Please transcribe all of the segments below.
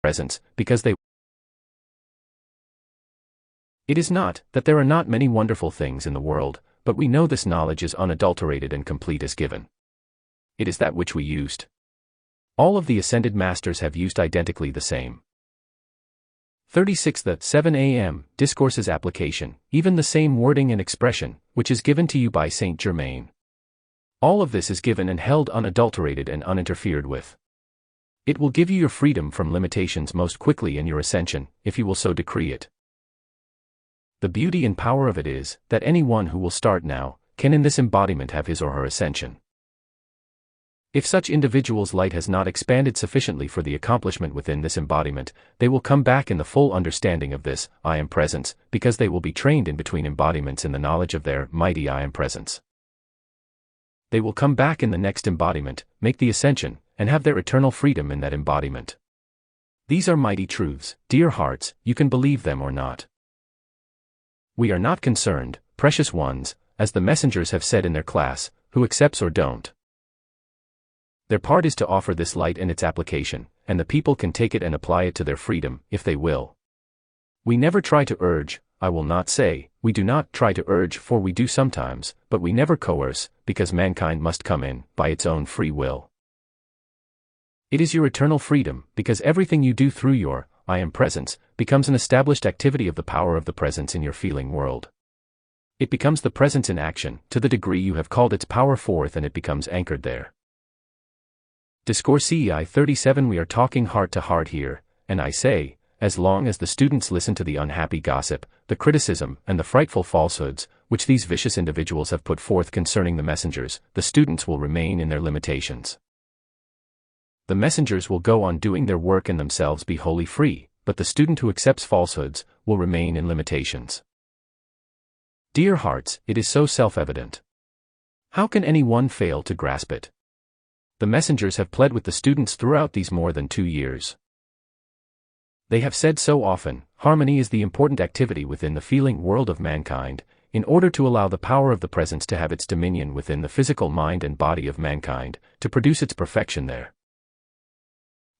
presence, because they. It is not that there are not many wonderful things in the world, but we know this knowledge is unadulterated and complete as given. It is that which we used. All of the ascended masters have used identically the same. 36. The VIII Discourses application, even the same wording and expression, which is given to you by Saint Germain. All of this is given and held unadulterated and uninterfered with. It will give you your freedom from limitations most quickly and your ascension, if you will so decree it. The beauty and power of it is, that anyone who will start now, can in this embodiment have his or her ascension. If such individuals' light has not expanded sufficiently for the accomplishment within this embodiment, they will come back in the full understanding of this I Am Presence, because they will be trained in between embodiments in the knowledge of their mighty I Am Presence. They will come back in the next embodiment, make the ascension, and have their eternal freedom in that embodiment. These are mighty truths, dear hearts, you can believe them or not. We are not concerned, precious ones, as the messengers have said in their class, who accepts or don't. Their part is to offer this light and its application, and the people can take it and apply it to their freedom, if they will. We never try to urge, I will not say, we do not try to urge, for we do sometimes, but we never coerce, because mankind must come in, by its own free will. It is your eternal freedom, because everything you do through your I Am Presence becomes an established activity of the power of the presence in your feeling world. It becomes the presence in action, to the degree you have called its power forth, and it becomes anchored there. Discourses 37. We are talking heart to heart here, and I say, as long as the students listen to the unhappy gossip, the criticism, and the frightful falsehoods, which these vicious individuals have put forth concerning the messengers, the students will remain in their limitations. The messengers will go on doing their work and themselves be wholly free, but the student who accepts falsehoods will remain in limitations. Dear hearts, it is so self-evident. How can anyone fail to grasp it? The messengers have pled with the students throughout these more than 2 years. They have said so often, harmony is the important activity within the feeling world of mankind, in order to allow the power of the presence to have its dominion within the physical mind and body of mankind, to produce its perfection there.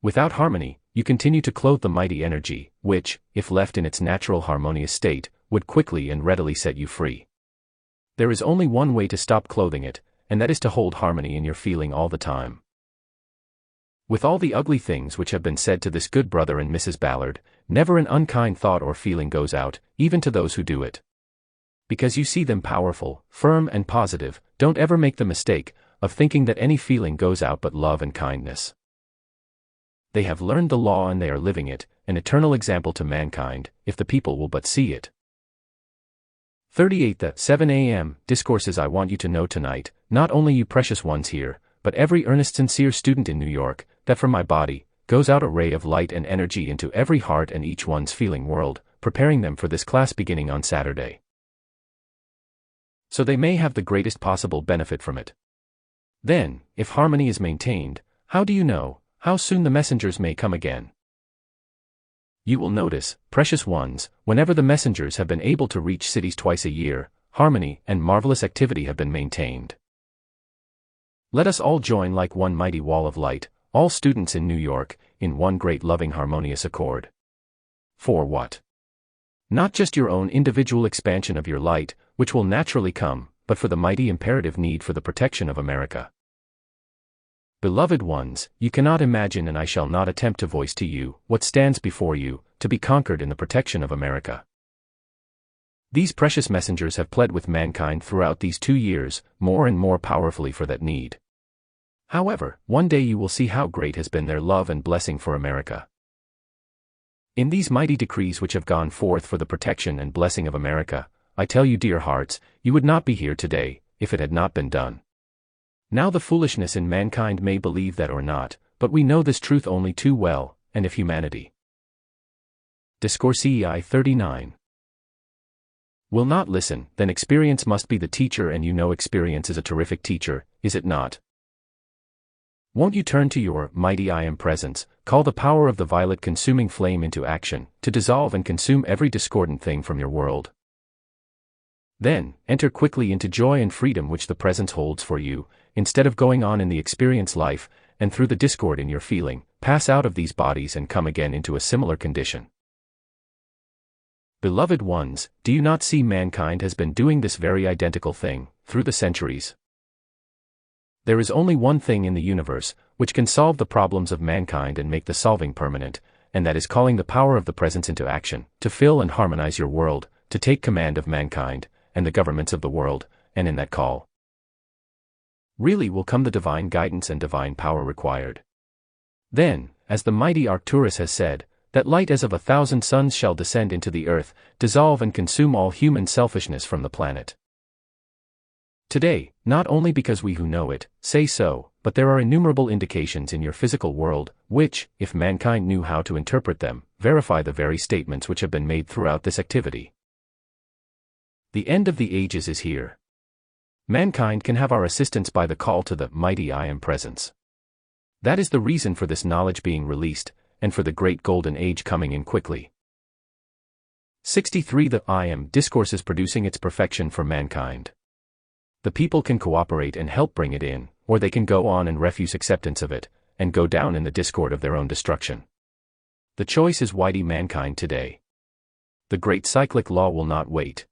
Without harmony, you continue to clothe the mighty energy, which, if left in its natural harmonious state, would quickly and readily set you free. There is only one way to stop clothing it, and that is to hold harmony in your feeling all the time. With all the ugly things which have been said to this good brother and Mrs. Ballard, never an unkind thought or feeling goes out, even to those who do it. Because you see them powerful, firm and positive, don't ever make the mistake of thinking that any feeling goes out but love and kindness. They have learned the law and they are living it, an eternal example to mankind, if the people will but see it. 38. The VIII Discourses. I want you to know tonight, not only you precious ones here, but every earnest sincere student in New York, that from my body goes out a ray of light and energy into every heart and each one's feeling world, preparing them for this class beginning on Saturday, so they may have the greatest possible benefit from it. Then, if harmony is maintained, how do you know how soon the messengers may come again? You will notice, precious ones, whenever the messengers have been able to reach cities twice a year, harmony and marvelous activity have been maintained. Let us all join like one mighty wall of light, all students in New York, in one great loving harmonious accord. For what? Not just your own individual expansion of your light, which will naturally come, but for the mighty imperative need for the protection of America. Beloved ones, you cannot imagine, and I shall not attempt to voice to you, what stands before you, to be conquered in the protection of America. These precious messengers have pled with mankind throughout these 2 years, more and more powerfully for that need. However, one day you will see how great has been their love and blessing for America. In these mighty decrees which have gone forth for the protection and blessing of America, I tell you, dear hearts, you would not be here today, if it had not been done. Now the foolishness in mankind may believe that or not, but we know this truth only too well, and if humanity. Discourses 39. Will not listen, then experience must be the teacher, and you know experience is a terrific teacher, is it not? Won't you turn to your mighty I Am Presence, call the power of the violet consuming flame into action, to dissolve and consume every discordant thing from your world? Then, enter quickly into joy and freedom which the presence holds for you, instead of going on in the experience life, and through the discord in your feeling, pass out of these bodies and come again into a similar condition. Beloved ones, do you not see mankind has been doing this very identical thing, through the centuries? There is only one thing in the universe, which can solve the problems of mankind and make the solving permanent, and that is calling the power of the presence into action, to fill and harmonize your world, to take command of mankind, and the governments of the world, and in that call, really will come the divine guidance and divine power required. Then, as the mighty Arcturus has said, that light as of 1,000 suns shall descend into the earth, dissolve and consume all human selfishness from the planet. Today, not only because we who know it, say so, but there are innumerable indications in your physical world, which, if mankind knew how to interpret them, verify the very statements which have been made throughout this activity. The end of the ages is here. Mankind can have our assistance by the call to the mighty I Am presence. That is the reason for this knowledge being released, and for the great golden age coming in quickly. 63. The I Am Discourses producing its perfection for mankind. The people can cooperate and help bring it in, or they can go on and refuse acceptance of it, and go down in the discord of their own destruction. The choice is VIII mankind today. The great cyclic law will not wait.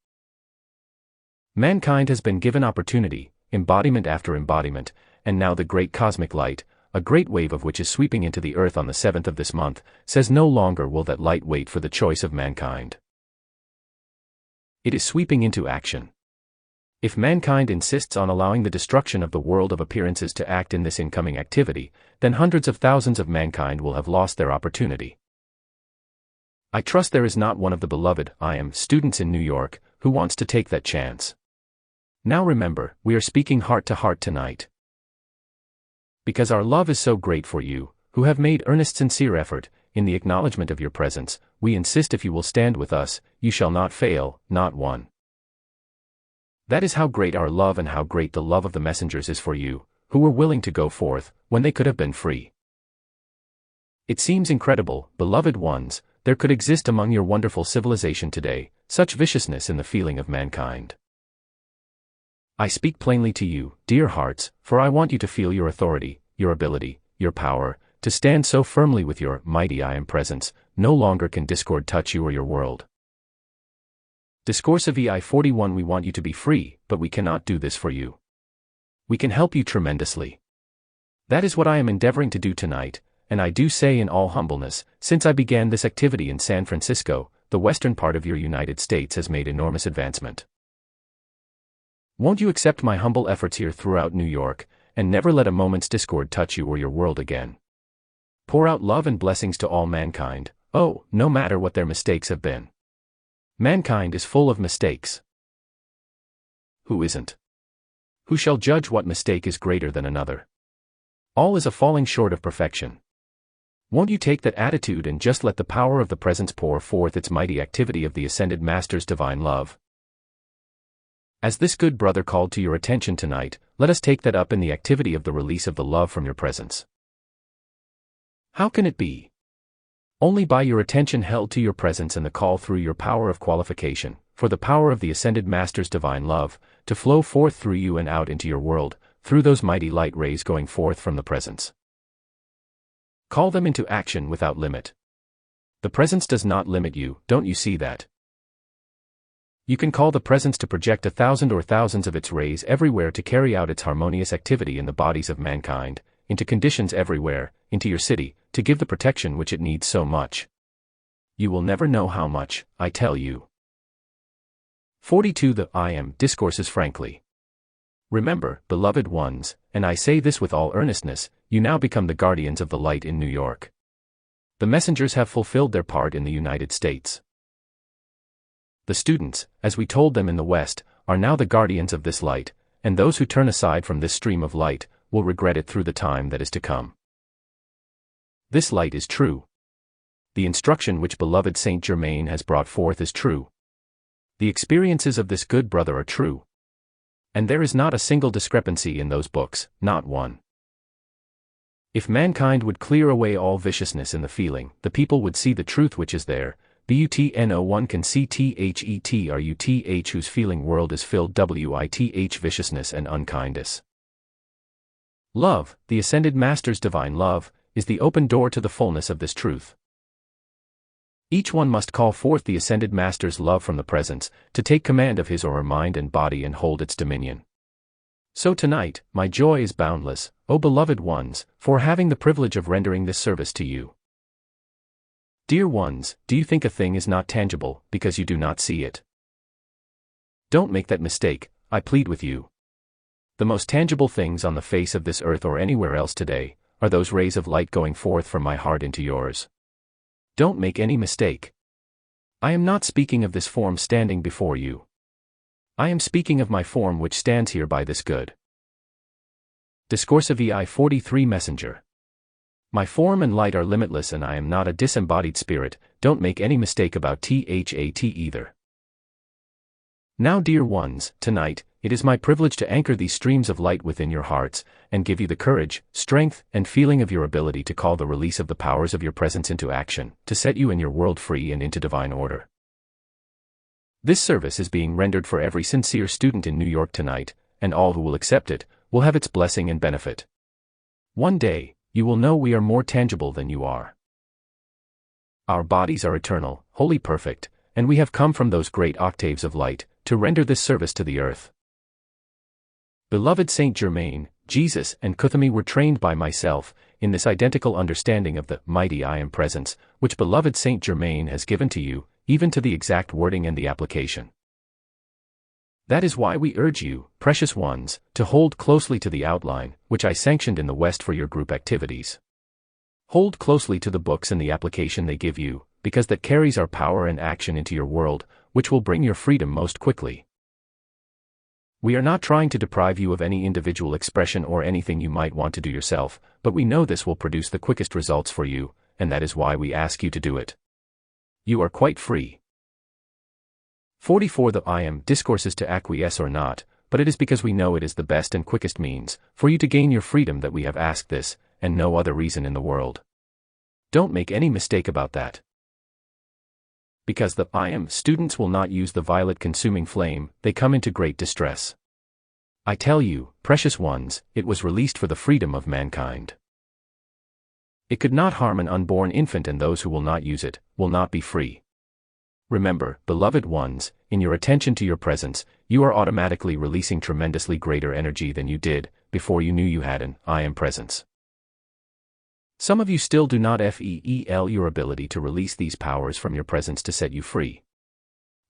Mankind has been given opportunity, embodiment after embodiment, and now the great cosmic light, a great wave of which is sweeping into the earth on the 7th of this month, says no longer will that light wait for the choice of mankind. It is sweeping into action. If mankind insists on allowing the destruction of the world of appearances to act in this incoming activity, then hundreds of thousands of mankind will have lost their opportunity. I trust there is not one of the beloved I Am students in New York who wants to take that chance. Now remember, we are speaking heart to heart tonight. Because our love is so great for you, who have made earnest sincere effort, in the acknowledgement of your presence, we insist if you will stand with us, you shall not fail, not one. That is how great our love and how great the love of the messengers is for you, who were willing to go forth, when they could have been free. It seems incredible, beloved ones, there could exist among your wonderful civilization today, such viciousness in the feeling of mankind. I speak plainly to you, dear hearts, for I want you to feel your authority, your ability, your power, to stand so firmly with your mighty I Am presence. No longer can discord touch you or your world. Discourse of VIII 41. We want you to be free, but we cannot do this for you. We can help you tremendously. That is what I am endeavoring to do tonight, and I do say in all humbleness, since I began this activity in San Francisco, the western part of your United States has made enormous advancement. Won't you accept my humble efforts here throughout New York, and never let a moment's discord touch you or your world again? Pour out love and blessings to all mankind, oh, no matter what their mistakes have been. Mankind is full of mistakes. Who isn't? Who shall judge what mistake is greater than another? All is a falling short of perfection. Won't you take that attitude and just let the power of the presence pour forth its mighty activity of the Ascended Master's divine love? As this good brother called to your attention tonight, let us take that up in the activity of the release of the love from your presence. How can it be? Only by your attention held to your presence and the call through your power of qualification, for the power of the Ascended Master's divine love, to flow forth through you and out into your world, through those mighty light rays going forth from the presence. Call them into action without limit. The presence does not limit you, don't you see that? You can call the presence to project 1,000 or thousands of its rays everywhere to carry out its harmonious activity in the bodies of mankind, into conditions everywhere, into your city, to give the protection which it needs so much. You will never know how much, I tell you. 42. The I Am Discourses frankly. Remember, beloved ones, and I say this with all earnestness, you now become the guardians of the light in New York. The messengers have fulfilled their part in the United States. The students, as we told them in the West, are now the guardians of this light, and those who turn aside from this stream of light will regret it through the time that is to come. This light is true. The instruction which beloved Saint Germain has brought forth is true. The experiences of this good brother are true. And there is not a single discrepancy in those books, not one. If mankind would clear away all viciousness in the feeling, the people would see the truth which is there. But one can see THETRUTH whose feeling world is filled WITH viciousness and unkindness. Love, the Ascended Master's divine love, is the open door to the fullness of this truth. Each one must call forth the ascended Master's love from the presence, to take command of his or her mind and body and hold its dominion. So tonight, my joy is boundless, O beloved ones, for having the privilege of rendering this service to you. Dear ones, do you think a thing is not tangible, because you do not see it? Don't make that mistake, I plead with you. The most tangible things on the face of this earth or anywhere else today, are those rays of light going forth from my heart into yours. Don't make any mistake. I am not speaking of this form standing before you. I am speaking of my form which stands here by this good. Discourses VIII 43 Messenger. My form and light are limitless and I am not a disembodied spirit, don't make any mistake about that either. Now dear ones, tonight, it is my privilege to anchor these streams of light within your hearts, and give you the courage, strength, and feeling of your ability to call the release of the powers of your presence into action, to set you and your world free and into divine order. This service is being rendered for every sincere student in New York tonight, and all who will accept it, will have its blessing and benefit. One day, you will know we are more tangible than you are. Our bodies are eternal, wholly perfect, and we have come from those great octaves of light, to render this service to the earth. Beloved Saint Germain, Jesus, and Cuthami were trained by myself, in this identical understanding of the mighty I Am Presence, which beloved Saint Germain has given to you, even to the exact wording and the application. That is why we urge you, precious ones, to hold closely to the outline, which I sanctioned in the West for your group activities. Hold closely to the books and the application they give you, because that carries our power and action into your world, which will bring your freedom most quickly. We are not trying to deprive you of any individual expression or anything you might want to do yourself, but we know this will produce the quickest results for you, and that is why we ask you to do it. You are quite free. 44 The I Am Discourses to acquiesce or not, but it is because we know it is the best and quickest means, for you to gain your freedom that we have asked this, and no other reason in the world. Don't make any mistake about that. Because the I Am students will not use the violet consuming flame, they come into great distress. I tell you, precious ones, it was released for the freedom of mankind. It could not harm an unborn infant, and those who will not use it, will not be free. Remember, beloved ones, in your attention to your presence, you are automatically releasing tremendously greater energy than you did, before you knew you had an I Am presence. Some of you still do not feel your ability to release these powers from your presence to set you free.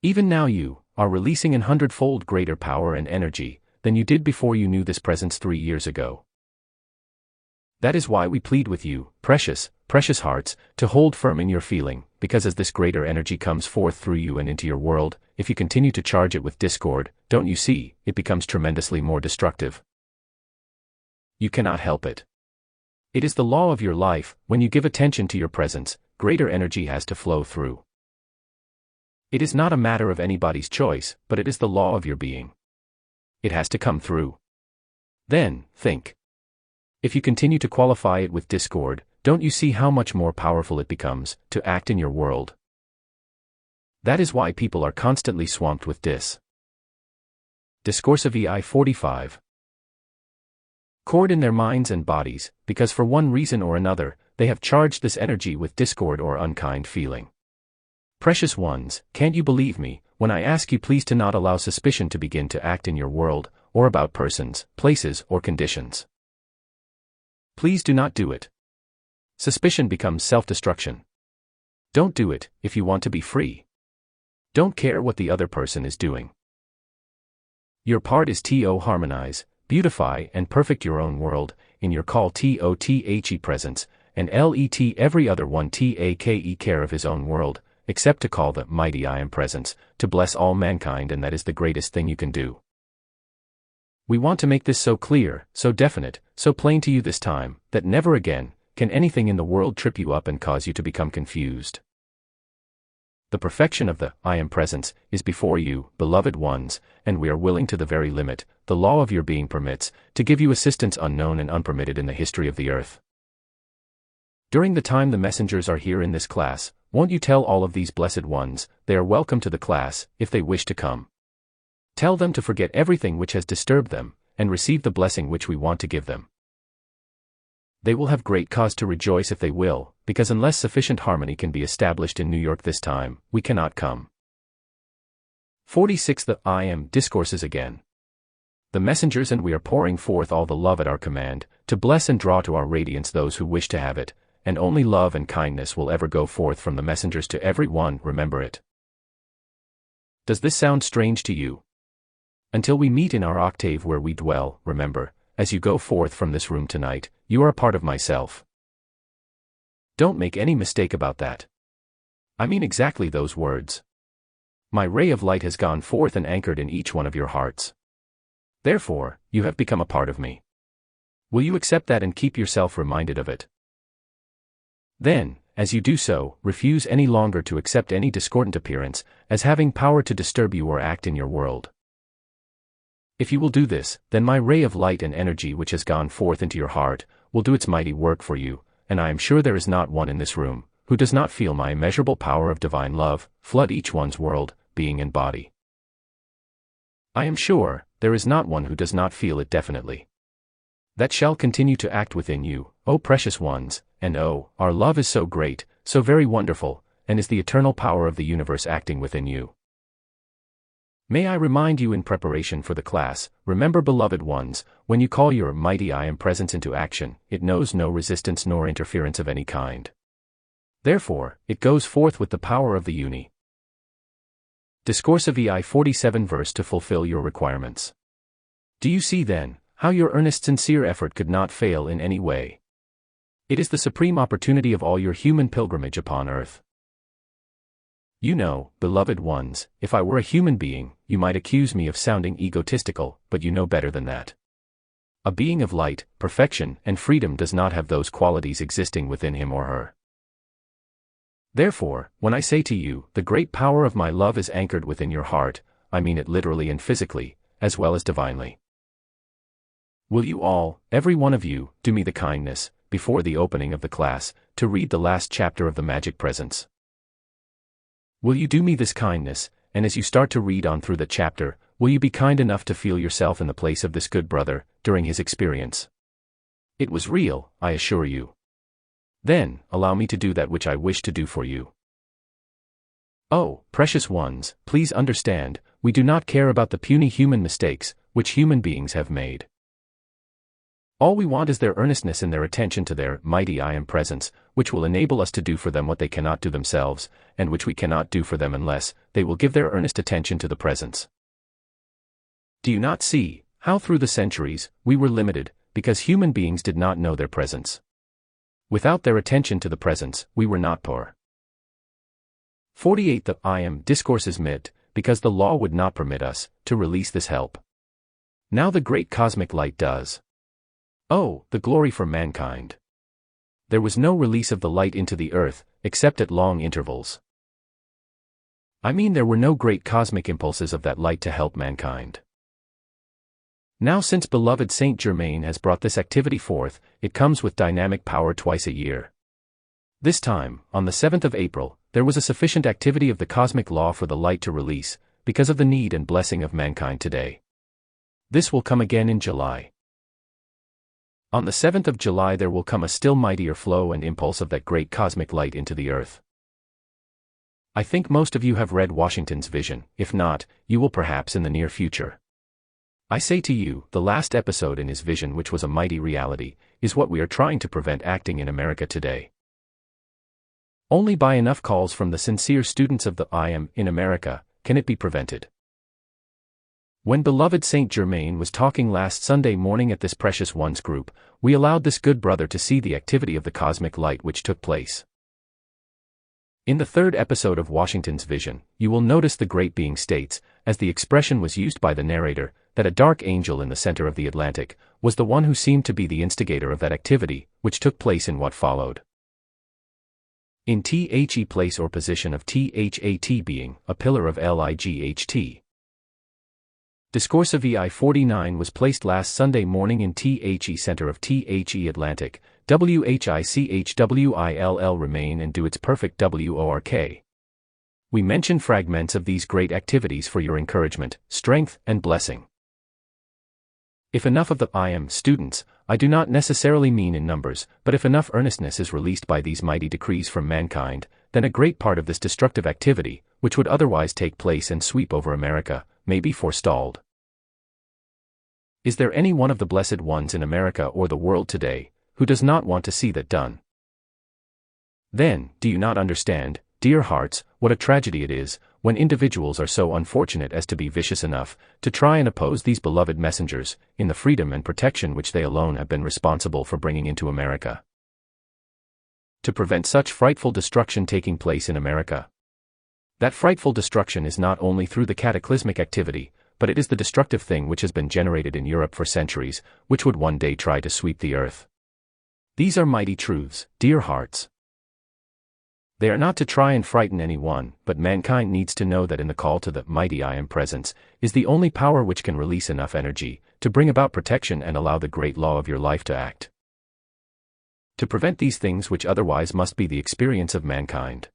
Even now you are releasing 100-fold greater power and energy than you did before you knew this presence 3 years ago. That is why we plead with you, precious, precious hearts, to hold firm in your feeling, because as this greater energy comes forth through you and into your world, if you continue to charge it with discord, don't you see, it becomes tremendously more destructive. You cannot help it. It is the law of your life, when you give attention to your presence, greater energy has to flow through. It is not a matter of anybody's choice, but it is the law of your being. It has to come through. Then, think. If you continue to qualify it with discord, don't you see how much more powerful it becomes, to act in your world? That is why people are constantly swamped with Discourses VIII 45. Cord in their minds and bodies, because for one reason or another, they have charged this energy with discord or unkind feeling. Precious ones, can't you believe me, when I ask you please to not allow suspicion to begin to act in your world, or about persons, places, or conditions? Please do not do it. Suspicion becomes self-destruction. Don't do it, if you want to be free. Don't care what the other person is doing. Your part is to harmonize, beautify and perfect your own world, in your call TOTHE presence, and LET every other one TAKE care of his own world, except to call the mighty I Am presence, to bless all mankind, and that is the greatest thing you can do. We want to make this so clear, so definite, so plain to you this time, that never again can anything in the world trip you up and cause you to become confused. The perfection of the I Am presence is before you, beloved ones, and we are willing to the very limit, the law of your being permits, to give you assistance unknown and unpermitted in the history of the earth. During the time the messengers are here in this class, won't you tell all of these blessed ones, they are welcome to the class, if they wish to come. Tell them to forget everything which has disturbed them, and receive the blessing which we want to give them. They will have great cause to rejoice if they will, because unless sufficient harmony can be established in New York this time, we cannot come. 46. The I Am Discourses again. The messengers and we are pouring forth all the love at our command, to bless and draw to our radiance those who wish to have it, and only love and kindness will ever go forth from the messengers to every one, remember it. Does this sound strange to you? Until we meet in our octave where we dwell, remember, as you go forth from this room tonight, you are a part of myself. Don't make any mistake about that. I mean exactly those words. My ray of light has gone forth and anchored in each one of your hearts. Therefore, you have become a part of me. Will you accept that and keep yourself reminded of it? Then, as you do so, refuse any longer to accept any discordant appearance, as having power to disturb you or act in your world. If you will do this, then my ray of light and energy which has gone forth into your heart, will do its mighty work for you, and I am sure there is not one in this room, who does not feel my immeasurable power of divine love, flood each one's world, being and body. I am sure, there is not one who does not feel it definitely. That shall continue to act within you, O precious ones, and oh, our love is so great, so very wonderful, and is the eternal power of the universe acting within you. May I remind you in preparation for the class, remember beloved ones, when you call your mighty I Am presence into action, it knows no resistance nor interference of any kind. Therefore, it goes forth with the power of the uni. Discourse of VIII 47 verse to fulfill your requirements. Do you see then, how your earnest sincere effort could not fail in any way? It is the supreme opportunity of all your human pilgrimage upon earth. You know, beloved ones, if I were a human being, you might accuse me of sounding egotistical, but you know better than that. A being of light, perfection, and freedom does not have those qualities existing within him or her. Therefore, when I say to you, the great power of my love is anchored within your heart, I mean it literally and physically, as well as divinely. Will you all, every one of you, do me the kindness, before the opening of the class, to read the last chapter of the Magic Presence? Will you do me this kindness, and as you start to read on through the chapter, will you be kind enough to feel yourself in the place of this good brother, during his experience? It was real, I assure you. Then, allow me to do that which I wish to do for you. Oh, precious ones, please understand, we do not care about the puny human mistakes, which human beings have made. All we want is their earnestness and their attention to their mighty I Am presence, which will enable us to do for them what they cannot do themselves, and which we cannot do for them unless they will give their earnest attention to the presence. Do you not see, how through the centuries, we were limited, because human beings did not know their presence? Without their attention to the presence, we were not poor. 48. The I Am Discourses mid, because the law would not permit us to release this help. Now the great cosmic light does. Oh, the glory for mankind! There was no release of the light into the earth, except at long intervals. I mean there were no great cosmic impulses of that light to help mankind. Now since beloved Saint Germain has brought this activity forth, it comes with dynamic power twice a year. This time, on the 7th of April, there was a sufficient activity of the cosmic law for the light to release, because of the need and blessing of mankind today. This will come again in July. On the 7th of July there will come a still mightier flow and impulse of that great cosmic light into the earth. I think most of you have read Washington's vision, if not, you will perhaps in the near future. I say to you, the last episode in his vision, which was a mighty reality, is what we are trying to prevent acting in America today. Only by enough calls from the sincere students of the I Am in America, can it be prevented. When beloved Saint Germain was talking last Sunday morning at this precious ones group, we allowed this good brother to see the activity of the cosmic light which took place. In the third episode of Washington's vision, you will notice the great being states, as the expression was used by the narrator, that a dark angel in the center of the Atlantic was the one who seemed to be the instigator of that activity, which took place in what followed. In the place or position of that being, a pillar of light. Discourse of VIII 49 was placed last Sunday morning in the center of the Atlantic, WHICHWILL remain and do its perfect WORK. We mention fragments of these great activities for your encouragement, strength, and blessing. If enough of the I Am students I do not necessarily mean in numbers, but if enough earnestness is released by these mighty decrees from mankind, then a great part of this destructive activity, which would otherwise take place and sweep over America, may be forestalled. Is there any one of the blessed ones in America or the world today, who does not want to see that done? Then, do you not understand, dear hearts, what a tragedy it is, when individuals are so unfortunate as to be vicious enough to try and oppose these beloved messengers, in the freedom and protection which they alone have been responsible for bringing into America? To prevent such frightful destruction taking place in America. That frightful destruction is not only through the cataclysmic activity, but it is the destructive thing which has been generated in Europe for centuries, which would one day try to sweep the earth. These are mighty truths, dear hearts. They are not to try and frighten anyone, but mankind needs to know that in the call to the mighty I Am Presence is the only power which can release enough energy to bring about protection and allow the great law of your life to act. To prevent these things which otherwise must be the experience of mankind.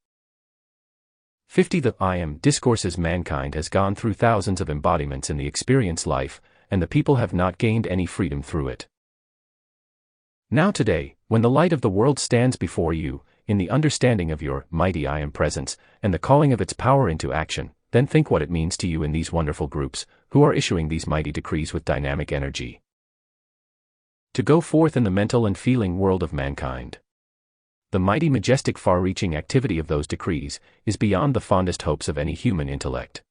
50. The I Am Discourses. Mankind has gone through thousands of embodiments in the experience life, and the people have not gained any freedom through it. Now today, when the light of the world stands before you, in the understanding of your mighty I Am Presence, and the calling of its power into action, then think what it means to you in these wonderful groups, who are issuing these mighty decrees with dynamic energy. To go forth in the mental and feeling world of mankind. The mighty majestic far-reaching activity of those decrees is beyond the fondest hopes of any human intellect.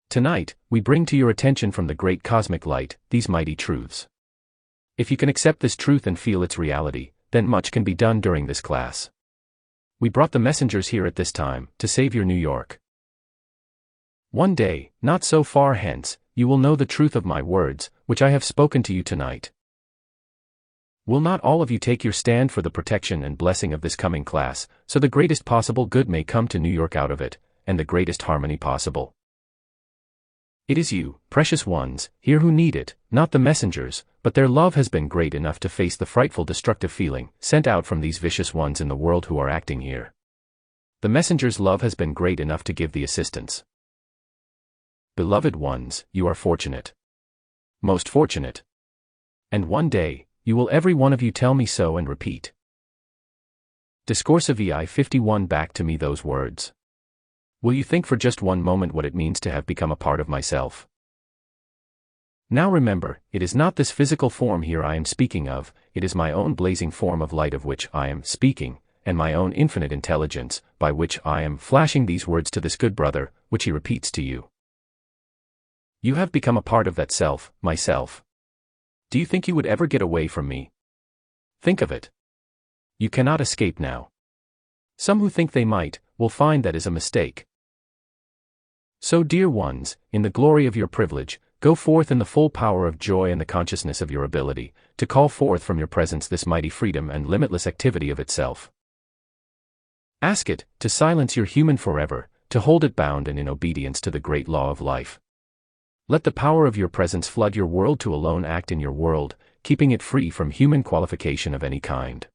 Tonight, we bring to your attention from the great cosmic light, these mighty truths. If you can accept this truth and feel its reality, then much can be done during this class. We brought the messengers here at this time, to save your New York. One day, not so far hence, you will know the truth of my words, which I have spoken to you tonight. Will not all of you take your stand for the protection and blessing of this coming class, so the greatest possible good may come to New York out of it, and the greatest harmony possible? It is you, precious ones, here who need it, not the messengers, but their love has been great enough to face the frightful destructive feeling sent out from these vicious ones in the world who are acting here. The messenger's love has been great enough to give the assistance. Beloved ones, you are fortunate. Most fortunate. And one day, you will every one of you tell me so and repeat. Discourses VIII 51. Back to me those words. Will you think for just one moment what it means to have become a part of myself? Now remember, it is not this physical form here I am speaking of, it is my own blazing form of light of which I am speaking, and my own infinite intelligence, by which I am flashing these words to this good brother, which he repeats to you. You have become a part of that self, myself. Do you think you would ever get away from me? Think of it. You cannot escape now. Some who think they might, will find that is a mistake. So dear ones, in the glory of your privilege, go forth in the full power of joy and the consciousness of your ability, to call forth from your presence this mighty freedom and limitless activity of itself. Ask it, to silence your human forever, to hold it bound and in obedience to the great law of life. Let the power of your presence flood your world to alone act in your world, keeping it free from human qualification of any kind.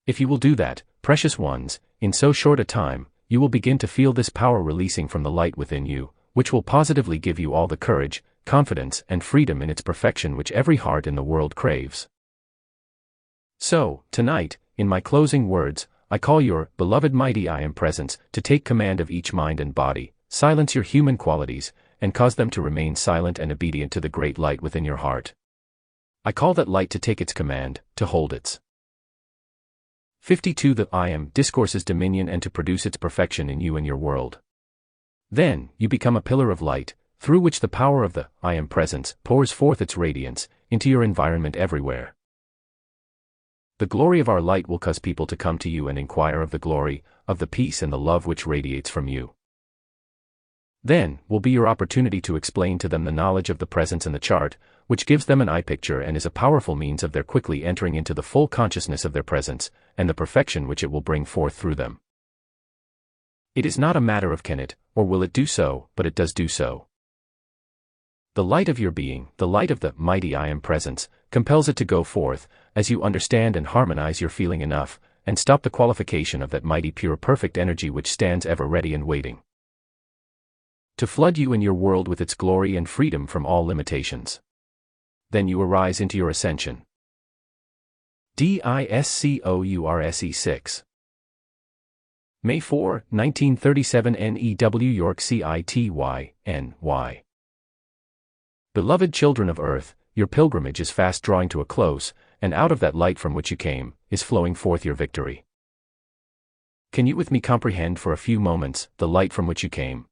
If you will do that, precious ones, in so short a time, you will begin to feel this power releasing from the light within you, which will positively give you all the courage, confidence, and freedom in its perfection which every heart in the world craves. So, tonight, in my closing words, I call your beloved mighty I Am Presence to take command of each mind and body, silence your human qualities, and cause them to remain silent and obedient to the great light within your heart. I call that light to take its command, to hold its 52. The I Am Discourses dominion and to produce its perfection in you and your world. Then, you become a pillar of light, through which the power of the I Am Presence pours forth its radiance into your environment everywhere. The glory of our light will cause people to come to you and inquire of the glory, of the peace and the love which radiates from you. Then, will be your opportunity to explain to them the knowledge of the presence and the chart, which gives them an eye picture and is a powerful means of their quickly entering into the full consciousness of their presence, and the perfection which it will bring forth through them. It is not a matter of can it, or will it do so, but it does do so. The light of your being, the light of the mighty I Am Presence, compels it to go forth, as you understand and harmonize your feeling enough, and stop the qualification of that mighty pure perfect energy which stands ever ready and waiting to flood you and your world with its glory and freedom from all limitations. then you arise into your ascension. Discourse 6. May 4, 1937 NEW York City, NY. Beloved children of earth, your pilgrimage is fast drawing to a close, and out of that light from which you came, is flowing forth your victory. Can you with me comprehend for a few moments the light from which you came?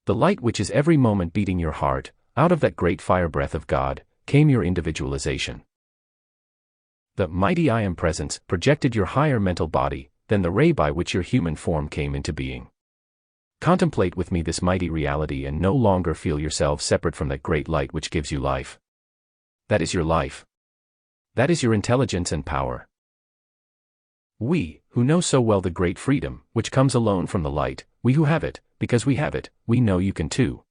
The light which is every moment beating your heart, out of that great fire breath of God, came your individualization. The mighty I Am presence projected your higher mental body, then the ray by which your human form came into being. Contemplate with me this mighty reality and no longer feel yourselves separate from that great light which gives you life. That is your life. That is your intelligence and power. We, who know so well the great freedom, which comes alone from the light, we who have it, because we have it, we know you can too.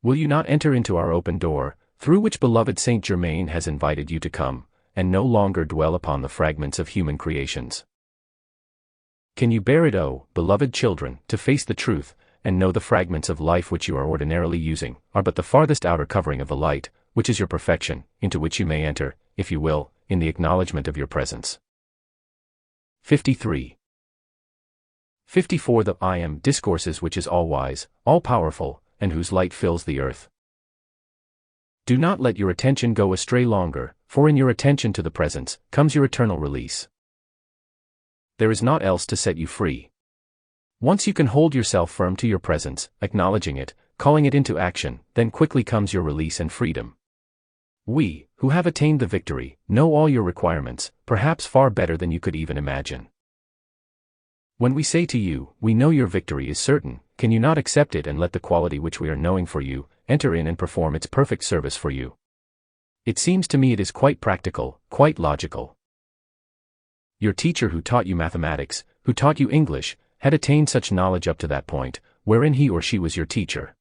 Will you not enter into our open door, through which beloved Saint Germain has invited you to come, and no longer dwell upon the fragments of human creations? Can you bear it, oh, beloved children, to face the truth, and know the fragments of life which you are ordinarily using, are but the farthest outer covering of the light, which is your perfection, into which you may enter, if you will, in the acknowledgement of your presence. 53. 54 The I Am Discourses which is all-wise, all-powerful, and whose light fills the earth. Do not let your attention go astray longer, for in your attention to the presence, comes your eternal release. There is naught else to set you free. Once you can hold yourself firm to your presence, acknowledging it, calling it into action, then quickly comes your release and freedom. We, who have attained the victory, know all your requirements, perhaps far better than you could even imagine. When we say to you, we know your victory is certain, can you not accept it and let the quality which we are knowing for you, enter in and perform its perfect service for you? It seems to me it is quite practical, quite logical. Your teacher who taught you mathematics, who taught you English, had attained such knowledge up to that point, wherein he or she was your teacher.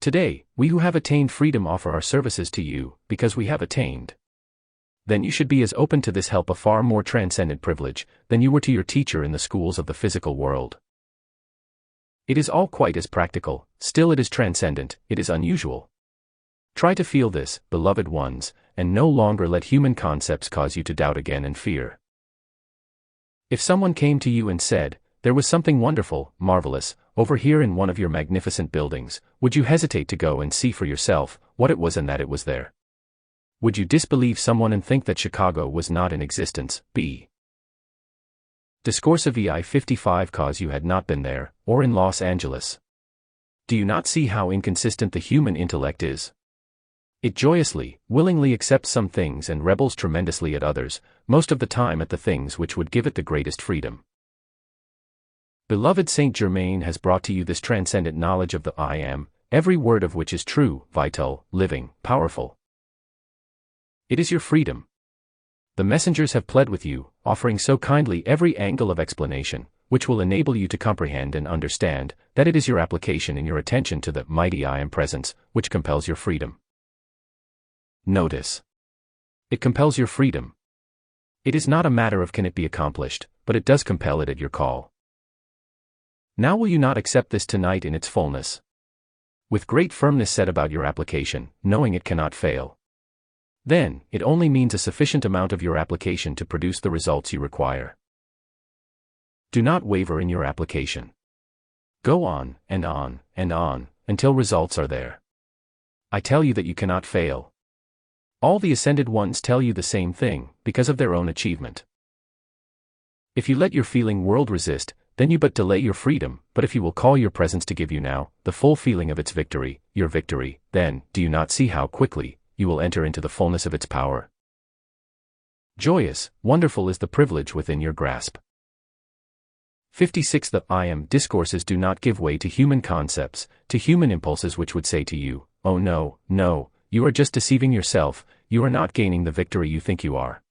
Today, we who have attained freedom offer our services to you, because we have attained. Then you should be as open to this help, a far more transcendent privilege, than you were to your teacher in the schools of the physical world. It is all quite as practical, still it is transcendent, it is unusual. Try to feel this, beloved ones, and no longer let human concepts cause you to doubt again and fear. If someone came to you and said, there was something wonderful, marvelous, over here in one of your magnificent buildings, would you hesitate to go and see for yourself what it was and that it was there? Would you disbelieve someone and think that Chicago was not in existence? B. Discourse of VIII 55 cause you had not been there, or in Los Angeles. Do you not see how inconsistent the human intellect is? It joyously, willingly accepts some things and rebels tremendously at others, most of the time at the things which would give it the greatest freedom. Beloved Saint Germain has brought to you this transcendent knowledge of the I Am, every word of which is true, vital, living, powerful. It is your freedom. The messengers have pled with you, offering so kindly every angle of explanation, which will enable you to comprehend and understand, that it is your application and your attention to the mighty I Am presence, which compels your freedom. Notice. It compels your freedom. It is not a matter of can it be accomplished, but it does compel it at your call. Now will you not accept this tonight in its fullness? With great firmness set about your application, knowing it cannot fail. Then, it only means a sufficient amount of your application to produce the results you require. Do not waver in your application. Go on, and on, and on, until results are there. I tell you that you cannot fail. All the ascended ones tell you the same thing, because of their own achievement. If you let your feeling world resist, then you but delay your freedom, but if you will call your presence to give you now, the full feeling of its victory, your victory, then, do you not see how quickly, you will enter into the fullness of its power? Joyous, wonderful is the privilege within your grasp. 56 The I Am Discourses do not give way to human concepts, to human impulses which would say to you, oh no, no, you are just deceiving yourself, you are not gaining the victory you think you are.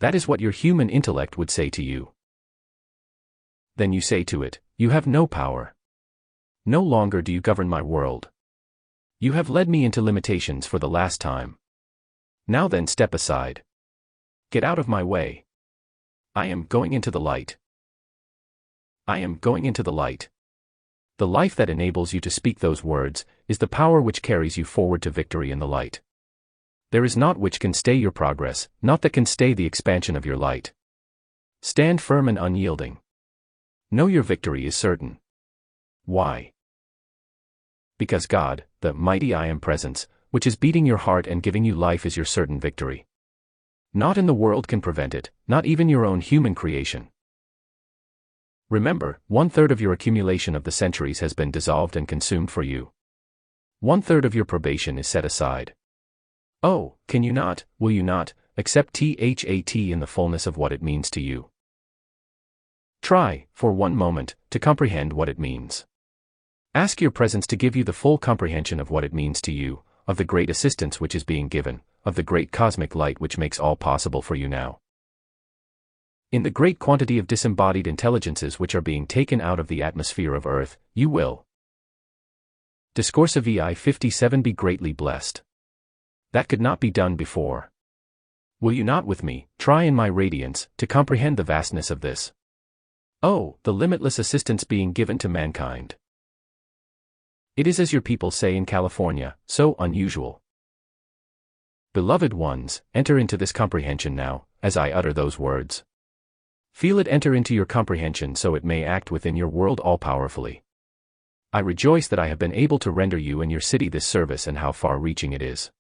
That is what your human intellect would say to you. Then you say to it, you have no power. No longer do you govern my world. You have led me into limitations for the last time. Now then step aside. Get out of my way. I am going into the light. I am going into the light. The life that enables you to speak those words, is the power which carries you forward to victory in the light. There is naught which can stay your progress, naught that can stay the expansion of your light. Stand firm and unyielding. Know your victory is certain. Why? Because God, the mighty I Am Presence, which is beating your heart and giving you life, is your certain victory. Naught in the world can prevent it, not even your own human creation. Remember, 1/3 of your accumulation of the centuries has been dissolved and consumed for you. 1/3 of your probation is set aside. Oh, can you not, will you not, accept THAT in the fullness of what it means to you? Try, for one moment, to comprehend what it means. Ask your presence to give you the full comprehension of what it means to you, of the great assistance which is being given, of the great cosmic light which makes all possible for you now. In the great quantity of disembodied intelligences which are being taken out of the atmosphere of Earth, you will. Discourse of VIII 57 be greatly blessed. That could not be done before. Will you not with me, try in my radiance, to comprehend the vastness of this? Oh, the limitless assistance being given to mankind. It is as your people say in California, so unusual. Beloved ones, enter into this comprehension now, as I utter those words. Feel it enter into your comprehension so it may act within your world all-powerfully. I rejoice that I have been able to render you and your city this service, and how far-reaching it is.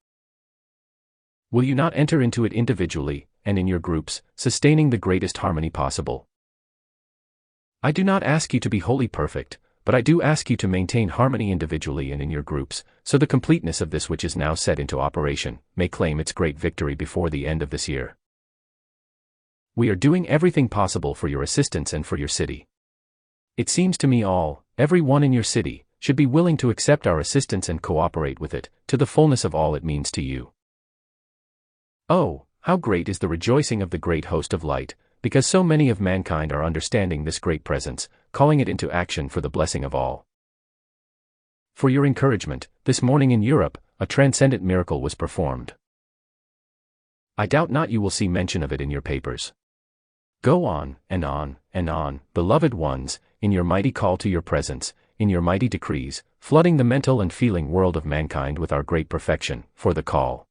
Will you not enter into it individually, and in your groups, sustaining the greatest harmony possible? I do not ask you to be wholly perfect, but I do ask you to maintain harmony individually and in your groups, so the completeness of this which is now set into operation may claim its great victory before the end of this year. We are doing everything possible for your assistance and for your city. It seems to me every one in your city, should be willing to accept our assistance and cooperate with it, to the fullness of all it means to you. Oh, how great is the rejoicing of the great host of light, because so many of mankind are understanding this great presence, calling it into action for the blessing of all. For your encouragement, this morning in Europe, a transcendent miracle was performed. I doubt not you will see mention of it in your papers. Go on, and on, and on, beloved ones, in your mighty call to your presence, in your mighty decrees, flooding the mental and feeling world of mankind with our great perfection, for the call.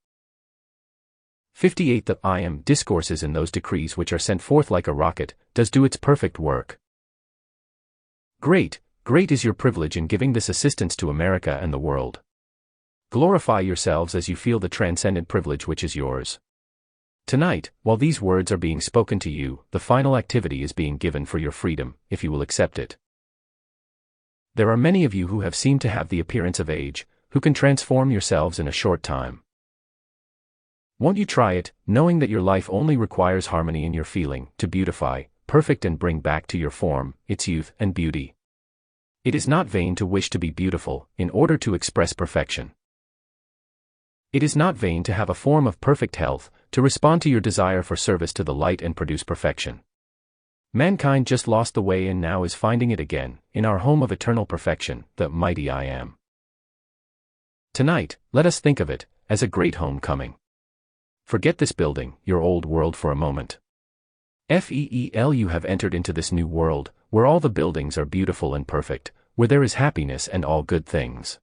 58 The I Am Discourses in those decrees which are sent forth like a rocket, does do its perfect work. Great, great is your privilege in giving this assistance to America and the world. Glorify yourselves as you feel the transcendent privilege which is yours. Tonight, while these words are being spoken to you, the final activity is being given for your freedom, if you will accept it. There are many of you who have seemed to have the appearance of age, who can transform yourselves in a short time. Won't you try it, knowing that your life only requires harmony in your feeling, to beautify, perfect and bring back to your form, its youth and beauty? It is not vain to wish to be beautiful, in order to express perfection. It is not vain to have a form of perfect health, to respond to your desire for service to the light and produce perfection. Mankind just lost the way and now is finding it again, in our home of eternal perfection, the mighty I Am. Tonight, let us think of it, as a great homecoming. Forget this building, your old world for a moment. You have entered into this new world, where all the buildings are beautiful and perfect, where there is happiness and all good things.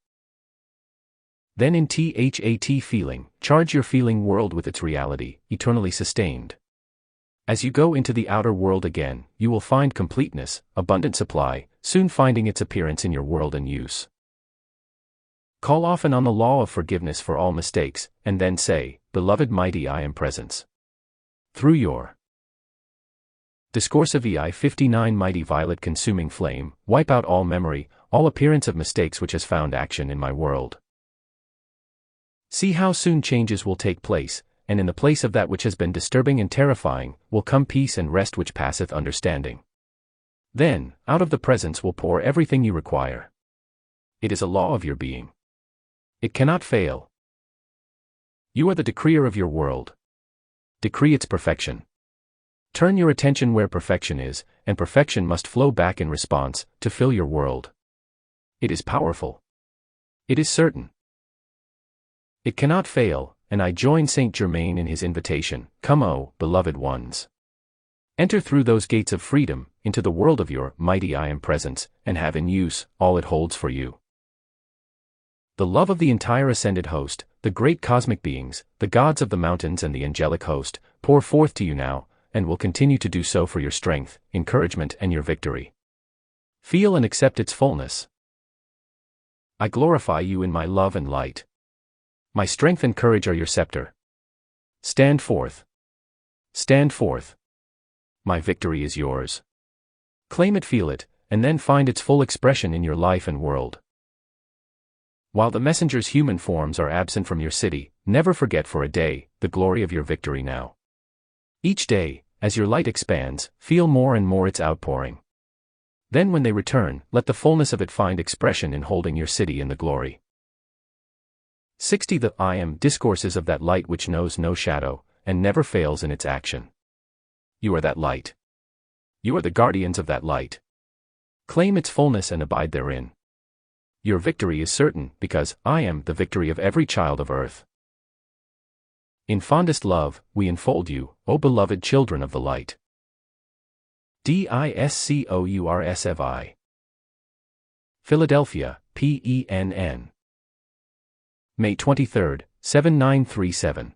Then in THAT feeling, charge your feeling world with its reality, eternally sustained. As you go into the outer world again, you will find completeness, abundant supply, soon finding its appearance in your world and use. Call often on the law of forgiveness for all mistakes, and then say, Beloved mighty I Am Presence. Through your Discourse of VIII 59 Mighty violet consuming flame, wipe out all memory, all appearance of mistakes which has found action in my world. See how soon changes will take place, and in the place of that which has been disturbing and terrifying, will come peace and rest which passeth understanding. Then, out of the presence will pour everything you require. It is a law of your being. It cannot fail. You are the decreer of your world. Decree its perfection. Turn your attention where perfection is, and perfection must flow back in response, to fill your world. It is powerful. It is certain. It cannot fail, and I join Saint Germain in his invitation, Come O, beloved ones. Enter through those gates of freedom, into the world of your mighty I Am Presence, and have in use all it holds for you. The love of the entire ascended host, the great cosmic beings, the gods of the mountains and the angelic host, pour forth to you now, and will continue to do so for your strength, encouragement and your victory. Feel and accept its fullness. I glorify you in my love and light. My strength and courage are your scepter. Stand forth. Stand forth. My victory is yours. Claim it, feel it, and then find its full expression in your life and world. While the messenger's human forms are absent from your city, never forget for a day the glory of your victory now. Each day, as your light expands, feel more and more its outpouring. Then when they return, let the fullness of it find expression in holding your city in the glory. 60. The I Am Discourses of that light which knows no shadow, and never fails in its action. You are that light. You are the guardians of that light. Claim its fullness and abide therein. Your victory is certain, because I am the victory of every child of earth. In fondest love, we enfold you, O beloved children of the light. Discourses. Philadelphia, PENN. May 23, 7937.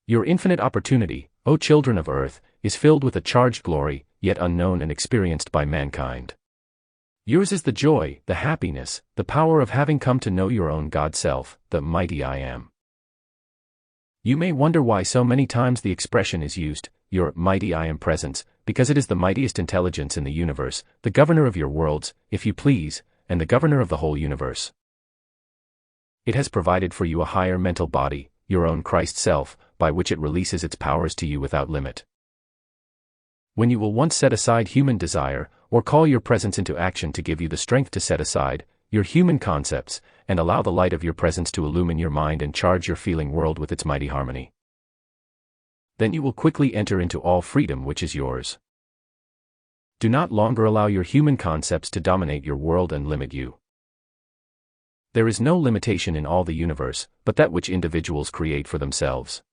Your infinite opportunity, O children of earth, is filled with a charged glory, yet unknown and experienced by mankind. Yours is the joy, the happiness, the power of having come to know your own God self, the mighty I Am. You may wonder why so many times the expression is used, your mighty I Am presence, because it is the mightiest intelligence in the universe, the governor of your worlds, if you please, and the governor of the whole universe. It has provided for you a higher mental body, your own Christ self, by which it releases its powers to you without limit. When you will once set aside human desire, or call your presence into action to give you the strength to set aside your human concepts, and allow the light of your presence to illumine your mind and charge your feeling world with its mighty harmony, then you will quickly enter into all freedom which is yours. Do not longer allow your human concepts to dominate your world and limit you. There is no limitation in all the universe, but that which individuals create for themselves.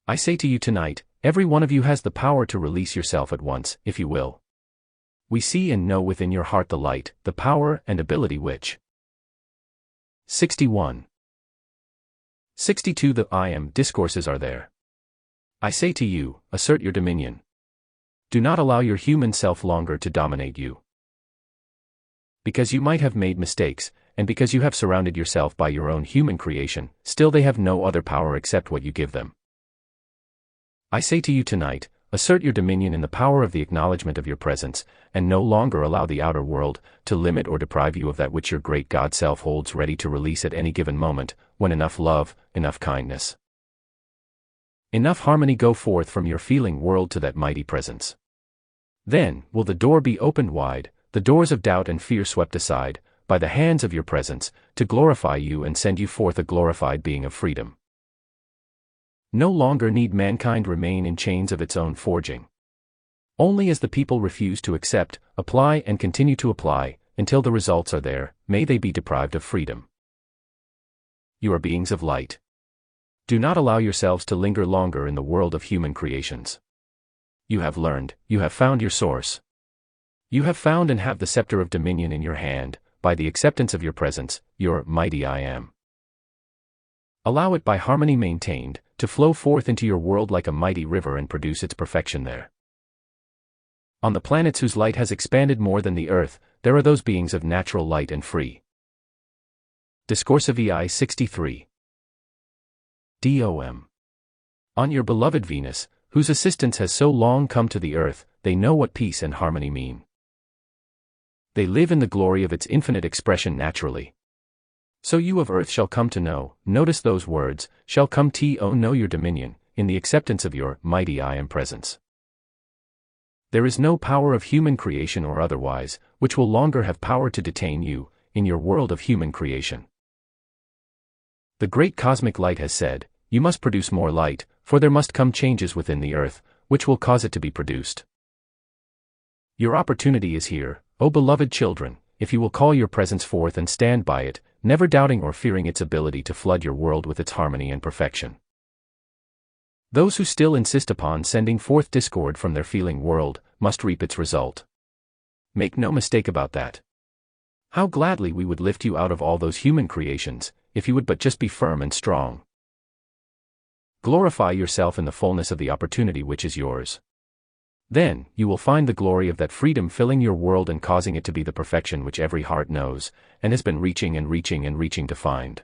I say to you tonight, every one of you has the power to release yourself at once, if you will. We see and know within your heart the light, the power and ability which. 61. 62. The I Am Discourses are there. I say to you, assert your dominion. Do not allow your human self longer to dominate you. Because you might have made mistakes, and because you have surrounded yourself by your own human creation, still they have no other power except what you give them. I say to you tonight, assert your dominion in the power of the acknowledgement of your presence, and no longer allow the outer world to limit or deprive you of that which your great God self holds ready to release at any given moment, when enough love, enough kindness, enough harmony go forth from your feeling world to that mighty presence. Then will the door be opened wide, the doors of doubt and fear swept aside, by the hands of your presence, to glorify you and send you forth a glorified being of freedom. No longer need mankind remain in chains of its own forging. Only as the people refuse to accept, apply and continue to apply, until the results are there, may they be deprived of freedom. You are beings of light. Do not allow yourselves to linger longer in the world of human creations. You have learned, you have found your source. You have found and have the scepter of dominion in your hand, by the acceptance of your presence, your mighty I Am. Allow it by harmony maintained, to flow forth into your world like a mighty river and produce its perfection there. On the planets whose light has expanded more than the earth, there are those beings of natural light and free. Discourses VIII 63. DOM. On your beloved Venus, whose assistance has so long come to the earth, they know what peace and harmony mean. They live in the glory of its infinite expression naturally. So you of earth shall come to know, notice those words, shall come to know your dominion, in the acceptance of your mighty I Am presence. There is no power of human creation or otherwise, which will longer have power to detain you, in your world of human creation. The great cosmic light has said, you must produce more light, for there must come changes within the earth, which will cause it to be produced. Your opportunity is here, O beloved children, if you will call your presence forth and stand by it, never doubting or fearing its ability to flood your world with its harmony and perfection. Those who still insist upon sending forth discord from their feeling world, must reap its result. Make no mistake about that. How gladly we would lift you out of all those human creations, if you would but just be firm and strong. Glorify yourself in the fullness of the opportunity which is yours. Then, you will find the glory of that freedom filling your world and causing it to be the perfection which every heart knows, and has been reaching and reaching and reaching to find.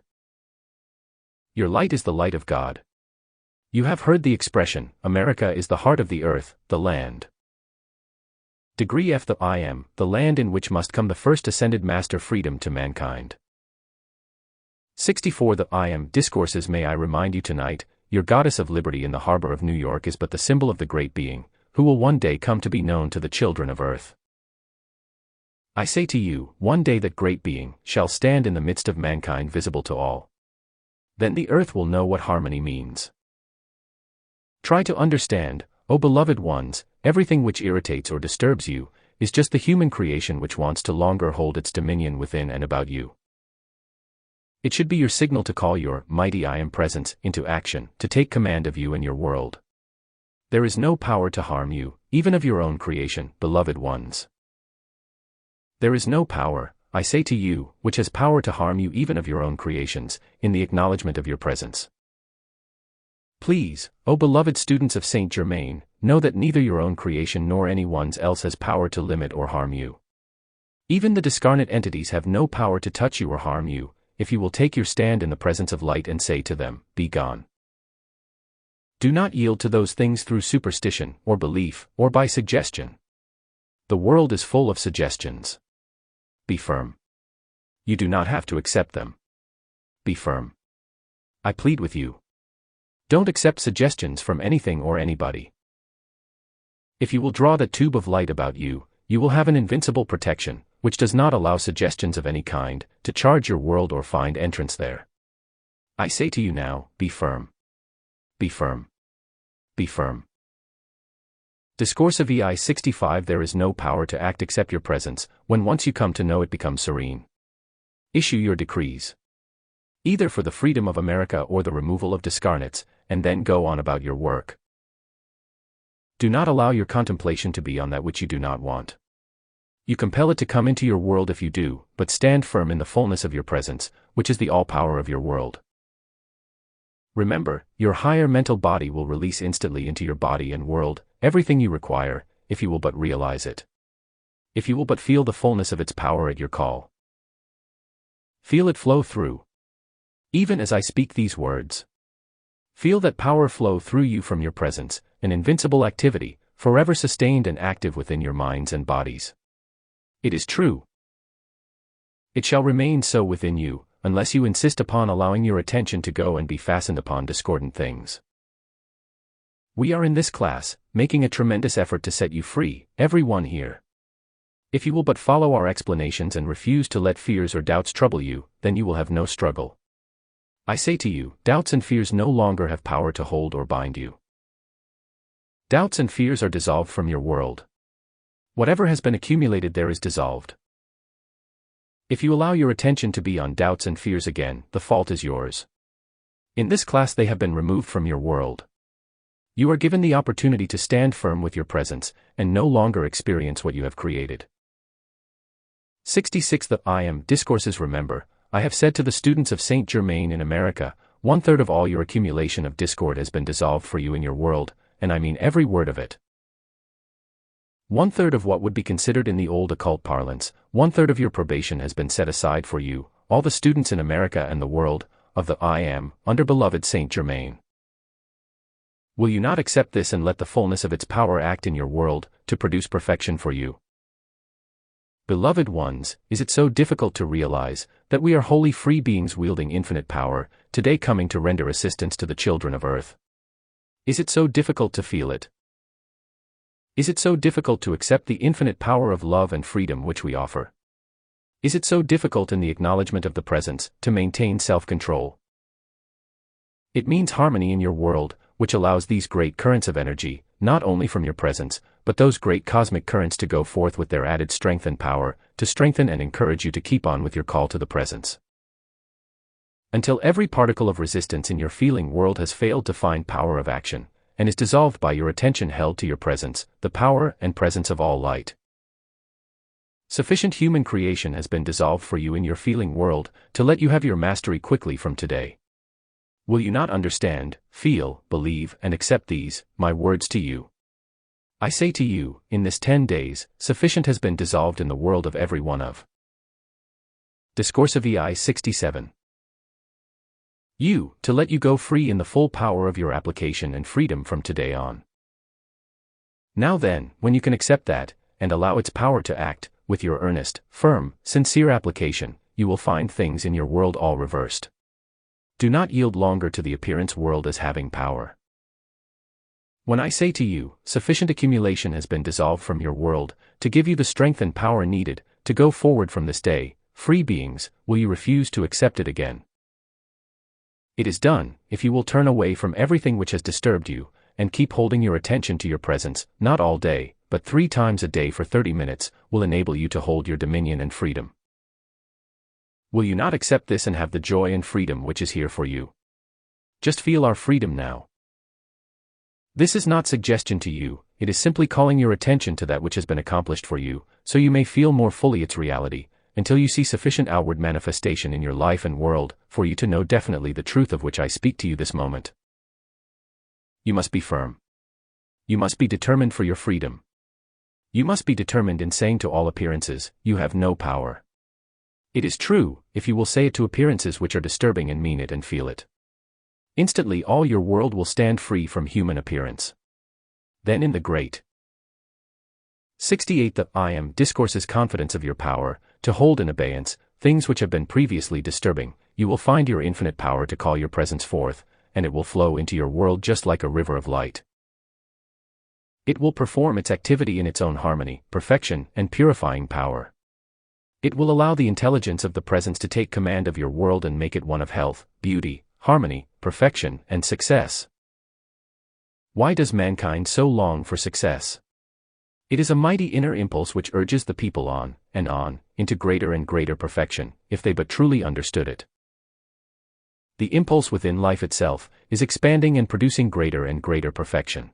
Your light is the light of God. You have heard the expression, America is the heart of the earth, the land. Degree F. The I am, the land in which must come the first ascended master freedom to mankind. 64. The I am. Discourses. May I remind you tonight, your goddess of liberty in the harbor of New York is but the symbol of the great being, who will one day come to be known to the children of earth. I say to you, one day that great being shall stand in the midst of mankind visible to all. Then the earth will know what harmony means. Try to understand, O beloved ones, everything which irritates or disturbs you, is just the human creation which wants to longer hold its dominion within and about you. It should be your signal to call your mighty I am presence into action, to take command of you and your world. There is no power to harm you, even of your own creation, beloved ones. There is no power, I say to you, which has power to harm you even of your own creations, in the acknowledgement of your presence. Please, O beloved students of Saint Germain, know that neither your own creation nor anyone's else has power to limit or harm you. Even the discarnate entities have no power to touch you or harm you, if you will take your stand in the presence of light and say to them, be gone. Do not yield to those things through superstition, or belief, or by suggestion. The world is full of suggestions. Be firm. You do not have to accept them. Be firm. I plead with you. Don't accept suggestions from anything or anybody. If you will draw the tube of light about you, you will have an invincible protection, which does not allow suggestions of any kind to charge your world or find entrance there. I say to you now, be firm. Be firm. Be firm. Discourse of VIII 65. There is no power to act except your presence, when once you come to know it becomes serene. Issue your decrees. Either for the freedom of America or the removal of discarnates, and then go on about your work. Do not allow your contemplation to be on that which you do not want. You compel it to come into your world if you do, but stand firm in the fullness of your presence, which is the all-power of your world. Remember, your higher mental body will release instantly into your body and world everything you require, if you will but realize it. If you will but feel the fullness of its power at your call. Feel it flow through. Even as I speak these words. Feel that power flow through you from your presence, an invincible activity, forever sustained and active within your minds and bodies. It is true. It shall remain so within you, unless you insist upon allowing your attention to go and be fastened upon discordant things. We are in this class, making a tremendous effort to set you free, everyone here. If you will but follow our explanations and refuse to let fears or doubts trouble you, then you will have no struggle. I say to you, doubts and fears no longer have power to hold or bind you. Doubts and fears are dissolved from your world. Whatever has been accumulated there is dissolved. If you allow your attention to be on doubts and fears again, the fault is yours. In this class they have been removed from your world. You are given the opportunity to stand firm with your presence, and no longer experience what you have created. 66. The I am. Discourses. Remember, I have said to the students of Saint Germain in America, 1/3 of all your accumulation of discord has been dissolved for you in your world, and I mean every word of it. 1/3 of what would be considered in the old occult parlance, 1/3 of your probation has been set aside for you, all the students in America and the world, of the I am, under beloved Saint Germain. Will you not accept this and let the fullness of its power act in your world, to produce perfection for you? Beloved ones, is it so difficult to realize, that we are wholly free beings wielding infinite power, today coming to render assistance to the children of earth? Is it so difficult to feel it? Is it so difficult to accept the infinite power of love and freedom which we offer? Is it so difficult in the acknowledgement of the presence, to maintain self-control? It means harmony in your world, which allows these great currents of energy, not only from your presence, but those great cosmic currents to go forth with their added strength and power, to strengthen and encourage you to keep on with your call to the presence. Until every particle of resistance in your feeling world has failed to find power of action, and is dissolved by your attention held to your presence, the power and presence of all light. Sufficient human creation has been dissolved for you in your feeling world, to let you have your mastery quickly from today. Will you not understand, feel, believe, and accept these, my words to you? I say to you, in this 10 days, sufficient has been dissolved in the world of every one of. Discourses VIII 67. You, to let you go free in the full power of your application and freedom from today on. Now then, when you can accept that, and allow its power to act, with your earnest, firm, sincere application, you will find things in your world all reversed. Do not yield longer to the appearance world as having power. When I say to you, sufficient accumulation has been dissolved from your world, to give you the strength and power needed, to go forward from this day, free beings, will you refuse to accept it again? It is done, if you will turn away from everything which has disturbed you, and keep holding your attention to your presence, not all day, but 3 times a day for 30 minutes, will enable you to hold your dominion and freedom. Will you not accept this and have the joy and freedom which is here for you? Just feel our freedom now. This is not suggestion to you, it is simply calling your attention to that which has been accomplished for you, so you may feel more fully its reality, until you see sufficient outward manifestation in your life and world, for you to know definitely the truth of which I speak to you this moment. You must be firm. You must be determined for your freedom. You must be determined in saying to all appearances, you have no power. It is true, if you will say it to appearances which are disturbing and mean it and feel it. Instantly all your world will stand free from human appearance. Then in the great 68 I am Discourses confidence of your power, to hold in abeyance, things which have been previously disturbing, you will find your infinite power to call your presence forth, and it will flow into your world just like a river of light. It will perform its activity in its own harmony, perfection, and purifying power. It will allow the intelligence of the presence to take command of your world and make it one of health, beauty, harmony, perfection, and success. Why does mankind so long for success? It is a mighty inner impulse which urges the people on, into greater and greater perfection, if they but truly understood it. The impulse within life itself is expanding and producing greater and greater perfection.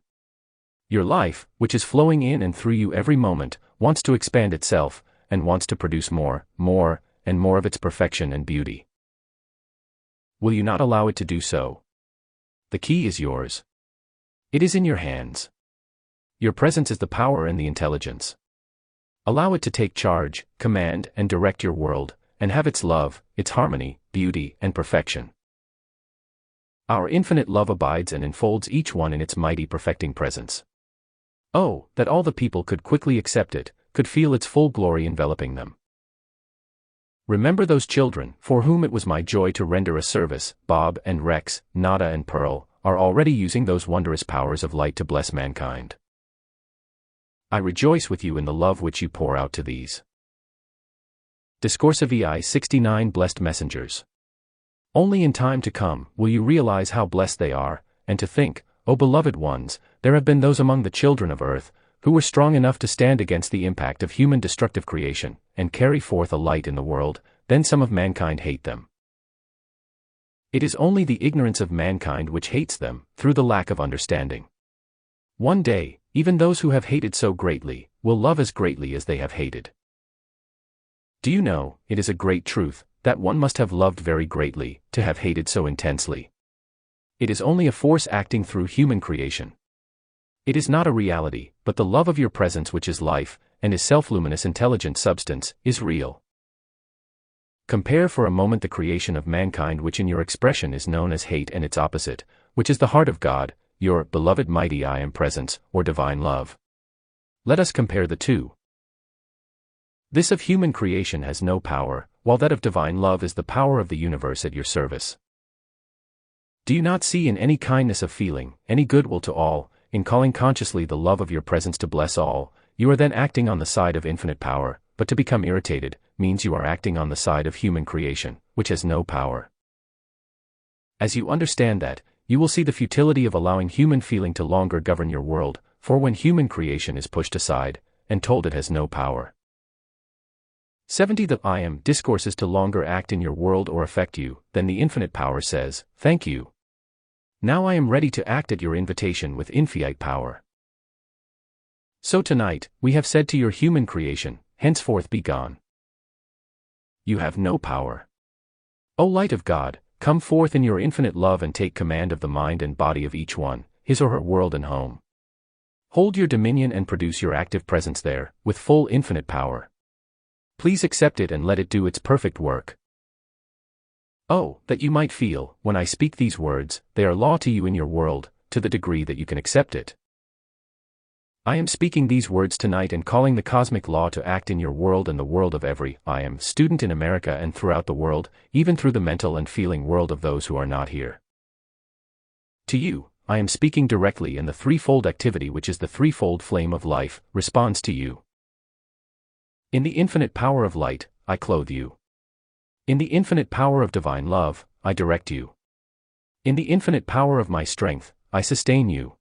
Your life, which is flowing in and through you every moment, wants to expand itself, and wants to produce more, and more of its perfection and beauty. Will you not allow it to do so? The key is yours. It is in your hands. Your presence is the power and the intelligence. Allow it to take charge, command, and direct your world, and have its love, its harmony, beauty, and perfection. Our infinite love abides and enfolds each one in its mighty perfecting presence. Oh, that all the people could quickly accept it, could feel its full glory enveloping them. Remember those children, for whom it was my joy to render a service. Bob and Rex, Nada and Pearl, are already using those wondrous powers of light to bless mankind. I rejoice with you in the love which you pour out to these. Discourses VIII 69 Blessed Messengers. Only in time to come will you realize how blessed they are, and to think, O beloved ones, there have been those among the children of earth, who were strong enough to stand against the impact of human destructive creation, and carry forth a light in the world, then some of mankind hate them. It is only the ignorance of mankind which hates them, through the lack of understanding. One day, even those who have hated so greatly, will love as greatly as they have hated. Do you know, it is a great truth, that one must have loved very greatly, to have hated so intensely. It is only a force acting through human creation. It is not a reality, but the love of your presence which is life, and is self-luminous intelligent substance, is real. Compare for a moment the creation of mankind which in your expression is known as hate and its opposite, which is the heart of God, your beloved mighty I am presence, or divine love. Let us compare the two. This of human creation has no power, while that of divine love is the power of the universe at your service. Do you not see in any kindness of feeling, any goodwill to all, in calling consciously the love of your presence to bless all, you are then acting on the side of infinite power, but to become irritated, means you are acting on the side of human creation, which has no power. As you understand that, you will see the futility of allowing human feeling to longer govern your world, for when human creation is pushed aside, and told it has no power. 70 The I am Discourses to longer act in your world or affect you, then the infinite power says, thank you. Now I am ready to act at your invitation with infinite power. So tonight, we have said to your human creation, henceforth be gone. You have no power. O light of God, come forth in your infinite love and take command of the mind and body of each one, his or her world and home. Hold your dominion and produce your active presence there, with full infinite power. Please accept it and let it do its perfect work. Oh, that you might feel, when I speak these words, they are law to you in your world, to the degree that you can accept it. I am speaking these words tonight and calling the cosmic law to act in your world and the world of every I am student in America and throughout the world, even through the mental and feeling world of those who are not here. To you, I am speaking directly, and the threefold activity, which is the threefold flame of life, responds to you. In the infinite power of light, I clothe you. In the infinite power of divine love, I direct you. In the infinite power of my strength, I sustain you.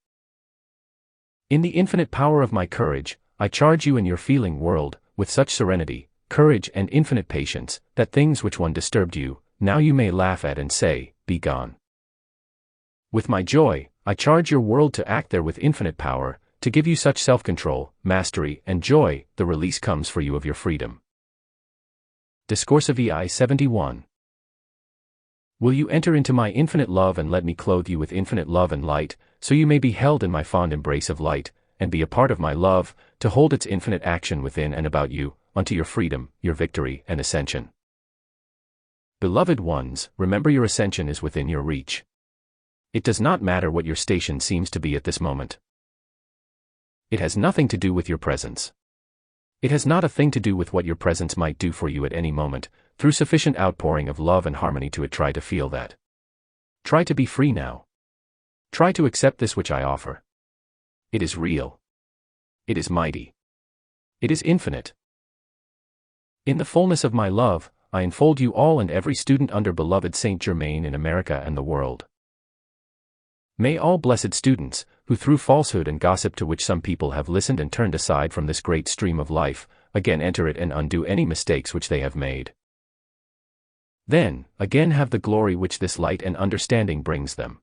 In the infinite power of my courage, I charge you in your feeling world, with such serenity, courage and infinite patience, that things which once disturbed you, now you may laugh at and say, be gone. With my joy, I charge your world to act there with infinite power, to give you such self-control, mastery, and joy, the release comes for you of your freedom. Discourses VIII 71. Will you enter into my infinite love and let me clothe you with infinite love and light, so you may be held in my fond embrace of light, and be a part of my love, to hold its infinite action within and about you, unto your freedom, your victory, and ascension. Beloved ones, remember your ascension is within your reach. It does not matter what your station seems to be at this moment. It has nothing to do with your presence. It has not a thing to do with what your presence might do for you at any moment, through sufficient outpouring of love and harmony to it. Try to feel that. Try to be free now. Try to accept this which I offer. It is real. It is mighty. It is infinite. In the fullness of my love, I enfold you all and every student under beloved Saint Germain in America and the world. May all blessed students, who through falsehood and gossip to which some people have listened and turned aside from this great stream of life, again enter it and undo any mistakes which they have made. Then, again have the glory which this light and understanding brings them.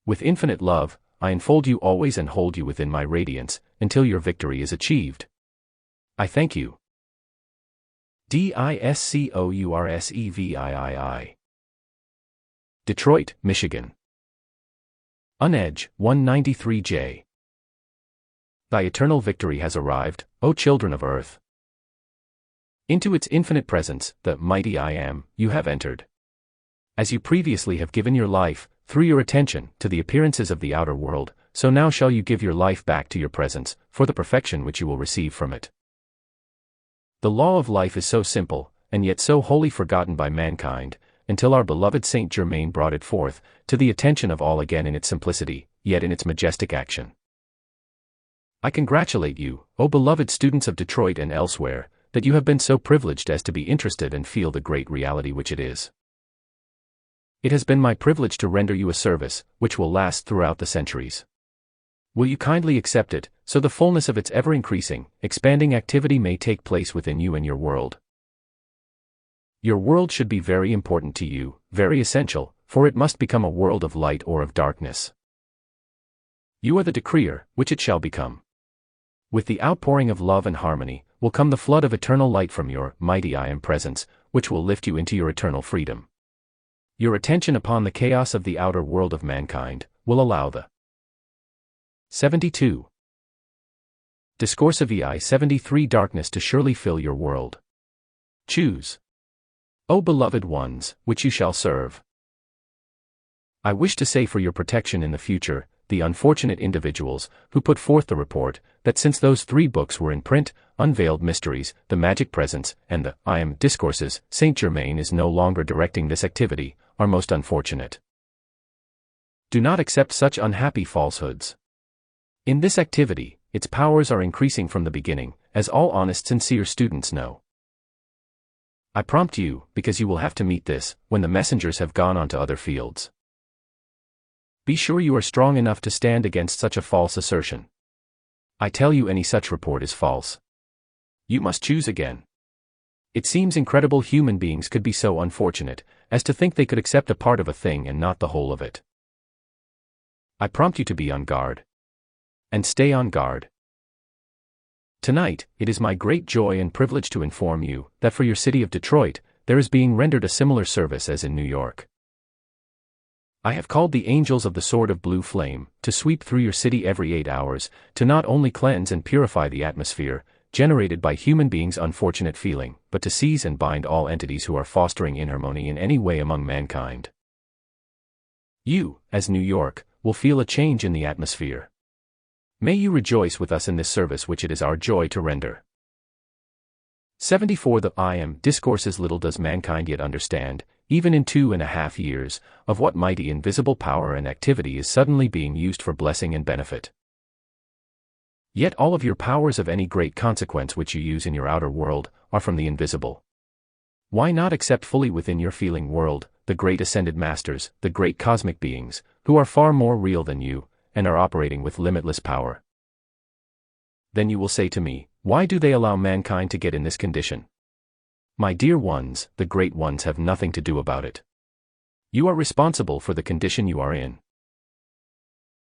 With infinite love, I enfold you always and hold you within my radiance, until your victory is achieved. I thank you. Discourses. Detroit, Michigan. Unedge, 193J. Thy eternal victory has arrived, O children of earth. Into its infinite presence, the mighty I Am, you have entered. As you previously have given your life, through your attention, to the appearances of the outer world, so now shall you give your life back to your presence, for the perfection which you will receive from it. The law of life is so simple, and yet so wholly forgotten by mankind, until our beloved Saint Germain brought it forth, to the attention of all again in its simplicity, yet in its majestic action. I congratulate you, O beloved students of Detroit and elsewhere, that you have been so privileged as to be interested and feel the great reality which it is. It has been my privilege to render you a service, which will last throughout the centuries. Will you kindly accept it, so the fullness of its ever-increasing, expanding activity may take place within you and your world? Your world should be very important to you, very essential, for it must become a world of light or of darkness. You are the decreer, which it shall become. With the outpouring of love and harmony, will come the flood of eternal light from your mighty I Am presence, which will lift you into your eternal freedom. Your attention upon the chaos of the outer world of mankind, will allow the 72. Discourses VIII 73 darkness to surely fill your world. Choose, O beloved ones, which you shall serve. I wish to say for your protection in the future, the unfortunate individuals, who put forth the report, that since those 3 books were in print, Unveiled Mysteries, The Magic Presence, and the I Am Discourses, Saint Germain is no longer directing this activity, are most unfortunate. Do not accept such unhappy falsehoods. In this activity, its powers are increasing from the beginning, as all honest sincere students know. I prompt you, because you will have to meet this, when the messengers have gone on to other fields. Be sure you are strong enough to stand against such a false assertion. I tell you any such report is false. You must choose again. It seems incredible human beings could be so unfortunate, as to think they could accept a part of a thing and not the whole of it. I prompt you to be on guard. And stay on guard. Tonight, it is my great joy and privilege to inform you that for your city of Detroit, there is being rendered a similar service as in New York. I have called the angels of the sword of blue flame to sweep through your city every 8 hours, to not only cleanse and purify the atmosphere generated by human beings' unfortunate feeling, but to seize and bind all entities who are fostering inharmony in any way among mankind. You, as New York, will feel a change in the atmosphere. May you rejoice with us in this service which it is our joy to render. 74 The I Am Discourses. Little does mankind yet understand, even in 2.5 years, of what mighty invisible power and activity is suddenly being used for blessing and benefit. Yet all of your powers of any great consequence which you use in your outer world are from the invisible. Why not accept fully within your feeling world the great ascended masters, the great cosmic beings, who are far more real than you, and are operating with limitless power? Then you will say to me, why do they allow mankind to get in this condition? My dear ones, the great ones have nothing to do about it. You are responsible for the condition you are in.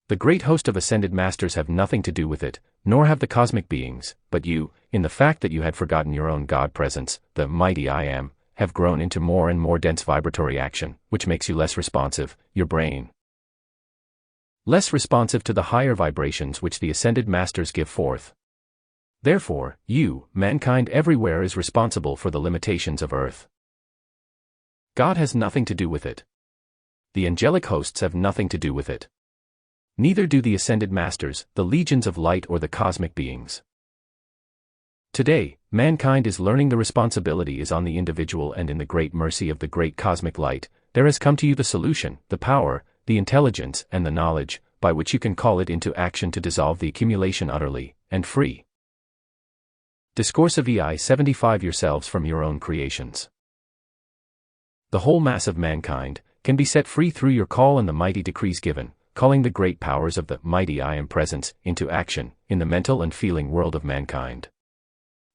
The great host of ascended masters have nothing to do with it, nor have the cosmic beings, but you, in the fact that you had forgotten your own God presence, the mighty I Am, have grown into more and more dense vibratory action, which makes you less responsive, your brain less responsive to the higher vibrations which the ascended masters give forth. Therefore, you, mankind everywhere, is responsible for the limitations of earth. God has nothing to do with it. The angelic hosts have nothing to do with it. Neither do the ascended masters, the legions of light, or the cosmic beings. Today, mankind is learning the responsibility is on the individual, and in the great mercy of the great cosmic light, there has come to you the solution, the power, the intelligence, and the knowledge, by which you can call it into action to dissolve the accumulation utterly, and free. Discourse of VIII 75 Yourselves from your own creations. The whole mass of mankind can be set free through your call and the mighty decrees given, calling the great powers of the mighty I Am presence into action in the mental and feeling world of mankind.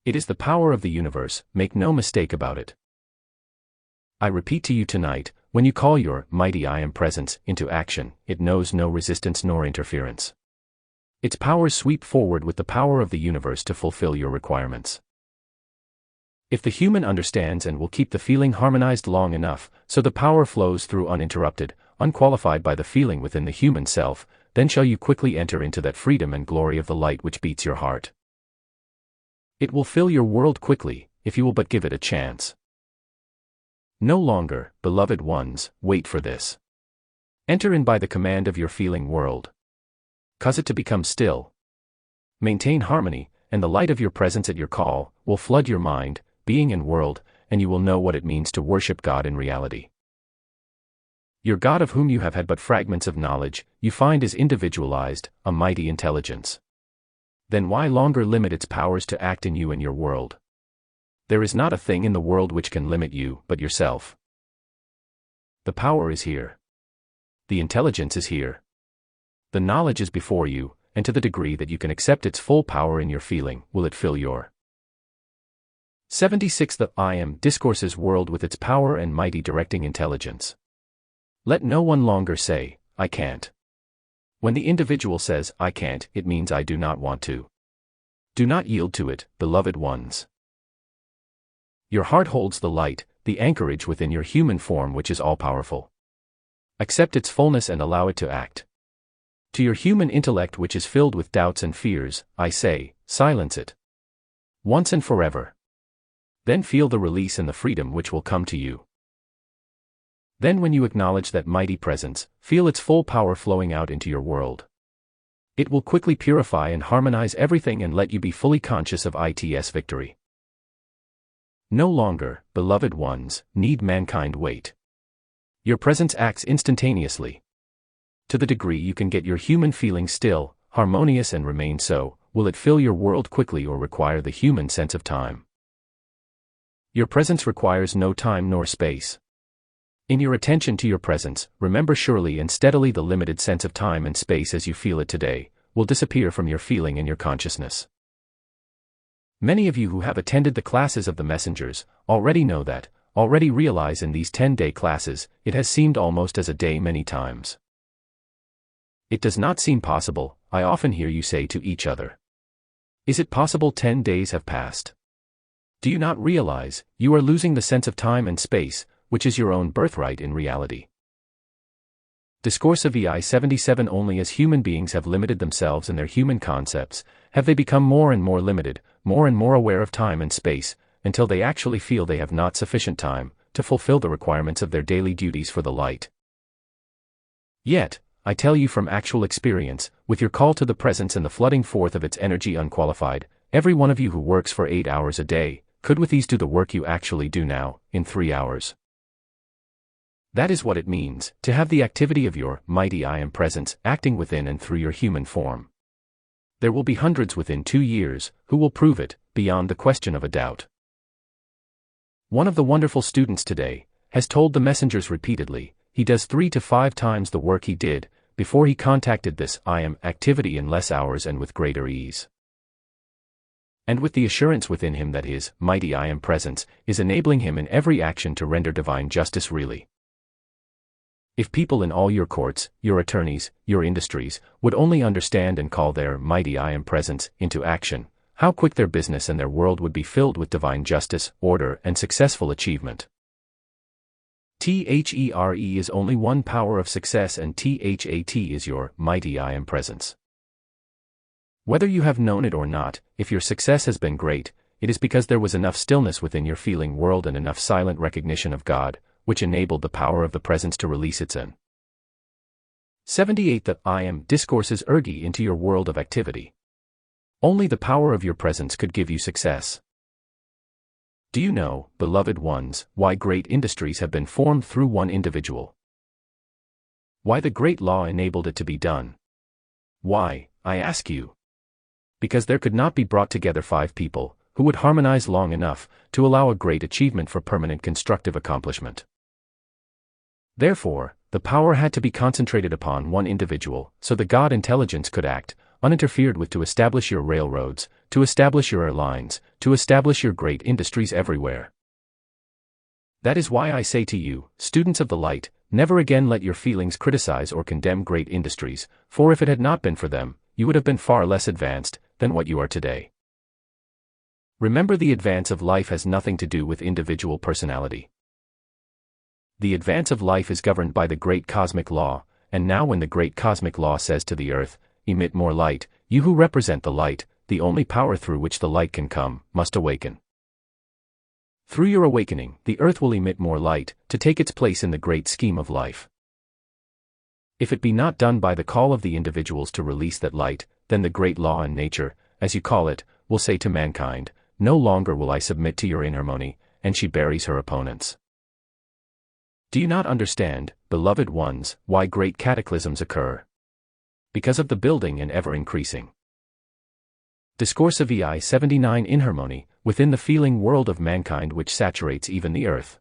It is the power of the universe, make no mistake about it. I repeat to you tonight, when you call your mighty I Am presence into action, it knows no resistance nor interference. Its powers sweep forward with the power of the universe to fulfill your requirements. If the human understands and will keep the feeling harmonized long enough, so the power flows through uninterrupted, unqualified by the feeling within the human self, then shall you quickly enter into that freedom and glory of the light which beats your heart. It will fill your world quickly, if you will but give it a chance. No longer, beloved ones, wait for this. Enter in by the command of your feeling world. Cause it to become still. Maintain harmony, and the light of your presence at your call will flood your mind, being, and world, and you will know what it means to worship God in reality. Your God, of whom you have had but fragments of knowledge, you find is individualized, a mighty intelligence. Then why longer limit its powers to act in you and your world? There is not a thing in the world which can limit you but yourself. The power is here. The intelligence is here. The knowledge is before you, and to the degree that you can accept its full power in your feeling, will it fill your 76 The I Am Discourses world with its power and mighty directing intelligence. Let no one longer say, I can't. When the individual says, I can't, it means I do not want to. Do not yield to it, beloved ones. Your heart holds the light, the anchorage within your human form which is all-powerful. Accept its fullness and allow it to act. To your human intellect which is filled with doubts and fears, I say, silence it. Once and forever. Then feel the release and the freedom which will come to you. Then when you acknowledge that mighty presence, feel its full power flowing out into your world. It will quickly purify and harmonize everything and let you be fully conscious of its victory. No longer, beloved ones, need mankind wait. Your presence acts instantaneously. To the degree you can get your human feeling still, harmonious, and remain so, will it fill your world quickly or require the human sense of time. Your presence requires no time nor space. In your attention to your presence, remember surely and steadily the limited sense of time and space as you feel it today, will disappear from your feeling and your consciousness. Many of you who have attended the classes of the messengers already know that, already realize in these 10-day classes, it has seemed almost as a day many times. " It does not seem possible," I often hear you say to each other. Is it possible 10 days have passed? Do you not realize, you are losing the sense of time and space, which is your own birthright in reality? Discourse of VIII 77. Only as human beings have limited themselves in their human concepts, have they become more and more limited, more and more aware of time and space, until they actually feel they have not sufficient time to fulfill the requirements of their daily duties for the light. Yet, I tell you from actual experience, with your call to the presence and the flooding forth of its energy unqualified, every one of you who works for 8 hours a day, could with ease do the work you actually do now, in 3 hours. That is what it means, to have the activity of your mighty I Am presence acting within and through your human form. There will be hundreds within 2 years, who will prove it, beyond the question of a doubt. One of the wonderful students today, has told the messengers repeatedly, he does 3 to 5 times the work he did, before he contacted this I Am activity in less hours and with greater ease. And with the assurance within him that his mighty I Am presence is enabling him in every action to render divine justice really. If people in all your courts, your attorneys, your industries, would only understand and call their mighty I Am presence into action, how quick their business and their world would be filled with divine justice, order, and successful achievement. THERE is only one power of success, and THAT is your mighty I Am presence. Whether you have known it or not, if your success has been great, it is because there was enough stillness within your feeling world and enough silent recognition of God, which enabled the power of the presence to release its in. 78. The I Am discourses ergi into your world of activity. Only the power of your presence could give you success. Do you know, beloved ones, why great industries have been formed through one individual? Why the great law enabled it to be done? Why, I ask you? Because there could not be brought together 5 people, who would harmonize long enough, to allow a great achievement for permanent constructive accomplishment. Therefore, the power had to be concentrated upon one individual, so the God intelligence could act, uninterfered with, to establish your railroads, to establish your airlines, to establish your great industries everywhere. That is why I say to you, students of the light, never again let your feelings criticize or condemn great industries, for if it had not been for them, you would have been far less advanced than what you are today. Remember, the advance of life has nothing to do with individual personality. The advance of life is governed by the great cosmic law, and now when the great cosmic law says to the earth, emit more light, you who represent the light, the only power through which the light can come, must awaken. Through your awakening, the earth will emit more light, to take its place in the great scheme of life. If it be not done by the call of the individuals to release that light, then the great law in nature, as you call it, will say to mankind, no longer will I submit to your inharmony, and she buries her opponents. Do you not understand, beloved ones, why great cataclysms occur? Because of the building and ever-increasing. Discourse of VIII 79. Inharmony, within the feeling world of mankind which saturates even the earth.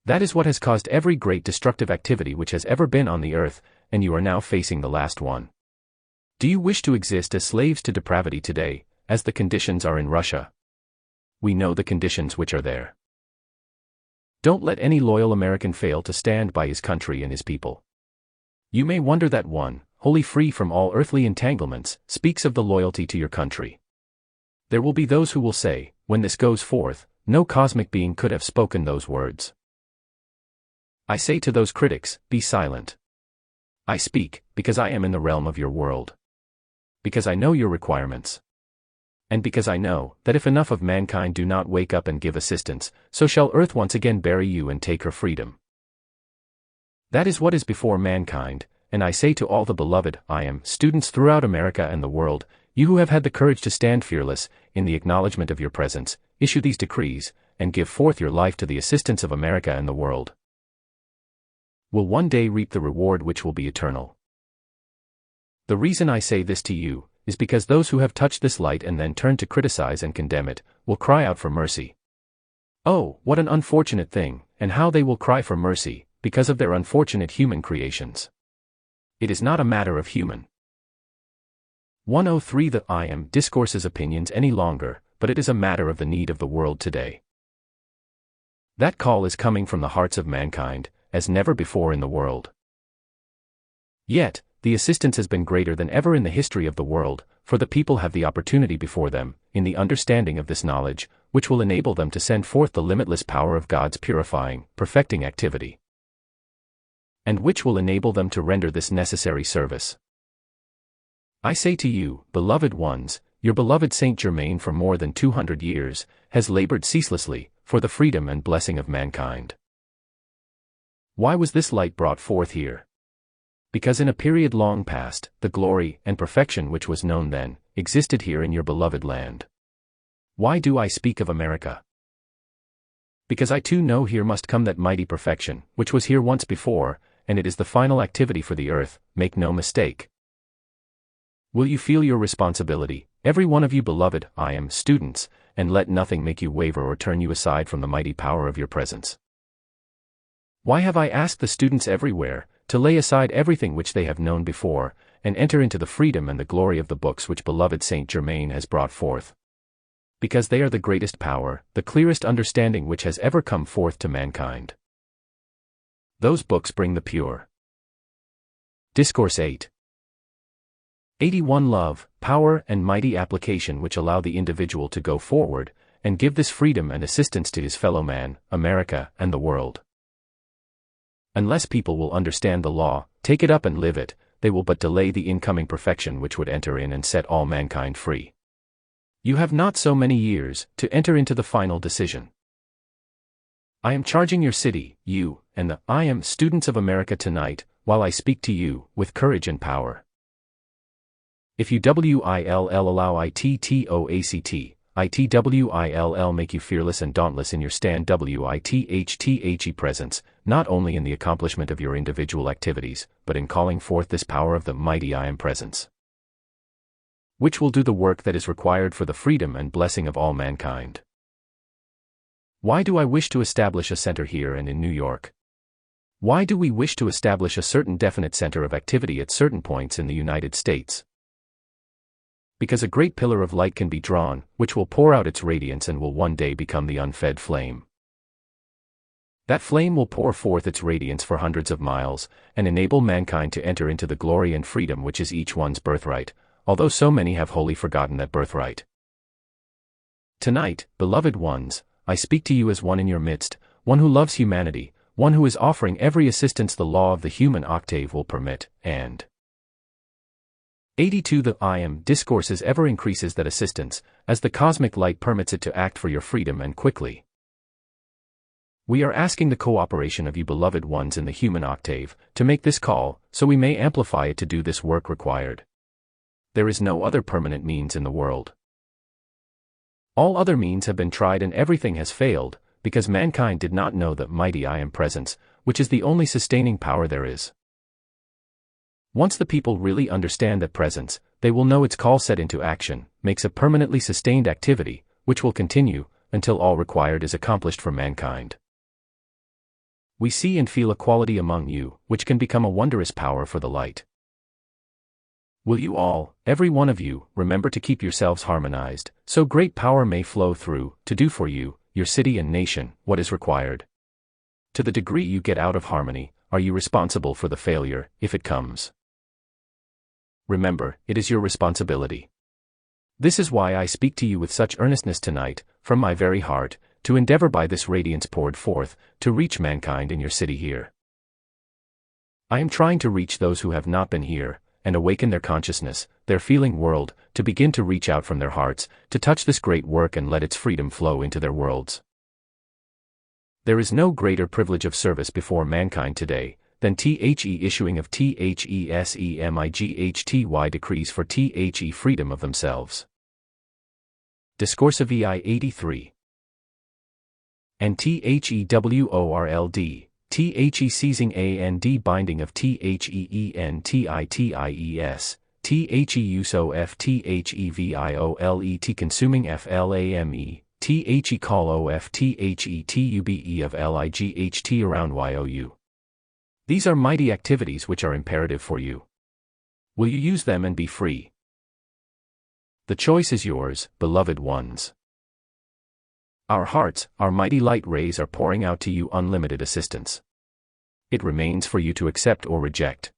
That is what has caused every great destructive activity which has ever been on the earth, and you are now facing the last one. Do you wish to exist as slaves to depravity today, as the conditions are in Russia? We know the conditions which are there. Don't let any loyal American fail to stand by his country and his people. You may wonder that one, wholly free from all earthly entanglements, speaks of the loyalty to your country. There will be those who will say, when this goes forth, no cosmic being could have spoken those words. I say to those critics, be silent. I speak, because I am in the realm of your world. Because I know your requirements. And because I know, that if enough of mankind do not wake up and give assistance, so shall earth once again bury you and take her freedom. That is what is before mankind, and I say to all the beloved I Am students throughout America and the world, you who have had the courage to stand fearless, in the acknowledgement of your presence, issue these decrees, and give forth your life to the assistance of America and the world, will one day reap the reward which will be eternal. The reason I say this to you, is because those who have touched this light and then turn to criticize and condemn it, will cry out for mercy. Oh, what an unfortunate thing, and how they will cry for mercy, because of their unfortunate human creations. It is not a matter of human 103 the I Am discourses opinions any longer, but it is a matter of the need of the world today. That call is coming from the hearts of mankind, as never before in the world. Yet, the assistance has been greater than ever in the history of the world, for the people have the opportunity before them, in the understanding of this knowledge, which will enable them to send forth the limitless power of God's purifying, perfecting activity, and which will enable them to render this necessary service. I say to you, beloved ones, your beloved Saint Germain for more than 200 years, has labored ceaselessly, for the freedom and blessing of mankind. Why was this light brought forth here? Because in a period long past, the glory and perfection which was known then, existed here in your beloved land. Why do I speak of America? Because I too know here must come that mighty perfection, which was here once before, and it is the final activity for the earth, make no mistake. Will you feel your responsibility, every one of you beloved, I am students, and let nothing make you waver or turn you aside from the mighty power of your presence? Why have I asked the students everywhere, to lay aside everything which they have known before, and enter into the freedom and the glory of the books which beloved Saint Germain has brought forth? Because they are the greatest power, the clearest understanding which has ever come forth to mankind. Those books bring the pure. Discourse 8. 81 Love, power and mighty application which allow the individual to go forward, and give this freedom and assistance to his fellow man, America, and the world. Unless people will understand the law, take it up and live it, they will but delay the incoming perfection which would enter in and set all mankind free. You have not so many years to enter into the final decision. I am charging your city, you, and the I am students of America tonight, while I speak to you, with courage and power. If you will allow ITTOACT make you fearless and dauntless in your stand WITHTHE presence, not only in the accomplishment of your individual activities, but in calling forth this power of the mighty I am presence, which will do the work that is required for the freedom and blessing of all mankind. Why do I wish to establish a center here and in New York? Why do we wish to establish a certain definite center of activity at certain points in the United States? Because a great pillar of light can be drawn, which will pour out its radiance and will one day become the unfed flame. That flame will pour forth its radiance for hundreds of miles, and enable mankind to enter into the glory and freedom which is each one's birthright, although so many have wholly forgotten that birthright. Tonight, beloved ones, I speak to you as one in your midst, one who loves humanity, one who is offering every assistance the law of the human octave will permit, and 82 The I am Discourses ever increases that assistance, as the cosmic light permits it to act for your freedom and quickly. We are asking the cooperation of you beloved ones in the human octave, to make this call, so we may amplify it to do this work required. There is no other permanent means in the world. All other means have been tried and everything has failed, because mankind did not know the mighty I am presence, which is the only sustaining power there is. Once the people really understand that presence, they will know its call set into action, makes a permanently sustained activity, which will continue, until all required is accomplished for mankind. We see and feel a quality among you, which can become a wondrous power for the light. Will you all, every one of you, remember to keep yourselves harmonized, so great power may flow through, to do for you, your city and nation, what is required? To the degree you get out of harmony, are you responsible for the failure, if it comes? Remember, it is your responsibility. This is why I speak to you with such earnestness tonight, from my very heart, to endeavor by this radiance poured forth, to reach mankind in your city here. I am trying to reach those who have not been here, and awaken their consciousness, their feeling world, to begin to reach out from their hearts, to touch this great work and let its freedom flow into their worlds. There is no greater privilege of service before mankind today, than issuing of THESEMIGHTY decrees for freedom of themselves. Discourse of VI 83. And THEWORLD, seizing and binding of THEENTITIES, THEUSO FTHEVIOLET consuming FLAME, call OF THETUBE of LIGHT around YOU. These are mighty activities which are imperative for you. Will you use them and be free? The choice is yours, beloved ones. Our hearts, our mighty light rays are pouring out to you unlimited assistance. It remains for you to accept or reject.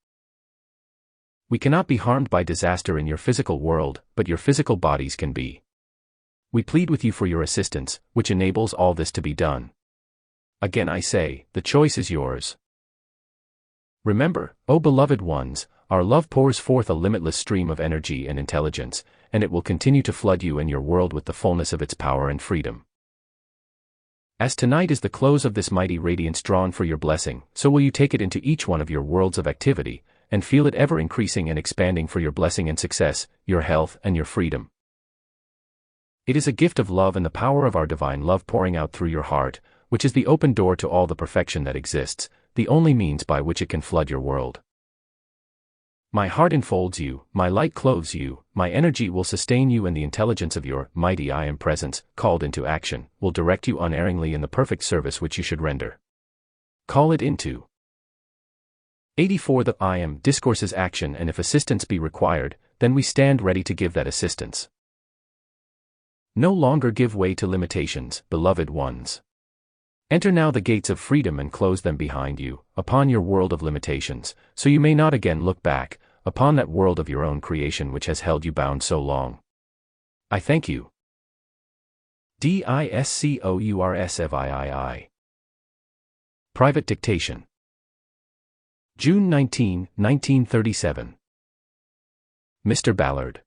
We cannot be harmed by disaster in your physical world, but your physical bodies can be. We plead with you for your assistance, which enables all this to be done. Again I say, the choice is yours. Remember, O beloved ones, our love pours forth a limitless stream of energy and intelligence, and it will continue to flood you and your world with the fullness of its power and freedom. As tonight is the close of this mighty radiance drawn for your blessing, so will you take it into each one of your worlds of activity, and feel it ever increasing and expanding for your blessing and success, your health and your freedom. It is a gift of love and the power of our divine love pouring out through your heart, which is the open door to all the perfection that exists, the only means by which it can flood your world. My heart enfolds you, my light clothes you, my energy will sustain you, and the intelligence of your mighty I Am presence, called into action, will direct you unerringly in the perfect service which you should render. Call it into 84. The I Am discourses action, and if assistance be required, then we stand ready to give that assistance. No longer give way to limitations, beloved ones. Enter now the gates of freedom and close them behind you, upon your world of limitations, so you may not again look back, upon that world of your own creation which has held you bound so long. I thank you. Discourses. Private Dictation. June 19, 1937. Mr. Ballard.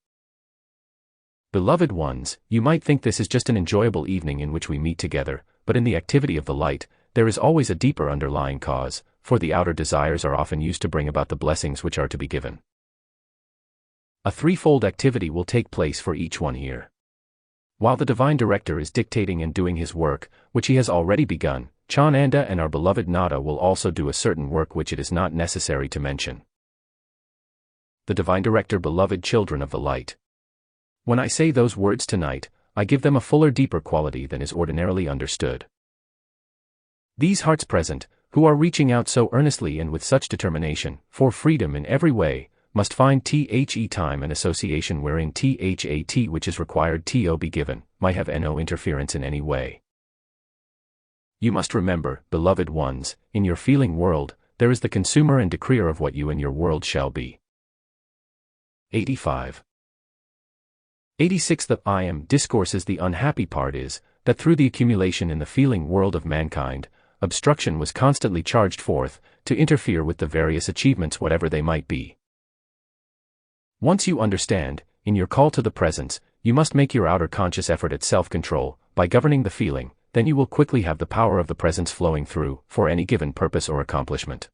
Beloved ones, you might think this is just an enjoyable evening in which we meet together, but in the activity of the light, there is always a deeper underlying cause, for the outer desires are often used to bring about the blessings which are to be given. A threefold activity will take place for each one here. While the Divine Director is dictating and doing his work, which he has already begun, Chananda and our beloved Nada will also do a certain work which it is not necessary to mention. The Divine Director, beloved children of the light. When I say those words tonight, I give them a fuller, deeper quality than is ordinarily understood. These hearts present, who are reaching out so earnestly and with such determination, for freedom in every way, must find time and association wherein that which is required to be given, might have no interference in any way. You must remember, beloved ones, in your feeling world, there is the consumer and decreer of what you and your world shall be. 85. 86. The I Am discourses. The unhappy part is, that through the accumulation in the feeling world of mankind, obstruction was constantly charged forth, to interfere with the various achievements whatever they might be. Once you understand, in your call to the presence, you must make your outer conscious effort at self-control, by governing the feeling, then you will quickly have the power of the presence flowing through, for any given purpose or accomplishment.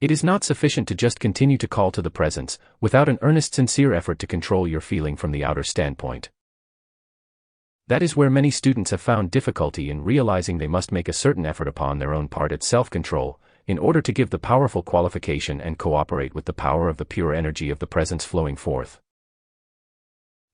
It is not sufficient to just continue to call to the presence, without an earnest sincere effort to control your feeling from the outer standpoint. That is where many students have found difficulty in realizing they must make a certain effort upon their own part at self-control, in order to give the powerful qualification and cooperate with the power of the pure energy of the presence flowing forth.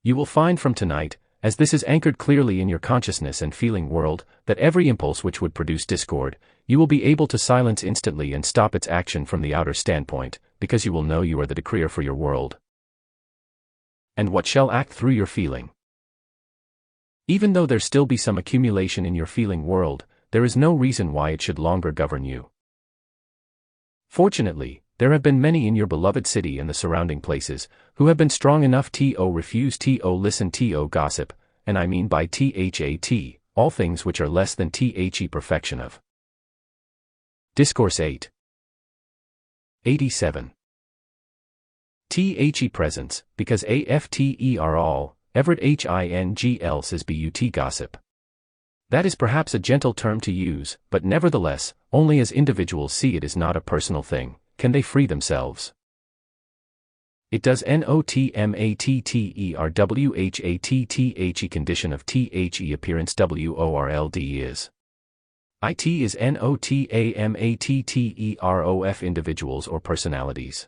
You will find from tonight, as this is anchored clearly in your consciousness and feeling world, that every impulse which would produce discord, you will be able to silence instantly and stop its action from the outer standpoint, because you will know you are the decreer for your world. And what shall act through your feeling? Even though there still be some accumulation in your feeling world, there is no reason why it should longer govern you. Fortunately, there have been many in your beloved city and the surrounding places, who have been strong enough to refuse to listen to gossip, and I mean by that, all things which are less than perfection of. Discourse 8. 87. Presence, because after all, Everett hing else is but gossip. That is perhaps a gentle term to use, but nevertheless, only as individuals see it is not a personal thing, can they free themselves. It does notmatterwhathe condition of the appearance world is. It is notamatterof individuals or personalities.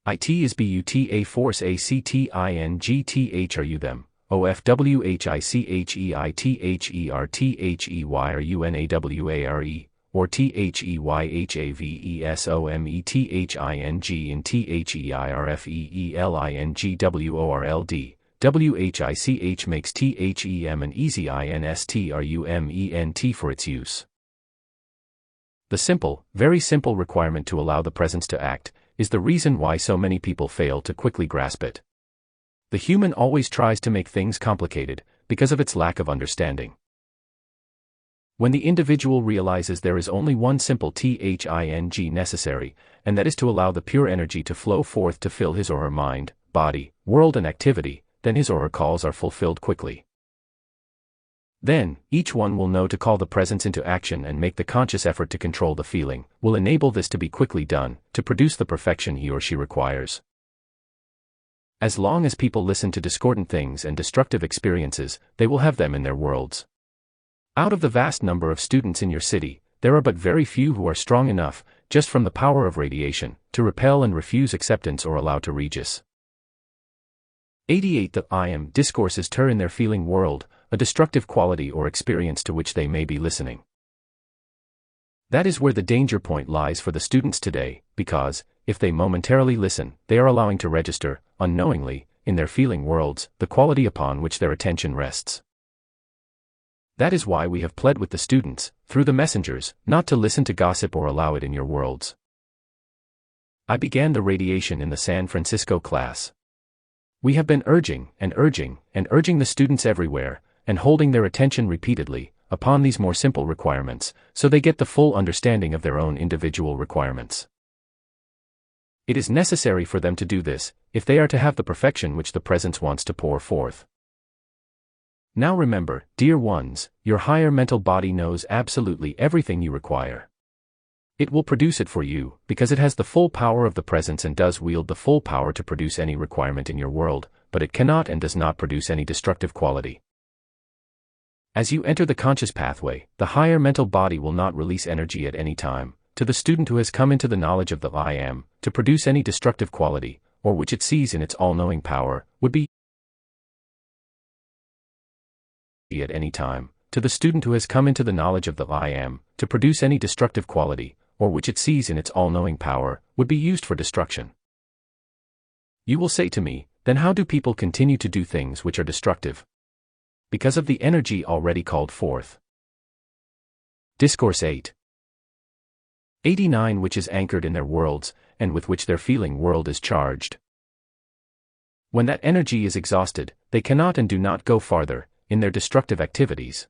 It is buta force actingth are you them, ofwhicheitheitertherunaware, or theyhyhavesomethinging in theirfeelingworld, which makes them an easy instrument for its use. The simple, very simple requirement to allow the presence to act, is the reason why so many people fail to quickly grasp it. The human always tries to make things complicated, because of its lack of understanding. When the individual realizes there is only one simple thing necessary, and that is to allow the pure energy to flow forth to fill his or her mind, body, world and activity, then his or her calls are fulfilled quickly. Then, each one will know to call the presence into action and make the conscious effort to control the feeling, will enable this to be quickly done, to produce the perfection he or she requires. As long as people listen to discordant things and destructive experiences, they will have them in their worlds. Out of the vast number of students in your city, there are but very few who are strong enough, just from the power of radiation, to repel and refuse acceptance or allow to regis. 88. The I am discourses turn in their feeling world, a destructive quality or experience to which they may be listening. That is where the danger point lies for the students today, because, if they momentarily listen, they are allowing to register, unknowingly, in their feeling worlds, the quality upon which their attention rests. That is why we have pled with the students, through the messengers, not to listen to gossip or allow it in your worlds. I began the radiation in the San Francisco class. We have been urging the students everywhere, and holding their attention repeatedly, upon these more simple requirements, so they get the full understanding of their own individual requirements. It is necessary for them to do this, if they are to have the perfection which the presence wants to pour forth. Now remember, dear ones, your higher mental body knows absolutely everything you require. It will produce it for you, because it has the full power of the presence and does wield the full power to produce any requirement in your world, but it cannot and does not produce any destructive quality. As you enter the conscious pathway, the higher mental body will not release energy at any time, to the student who has come into the knowledge of the I am, to produce any destructive quality, or which it sees in its all-knowing power, would be at any time, to the student who has come into the knowledge of the I am, to produce any destructive quality, or which it sees in its all-knowing power, would be used for destruction. You will say to me, then how do people continue to do things which are destructive? Because of the energy already called forth. Discourse 8. 89 which is anchored in their worlds, and with which their feeling world is charged. When that energy is exhausted, they cannot and do not go farther, in their destructive activities.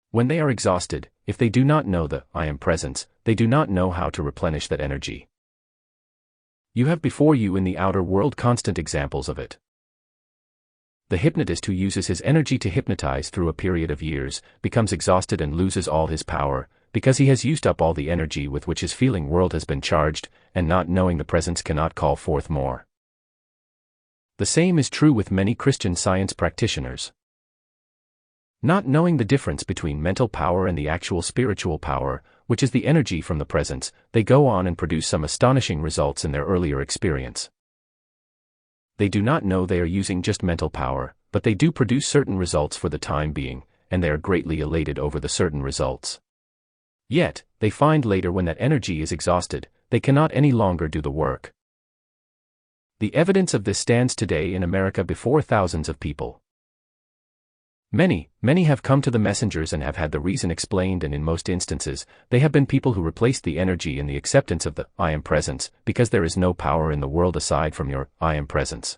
When they are exhausted, if they do not know the I am presence, they do not know how to replenish that energy. You have before you in the outer world constant examples of it. The hypnotist who uses his energy to hypnotize through a period of years, becomes exhausted and loses all his power, because he has used up all the energy with which his feeling world has been charged, and not knowing the presence cannot call forth more. The same is true with many Christian Science practitioners. Not knowing the difference between mental power and the actual spiritual power, which is the energy from the presence, they go on and produce some astonishing results in their earlier experience. They do not know they are using just mental power, but they do produce certain results for the time being, and they are greatly elated over the certain results. Yet, they find later when that energy is exhausted, they cannot any longer do the work. The evidence of this stands today in America before thousands of people. Many have come to the messengers and have had the reason explained, and in most instances, they have been people who replaced the energy in the acceptance of the I am presence, because there is no power in the world aside from your I am presence.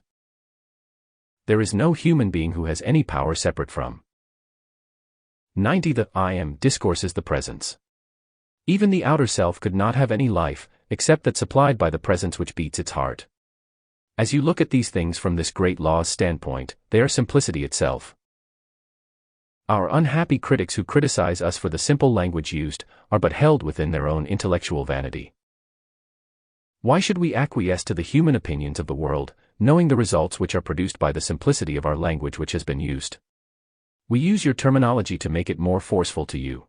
There is no human being who has any power separate from 90. The I am discourses the presence. Even the outer self could not have any life, except that supplied by the presence which beats its heart. As you look at these things from this great law's standpoint, they are simplicity itself. Our unhappy critics who criticize us for the simple language used, are but held within their own intellectual vanity. Why should we acquiesce to the human opinions of the world, knowing the results which are produced by the simplicity of our language which has been used? We use your terminology to make it more forceful to you.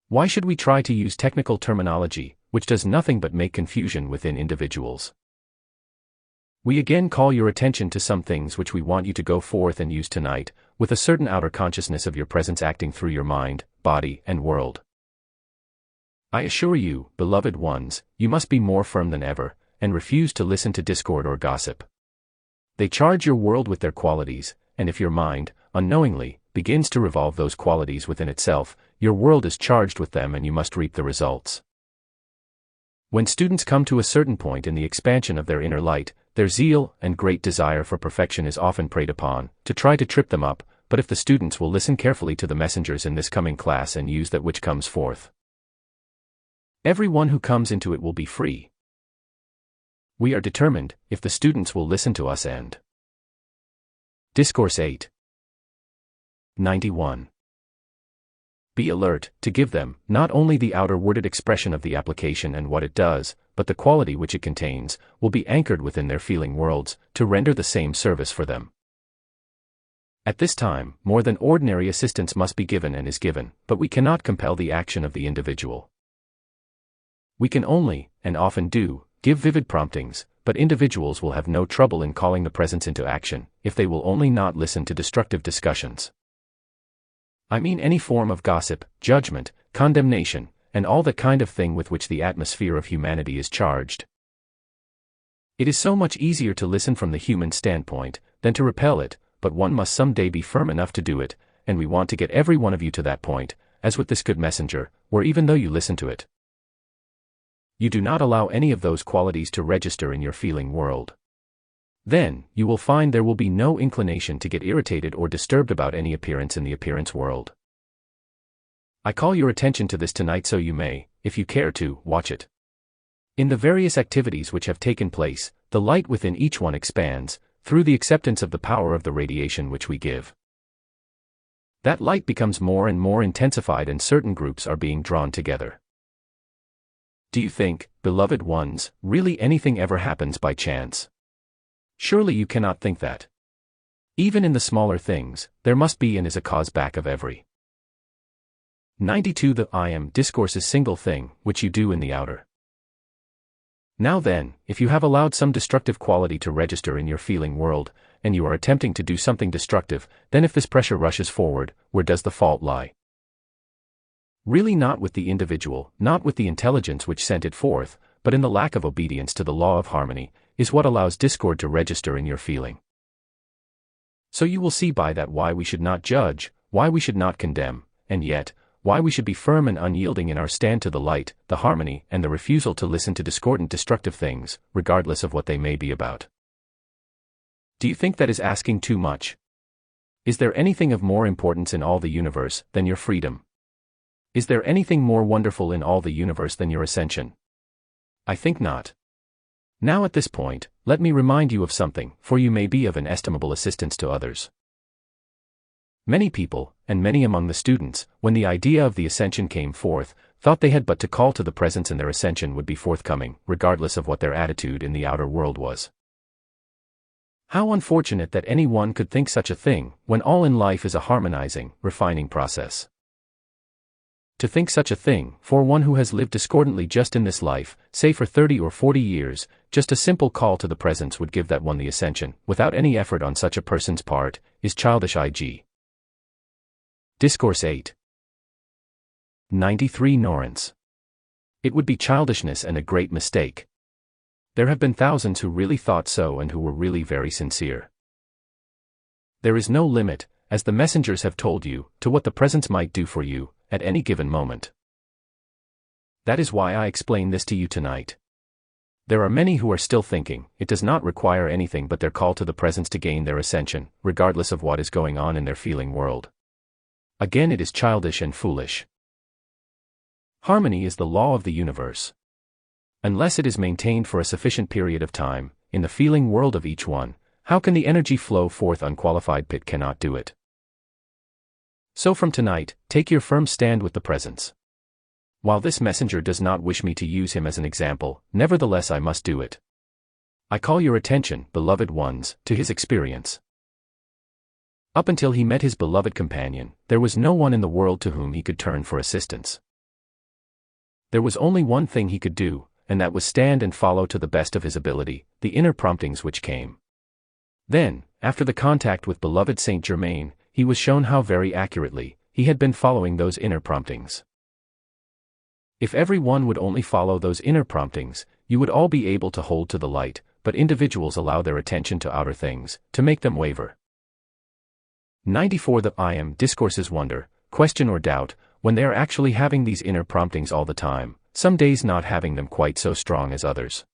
Why should we try to use technical terminology, which does nothing but make confusion within individuals? We again call your attention to some things which we want you to go forth and use tonight, with a certain outer consciousness of your presence acting through your mind, body, and world. I assure you, beloved ones, you must be more firm than ever, and refuse to listen to discord or gossip. They charge your world with their qualities, and if your mind, unknowingly, begins to revolve those qualities within itself, your world is charged with them and you must reap the results. When students come to a certain point in the expansion of their inner light, their zeal and great desire for perfection is often preyed upon, to try to trip them up, but if the students will listen carefully to the messengers in this coming class and use that which comes forth, every one who comes into it will be free. We are determined, if the students will listen to us and Discourse 8. 91. Be alert, to give them, not only the outer worded expression of the application and what it does, but the quality which it contains, will be anchored within their feeling worlds, to render the same service for them. At this time, more than ordinary assistance must be given and is given, but we cannot compel the action of the individual. We can only, and often do, give vivid promptings, but individuals will have no trouble in calling the presence into action, if they will only not listen to destructive discussions. I mean any form of gossip, judgment, condemnation, and all that kind of thing with which the atmosphere of humanity is charged. It is so much easier to listen from the human standpoint, than to repel it, but one must some day be firm enough to do it, and we want to get every one of you to that point, as with this good messenger, where even though you listen to it, you do not allow any of those qualities to register in your feeling world. Then, you will find there will be no inclination to get irritated or disturbed about any appearance in the appearance world. I call your attention to this tonight so you may, if you care to, watch it. In the various activities which have taken place, the light within each one expands, through the acceptance of the power of the radiation which we give. That light becomes more and more intensified and certain groups are being drawn together. Do you think, beloved ones, really anything ever happens by chance? Surely you cannot think that. Even in the smaller things, there must be and is a cause back of every. 92. The I am discourses single thing, which you do in the outer. Now then, if you have allowed some destructive quality to register in your feeling world, and you are attempting to do something destructive, then if this pressure rushes forward, where does the fault lie? Really not with the individual, not with the intelligence which sent it forth, but in the lack of obedience to the law of harmony, is what allows discord to register in your feeling. So you will see by that why we should not judge, why we should not condemn, and yet, why we should be firm and unyielding in our stand to the light, the harmony, and the refusal to listen to discordant destructive things, regardless of what they may be about. Do you think that is asking too much? Is there anything of more importance in all the universe than your freedom? Is there anything more wonderful in all the universe than your ascension? I think not. Now at this point, let me remind you of something, for you may be of an estimable assistance to others. Many people, and many among the students, when the idea of the ascension came forth, thought they had but to call to the presence and their ascension would be forthcoming, regardless of what their attitude in the outer world was. How unfortunate that any one could think such a thing, when all in life is a harmonizing, refining process. To think such a thing, for one who has lived discordantly just in this life, say for 30 or 40 years, just a simple call to the presence would give that one the ascension, without any effort on such a person's part, is childish. Ig. Discourse 8. 93. Ignorance. It would be childishness and a great mistake. There have been thousands who really thought so and who were really very sincere. There is no limit, as the messengers have told you, to what the presence might do for you, at any given moment. That is why I explain this to you tonight. There are many who are still thinking, it does not require anything but their call to the presence to gain their ascension, regardless of what is going on in their feeling world. Again, it is childish and foolish. Harmony is the law of the universe. Unless it is maintained for a sufficient period of time, in the feeling world of each one, how can the energy flow forth? Unqualified pit cannot do it. So from tonight, take your firm stand with the presence. While this messenger does not wish me to use him as an example, nevertheless I must do it. I call your attention, beloved ones, to his experience. Up until he met his beloved companion, there was no one in the world to whom he could turn for assistance. There was only one thing he could do, and that was stand and follow to the best of his ability, the inner promptings which came. Then, after the contact with beloved Saint Germain, he was shown how very accurately he had been following those inner promptings. If every one would only follow those inner promptings, you would all be able to hold to the light, but individuals allow their attention to outer things, to make them waver. 94. The I am discourses wonder, question or doubt, when they are actually having these inner promptings all the time, some days not having them quite so strong as others.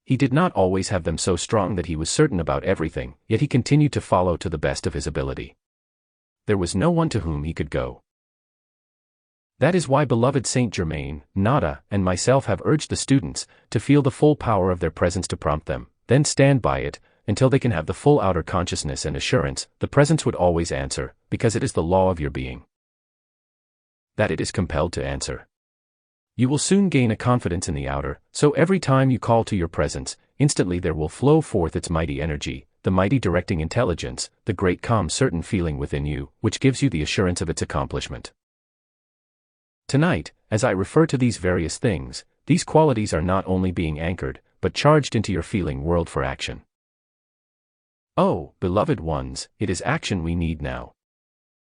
He did not always have them so strong that he was certain about everything, yet he continued to follow to the best of his ability. There was no one to whom he could go. That is why beloved Saint Germain, Nada, and myself have urged the students to feel the full power of their presence to prompt them, then stand by it, until they can have the full outer consciousness and assurance the presence would always answer, because it is the law of your being. That it is compelled to answer. You will soon gain a confidence in the outer, so every time you call to your presence, instantly there will flow forth its mighty energy, the mighty directing intelligence, the great calm certain feeling within you, which gives you the assurance of its accomplishment. Tonight, as I refer to these various things, these qualities are not only being anchored, but charged into your feeling world for action. Oh, beloved ones, it is action we need now.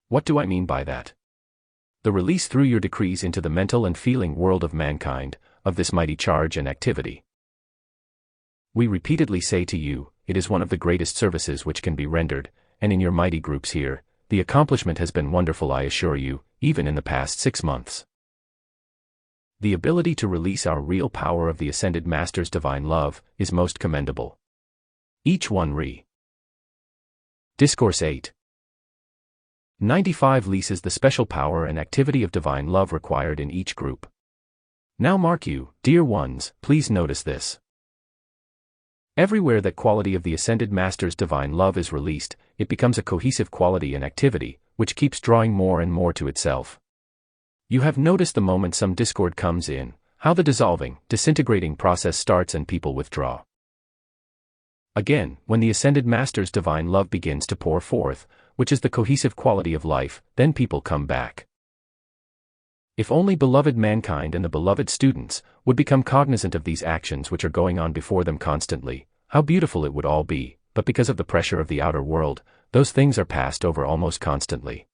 What do I mean by that? The release through your decrees into the mental and feeling world of mankind, of this mighty charge and activity. We repeatedly say to you, it is one of the greatest services which can be rendered, and in your mighty groups here, the accomplishment has been wonderful, I assure you, even in the past 6 months. The ability to release our real power of the Ascended Master's divine love is most commendable. Each one Discourse 8. 95 leases the special power and activity of divine love required in each group. Now mark you, dear ones, please notice this. Everywhere that quality of the Ascended Master's divine love is released, it becomes a cohesive quality and activity, which keeps drawing more and more to itself. You have noticed the moment some discord comes in, how the dissolving, disintegrating process starts and people withdraw. Again, when the Ascended Master's divine love begins to pour forth, which is the cohesive quality of life, then people come back. If only beloved mankind and the beloved students would become cognizant of these actions which are going on before them constantly, how beautiful it would all be, but because of the pressure of the outer world, those things are passed over almost constantly.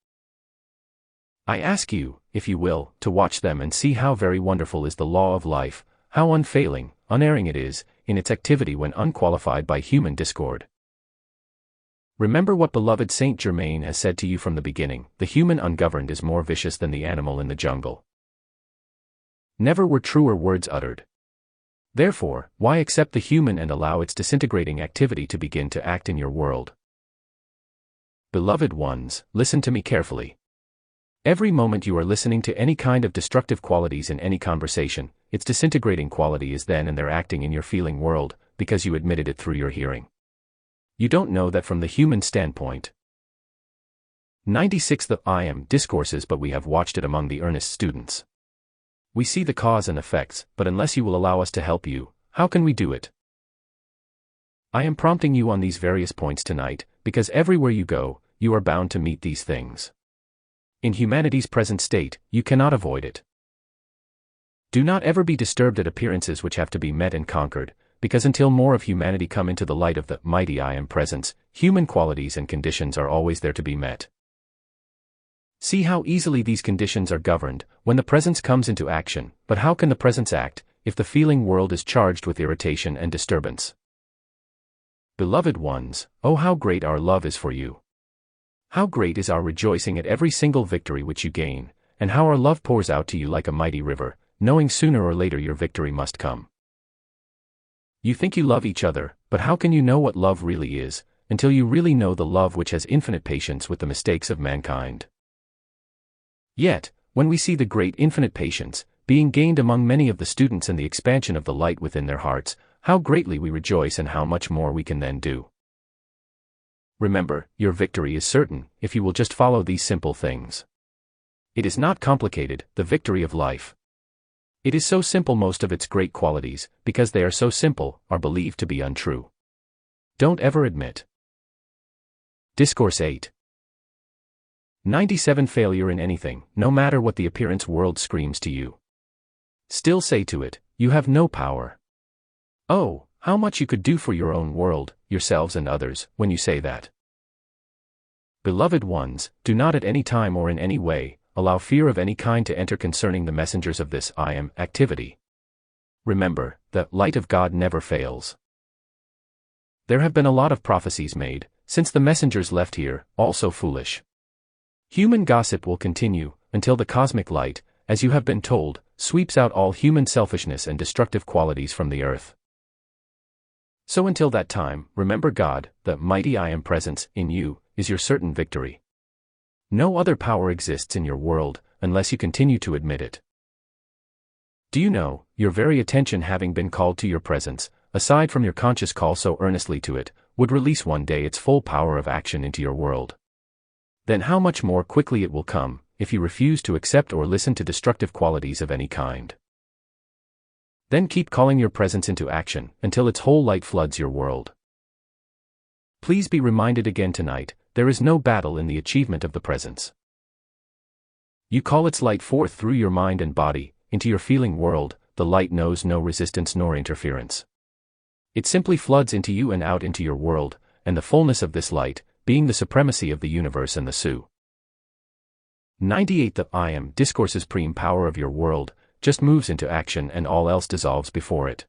I ask you, if you will, to watch them and see how very wonderful is the law of life, how unfailing, unerring it is, in its activity when unqualified by human discord. Remember what beloved Saint Germain has said to you from the beginning, the human ungoverned is more vicious than the animal in the jungle. Never were truer words uttered. Therefore, why accept the human and allow its disintegrating activity to begin to act in your world? Beloved ones, listen to me carefully. Every moment you are listening to any kind of destructive qualities in any conversation, its disintegrating quality is then and there acting in your feeling world, because you admitted it through your hearing. You don't know that from the human standpoint. 96 The I am Discourses, but we have watched it among the earnest students. We see the cause and effects, but unless you will allow us to help you, how can we do it? I am prompting you on these various points tonight, because everywhere you go, you are bound to meet these things. In humanity's present state, you cannot avoid it. Do not ever be disturbed at appearances which have to be met and conquered, because until more of humanity come into the light of the mighty I am presence, human qualities and conditions are always there to be met. See how easily these conditions are governed when the presence comes into action, but how can the presence act if the feeling world is charged with irritation and disturbance? Beloved ones, oh how great our love is for you! How great is our rejoicing at every single victory which you gain, and how our love pours out to you like a mighty river, knowing sooner or later your victory must come. You think you love each other, but how can you know what love really is, until you really know the love which has infinite patience with the mistakes of mankind? Yet, when we see the great infinite patience being gained among many of the students and the expansion of the light within their hearts, how greatly we rejoice and how much more we can then do. Remember, your victory is certain, if you will just follow these simple things. It is not complicated, the victory of life. It is so simple, most of its great qualities, because they are so simple, are believed to be untrue. Don't ever admit. Discourse 8. 97 Failure in anything, no matter what the appearance world screams to you. Still say to it, you have no power. Oh, how much you could do for your own world, yourselves and others, when you say that. Beloved ones, do not at any time or in any way allow fear of any kind to enter concerning the messengers of this I am activity. Remember, the light of God never fails. There have been a lot of prophecies made, since the messengers left here, all so foolish. Human gossip will continue, until the cosmic light, as you have been told, sweeps out all human selfishness and destructive qualities from the earth. So until that time, remember God, the mighty I Am Presence, in you, is your certain victory. No other power exists in your world, unless you continue to admit it. Do you know, your very attention having been called to your presence, aside from your conscious call so earnestly to it, would release one day its full power of action into your world. Then how much more quickly it will come, if you refuse to accept or listen to destructive qualities of any kind. Then keep calling your presence into action, until its whole light floods your world. Please be reminded again tonight, there is no battle in the achievement of the presence. You call its light forth through your mind and body, into your feeling world, the light knows no resistance nor interference. It simply floods into you and out into your world, and the fullness of this light, being the supremacy of the universe and the Su. 98 The I Am Discourses Supreme power of your world, just moves into action and all else dissolves before it.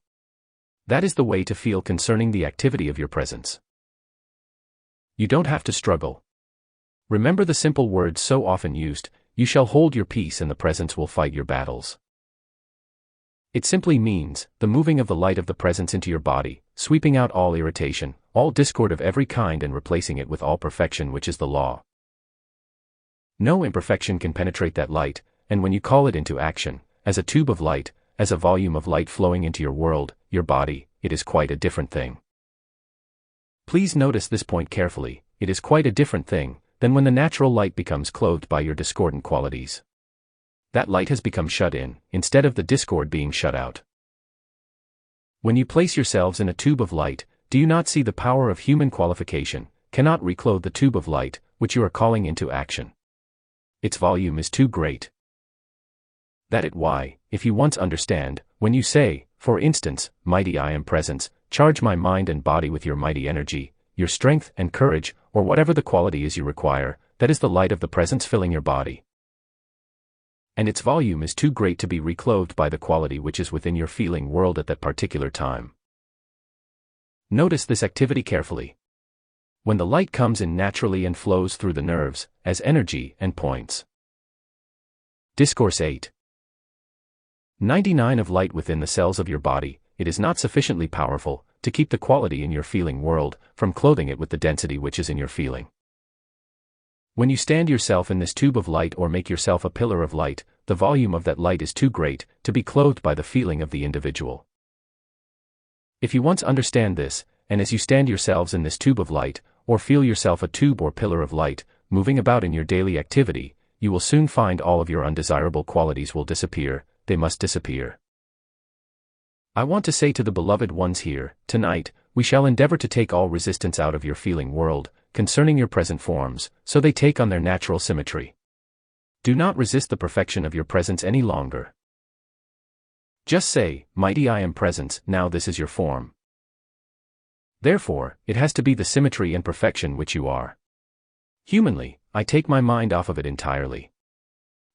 That is the way to feel concerning the activity of your presence. You don't have to struggle. Remember the simple words so often used, you shall hold your peace and the presence will fight your battles. It simply means, the moving of the light of the presence into your body, sweeping out all irritation, all discord of every kind and replacing it with all perfection which is the law. No imperfection can penetrate that light, and when you call it into action, as a tube of light, as a volume of light flowing into your world, your body, it is quite a different thing. Please notice this point carefully, it is quite a different thing than when the natural light becomes clothed by your discordant qualities. That light has become shut in, instead of the discord being shut out. When you place yourselves in a tube of light, do you not see the power of human qualification cannot reclothe the tube of light, which you are calling into action? Its volume is too great. That it why, if you once understand, when you say, for instance, mighty I Am Presence, charge my mind and body with your mighty energy, your strength and courage, or whatever the quality is you require, that is the light of the presence filling your body. And its volume is too great to be reclothed by the quality which is within your feeling world at that particular time. Notice this activity carefully. When the light comes in naturally and flows through the nerves, as energy and points. Discourse 8. 99 Of light within the cells of your body, it is not sufficiently powerful to keep the quality in your feeling world from clothing it with the density which is in your feeling. When you stand yourself in this tube of light or make yourself a pillar of light, the volume of that light is too great to be clothed by the feeling of the individual. If you once understand this, and as you stand yourselves in this tube of light, or feel yourself a tube or pillar of light, moving about in your daily activity, you will soon find all of your undesirable qualities will disappear, they must disappear. I want to say to the beloved ones here, tonight, we shall endeavor to take all resistance out of your feeling world, concerning your present forms, so they take on their natural symmetry. Do not resist the perfection of your presence any longer. Just say, mighty I Am Presence, now this is your form. Therefore, it has to be the symmetry and perfection which you are. Humanly, I take my mind off of it entirely.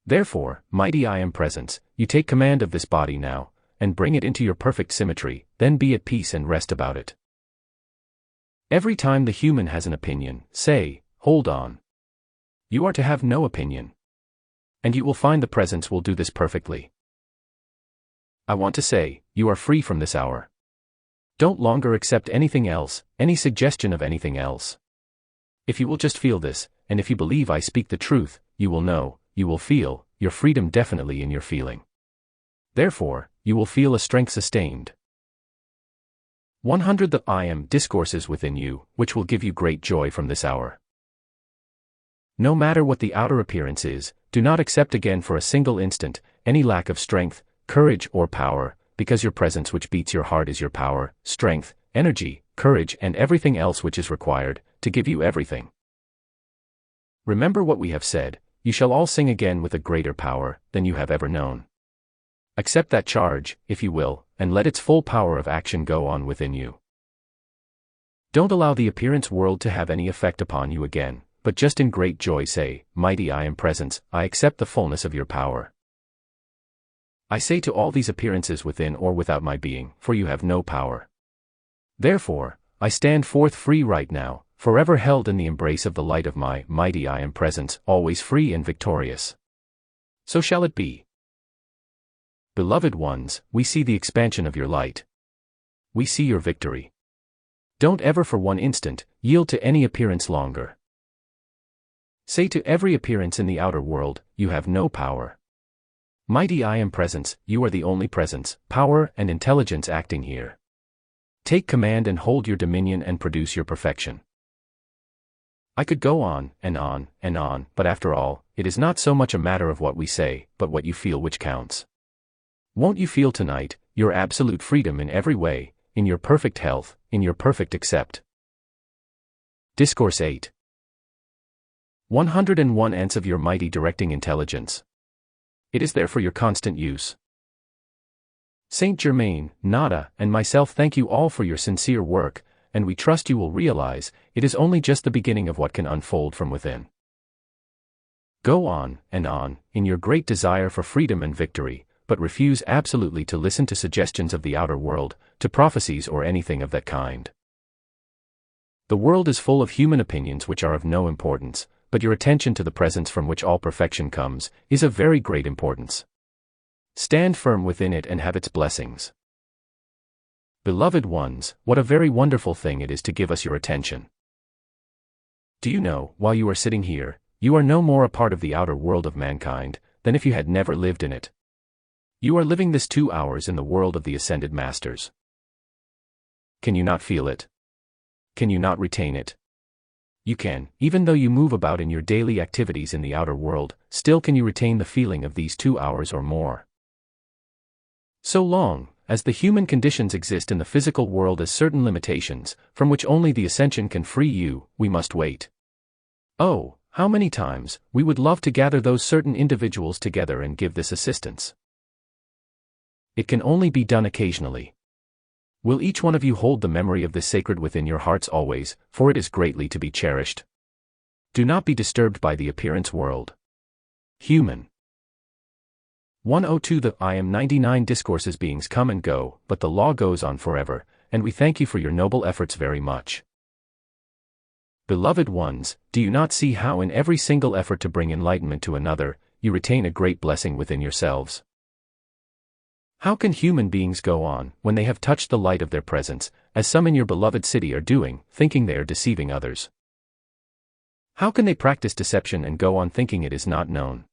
Therefore, mighty I Am Presence, you take command of this body now, and bring it into your perfect symmetry, then be at peace and rest about it. Every time the human has an opinion, say, hold on. You are to have no opinion. And you will find the presence will do this perfectly. I want to say, you are free from this hour. Don't longer accept anything else, any suggestion of anything else. If you will just feel this, and if you believe I speak the truth, you will know, you will feel, your freedom definitely in your feeling. Therefore, you will feel a strength sustained. 100 The I Am Discourses within you, which will give you great joy from this hour. No matter what the outer appearance is, do not accept again for a single instant, any lack of strength, courage or power, because your presence which beats your heart is your power, strength, energy, courage and everything else which is required, to give you everything. Remember what we have said, you shall all sing again with a greater power than you have ever known. Accept that charge, if you will, and let its full power of action go on within you. Don't allow the appearance world to have any effect upon you again, but just in great joy say, mighty I Am Presence, I accept the fullness of your power. I say to all these appearances within or without my being, for you have no power. Therefore, I stand forth free right now, forever held in the embrace of the light of my mighty I Am Presence, always free and victorious. So shall it be. Beloved ones, we see the expansion of your light. We see your victory. Don't ever for one instant yield to any appearance longer. Say to every appearance in the outer world, you have no power. Mighty I Am Presence, you are the only presence, power, and intelligence acting here. Take command and hold your dominion and produce your perfection. I could go on, and on, and on, but after all, it is not so much a matter of what we say, but what you feel which counts. Won't you feel tonight your absolute freedom in every way, in your perfect health, in your perfect accept? Discourse 8. 101 Ants of your mighty directing intelligence. It is there for your constant use. Saint Germain, Nada, and myself thank you all for your sincere work, and we trust you will realize it is only just the beginning of what can unfold from within. Go on, and on, in your great desire for freedom and victory, but refuse absolutely to listen to suggestions of the outer world, to prophecies or anything of that kind. The world is full of human opinions which are of no importance, but your attention to the presence from which all perfection comes is of very great importance. Stand firm within it and have its blessings. Beloved ones, what a very wonderful thing it is to give us your attention. Do you know, while you are sitting here, you are no more a part of the outer world of mankind than if you had never lived in it. You are living this 2 hours in the world of the Ascended Masters. Can you not feel it? Can you not retain it? You can, even though you move about in your daily activities in the outer world, still can you retain the feeling of these 2 hours or more. So long as the human conditions exist in the physical world as certain limitations, from which only the ascension can free you, we must wait. Oh, how many times we would love to gather those certain individuals together and give this assistance. It can only be done occasionally. Will each one of you hold the memory of this sacred within your hearts always, for it is greatly to be cherished. Do not be disturbed by the appearance world. Human. 102 The I Am 99 Discourses Beings come and go, but the law goes on forever, and we thank you for your noble efforts very much. Beloved ones, do you not see how in every single effort to bring enlightenment to another, you retain a great blessing within yourselves? How can human beings go on, when they have touched the light of their presence, as some in your beloved city are doing, thinking they are deceiving others? How can they practice deception and go on thinking it is not known?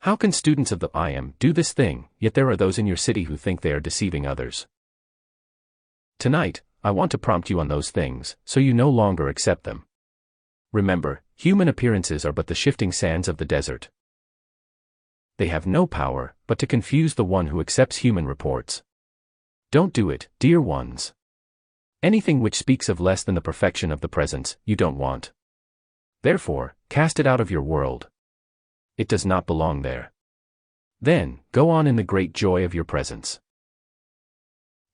How can students of the I Am do this thing, yet there are those in your city who think they are deceiving others? Tonight, I want to prompt you on those things, so you no longer accept them. Remember, human appearances are but the shifting sands of the desert. They have no power, but to confuse the one who accepts human reports. Don't do it, dear ones. Anything which speaks of less than the perfection of the presence, you don't want. Therefore, cast it out of your world. It does not belong there. Then, go on in the great joy of your presence.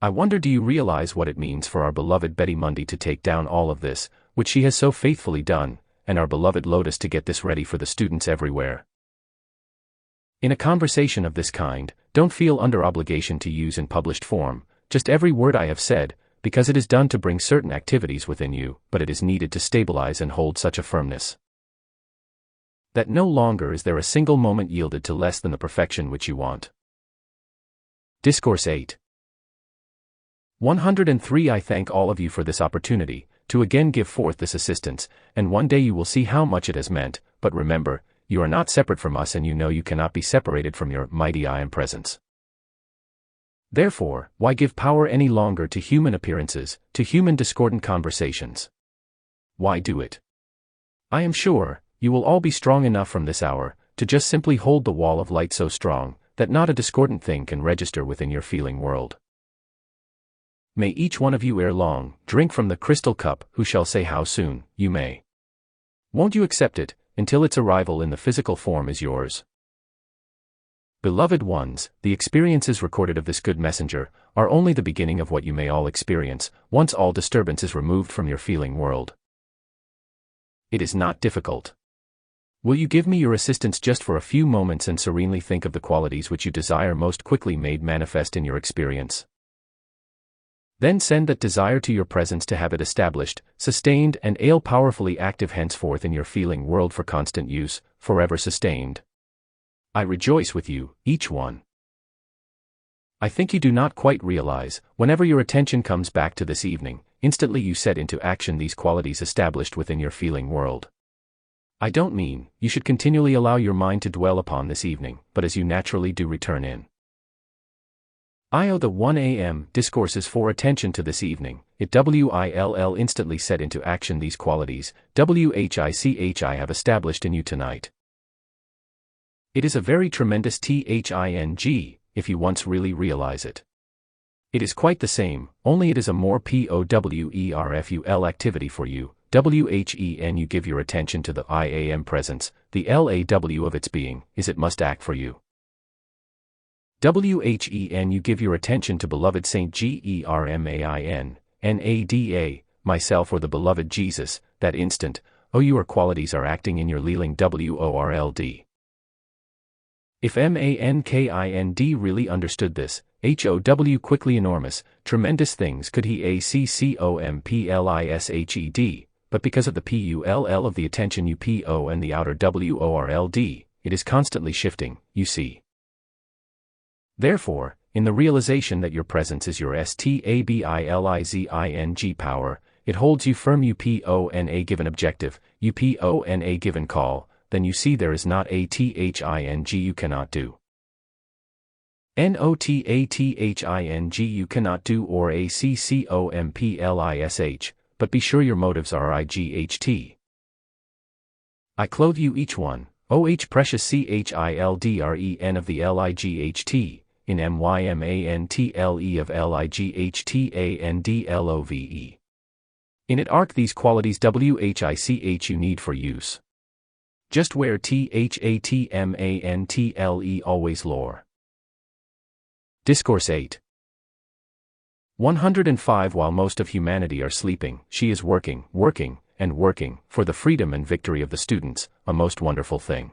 I wonder, do you realize what it means for our beloved Betty Mundy to take down all of this, which she has so faithfully done, and our beloved Lotus to get this ready for the students everywhere? In a conversation of this kind, don't feel under obligation to use in published form just every word I have said, because it is done to bring certain activities within you, but it is needed to stabilize and hold such a firmness that no longer is there a single moment yielded to less than the perfection which you want. Discourse 8. 103 I thank all of you for this opportunity, to again give forth this assistance, and one day you will see how much it has meant, but remember, you are not separate from us and you know you cannot be separated from your mighty I Am Presence. Therefore, why give power any longer to human appearances, to human discordant conversations? Why do it? I am sure, you will all be strong enough from this hour, to just simply hold the wall of light so strong, that not a discordant thing can register within your feeling world. May each one of you ere long, drink from the crystal cup, who shall say how soon, you may. Won't you accept it, until its arrival in the physical form is yours? Beloved ones, the experiences recorded of this good messenger, are only the beginning of what you may all experience, once all disturbance is removed from your feeling world. It is not difficult. Will you give me your assistance just for a few moments and serenely think of the qualities which you desire most quickly made manifest in your experience? Then send that desire to your presence to have it established, sustained and powerfully active henceforth in your feeling world for constant use, forever sustained. I rejoice with you, each one. I think you do not quite realize, whenever your attention comes back to this evening, instantly you set into action these qualities established within your feeling world. I don't mean, you should continually allow your mind to dwell upon this evening, but as you naturally do return in. The 1 a.m. Discourses for attention to this evening, it will instantly set into action these qualities, I have established in you tonight. It is a very tremendous thing, if you once really realize it. It is quite the same, only it is a more powerful activity for you, when you give your attention to the I am presence, the law of its being, is it must act for you. When you give your attention to beloved Saint Germain, Nada, myself or the beloved Jesus, that instant, your qualities are acting in your lealing world. If mankind really understood this, quickly enormous, tremendous things could he accomplish, but because of the pull of the attention upo and the outer world, it is constantly shifting, you see. Therefore, in the realization that your presence is your stabilizing power, it holds you firm upo and a given objective, upo and a given call, then you see there is not a thing you cannot do. Not a thing you cannot do or a accomplish, but be sure your motives are IGHT. I clothe you each one, precious children of the light, in mymantle of lightandlove. In it arc these qualities which you need for use. Just where thatmantle always lore. Discourse 8. 105 While most of humanity are sleeping, she is working, and working, for the freedom and victory of the students, a most wonderful thing.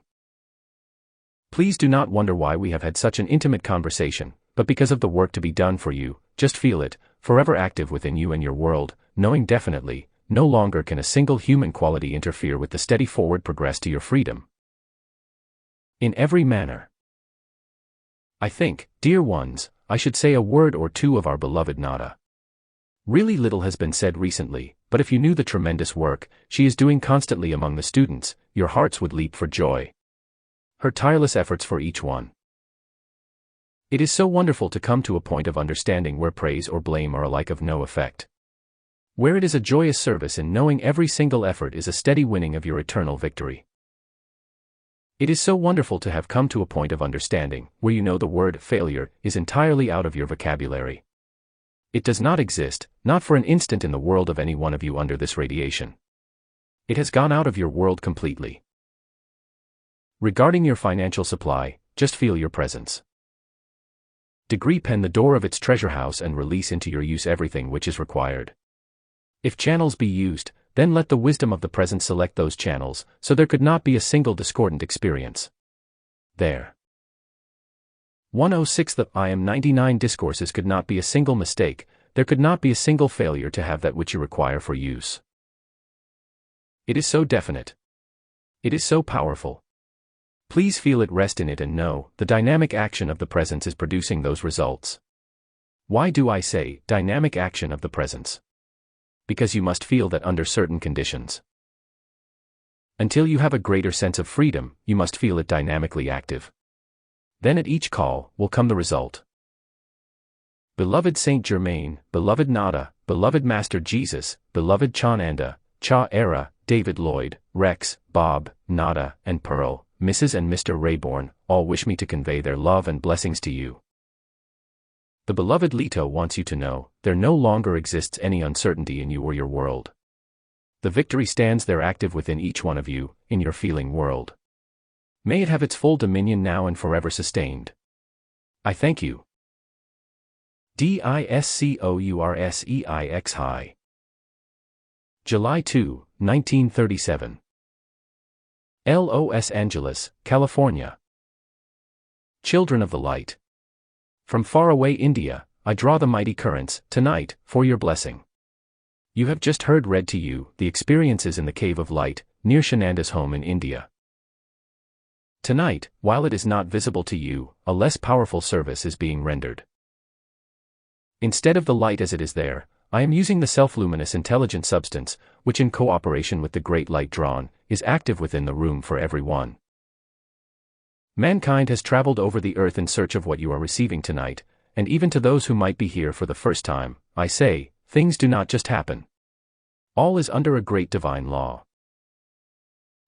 Please do not wonder why we have had such an intimate conversation, but because of the work to be done for you, just feel it, forever active within you and your world, knowing definitely, no longer can a single human quality interfere with the steady forward progress to your freedom. In every manner. I think, dear ones, I should say a word or two of our beloved Nada. Really little has been said recently, but if you knew the tremendous work she is doing constantly among the students, your hearts would leap for joy. Her tireless efforts for each one. It is so wonderful to come to a point of understanding where praise or blame are alike of no effect. Where it is a joyous service in knowing every single effort is a steady winning of your eternal victory. It is so wonderful to have come to a point of understanding where you know the word failure is entirely out of your vocabulary. It does not exist, not for an instant in the world of any one of you under this radiation. It has gone out of your world completely. Regarding your financial supply, just feel your presence. Degree pen the door of its treasure house and release into your use everything which is required. If channels be used, then let the wisdom of the present select those channels, so there could not be a single discordant experience. There. 106 The I am 99 Discourses could not be a single mistake, there could not be a single failure to have that which you require for use. It is so definite. It is so powerful. Please feel it, rest in it, and know, the dynamic action of the presence is producing those results. Why do I say, dynamic action of the presence? Because you must feel that under certain conditions. Until you have a greater sense of freedom, you must feel it dynamically active. Then at each call, will come the result. Beloved Saint Germain, beloved Nada, beloved Master Jesus, beloved Chananda, Cha Era, David Lloyd, Rex, Bob, Nada, and Pearl, Mrs. and Mr. Rayborn, all wish me to convey their love and blessings to you. The beloved Leto wants you to know, there no longer exists any uncertainty in you or your world. The victory stands there active within each one of you, in your feeling world. May it have its full dominion now and forever sustained. I thank you. Discourses High. July 2, 1937. Los Angeles, California. Children of the light. From faraway India, I draw the mighty currents, tonight, for your blessing. You have just heard read to you, the experiences in the Cave of Light, near Shananda's home in India. Tonight, while it is not visible to you, a less powerful service is being rendered. Instead of the light as it is there, I am using the self-luminous intelligent substance, which in cooperation with the great light drawn, is active within the room for every one. Mankind has traveled over the earth in search of what you are receiving tonight, and even to those who might be here for the first time, I say, things do not just happen. All is under a great divine law.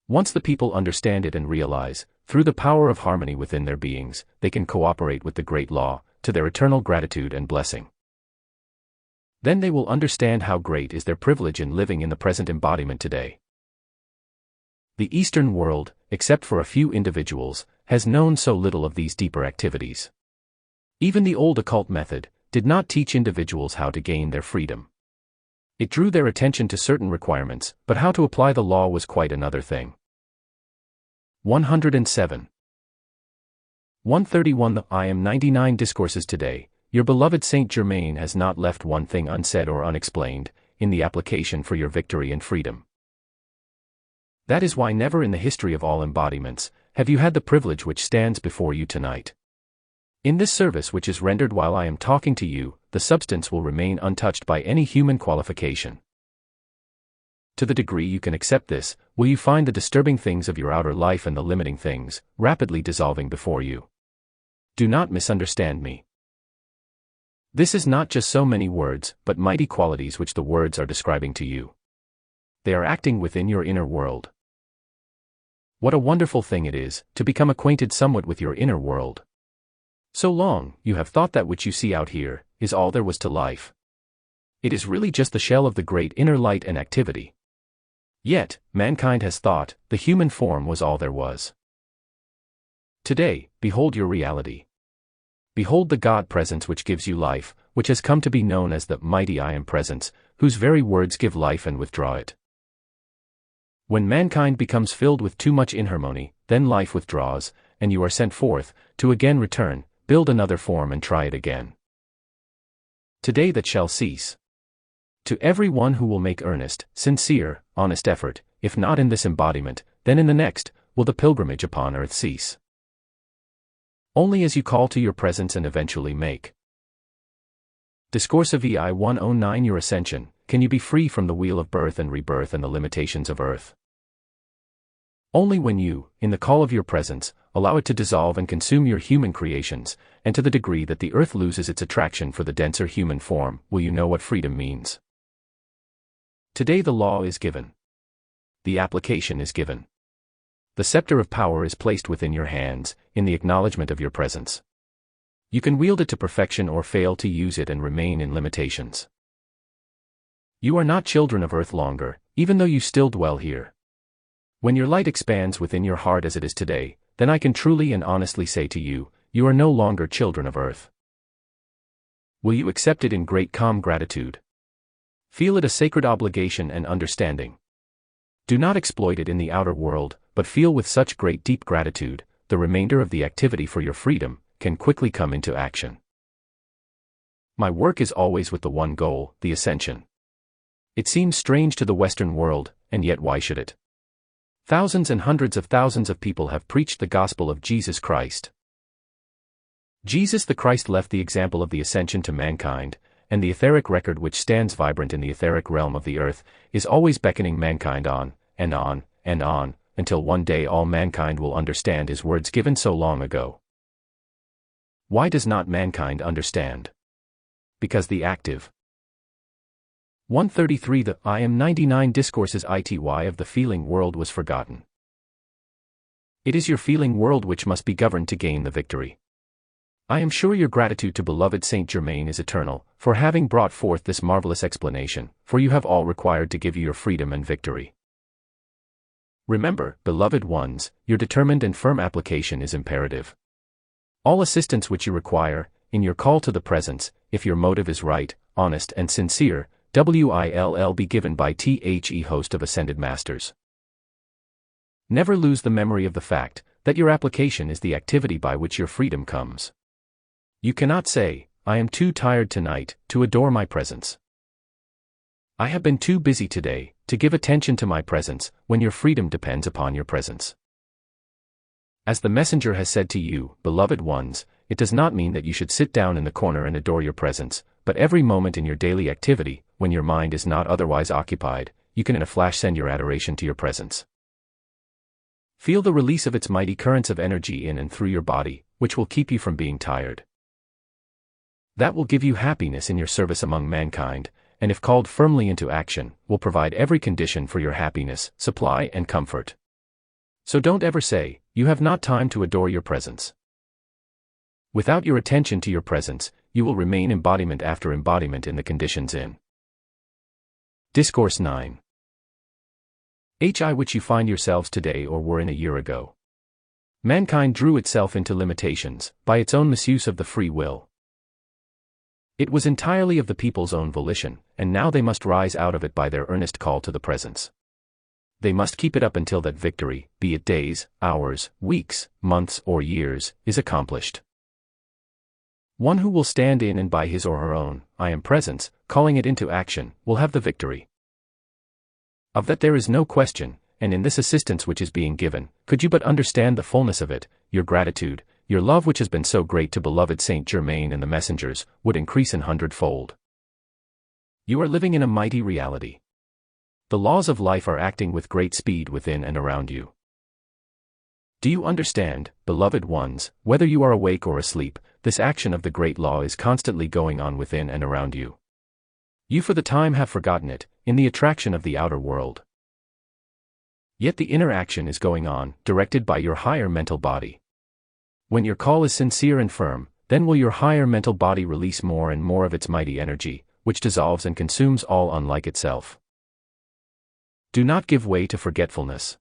Once the people understand it and realize, through the power of harmony within their beings, they can cooperate with the great law, to their eternal gratitude and blessing. Then they will understand how great is their privilege in living in the present embodiment today. The Eastern world, except for a few individuals, has known so little of these deeper activities. Even the old occult method did not teach individuals how to gain their freedom. It drew their attention to certain requirements, but how to apply the law was quite another thing. 107. 131 The I am 99 Discourses today. Your beloved Saint Germain has not left one thing unsaid or unexplained, in the application for your victory and freedom. That is why never in the history of all embodiments, have you had the privilege which stands before you tonight. In this service which is rendered while I am talking to you, the substance will remain untouched by any human qualification. To the degree you can accept this, will you find the disturbing things of your outer life and the limiting things, rapidly dissolving before you. Do not misunderstand me. This is not just so many words, but mighty qualities which the words are describing to you. They are acting within your inner world. What a wonderful thing it is, to become acquainted somewhat with your inner world. So long, you have thought that which you see out here, is all there was to life. It is really just the shell of the great inner light and activity. Yet, mankind has thought, the human form was all there was. Today, behold your reality. Behold the God presence which gives you life, which has come to be known as the mighty I am presence, whose very words give life and withdraw it. When mankind becomes filled with too much inharmony, then life withdraws, and you are sent forth, to again return, build another form and try it again. Today that shall cease. To every one who will make earnest, sincere, honest effort, if not in this embodiment, then in the next, will the pilgrimage upon earth cease. Only as you call to your presence and eventually make. Discourse of VIII 109 Your ascension, can you be free from the wheel of birth and rebirth and the limitations of earth? Only when you, in the call of your presence, allow it to dissolve and consume your human creations, and to the degree that the earth loses its attraction for the denser human form, will you know what freedom means. Today the law is given. The application is given. The scepter of power is placed within your hands, in the acknowledgement of your presence. You can wield it to perfection or fail to use it and remain in limitations. You are not children of earth longer, even though you still dwell here. When your light expands within your heart as it is today, then I can truly and honestly say to you, you are no longer children of earth. Will you accept it in great calm gratitude? Feel it a sacred obligation and understanding. Do not exploit it in the outer world, but feel with such great deep gratitude, the remainder of the activity for your freedom can quickly come into action. My work is always with the one goal, the ascension. It seems strange to the Western world, and yet why should it? Thousands and hundreds of thousands of people have preached the gospel of Jesus Christ. Jesus the Christ left the example of the ascension to mankind, and the etheric record which stands vibrant in the etheric realm of the earth, is always beckoning mankind on, and on, and on, until one day all mankind will understand his words given so long ago. Why does not mankind understand? Because the active. 133 The I am 99 Discourses ity of the feeling world was forgotten. It is your feeling world which must be governed to gain the victory. I am sure your gratitude to beloved Saint Germain is eternal, for having brought forth this marvelous explanation, for you have all required to give you your freedom and victory. Remember, beloved ones, your determined and firm application is imperative. All assistance which you require, in your call to the presence, if your motive is right, honest and sincere, will be given by the host of ascended masters. Never lose the memory of the fact, that your application is the activity by which your freedom comes. You cannot say, I am too tired tonight, to adore my presence. I have been too busy today, to give attention to my presence, when your freedom depends upon your presence. As the messenger has said to you, beloved ones, it does not mean that you should sit down in the corner and adore your presence, but every moment in your daily activity, when your mind is not otherwise occupied, you can in a flash send your adoration to your presence. Feel the release of its mighty currents of energy in and through your body, which will keep you from being tired. That will give you happiness in your service among mankind, and if called firmly into action, will provide every condition for your happiness, supply and comfort. So don't ever say, you have not time to adore your presence. Without your attention to your presence, you will remain embodiment after embodiment in the conditions in. Discourse 9. HI which you find yourselves today or were in a year ago. Mankind drew itself into limitations, by its own misuse of the free will. It was entirely of the people's own volition, and now they must rise out of it by their earnest call to the presence. They must keep it up until that victory, be it days, hours, weeks, months, or years, is accomplished. One who will stand in and by his or her own, I am presence, calling it into action, will have the victory. Of that there is no question, and in this assistance which is being given, could you but understand the fullness of it, your gratitude, your love which has been so great to beloved Saint Germain and the messengers, would increase 100-fold. You are living in a mighty reality. The laws of life are acting with great speed within and around you. Do you understand, beloved ones, whether you are awake or asleep, this action of the great law is constantly going on within and around you. You for the time have forgotten it, in the attraction of the outer world. Yet the inner action is going on, directed by your higher mental body. When your call is sincere and firm, then will your higher mental body release more and more of its mighty energy, which dissolves and consumes all unlike itself. Do not give way to forgetfulness.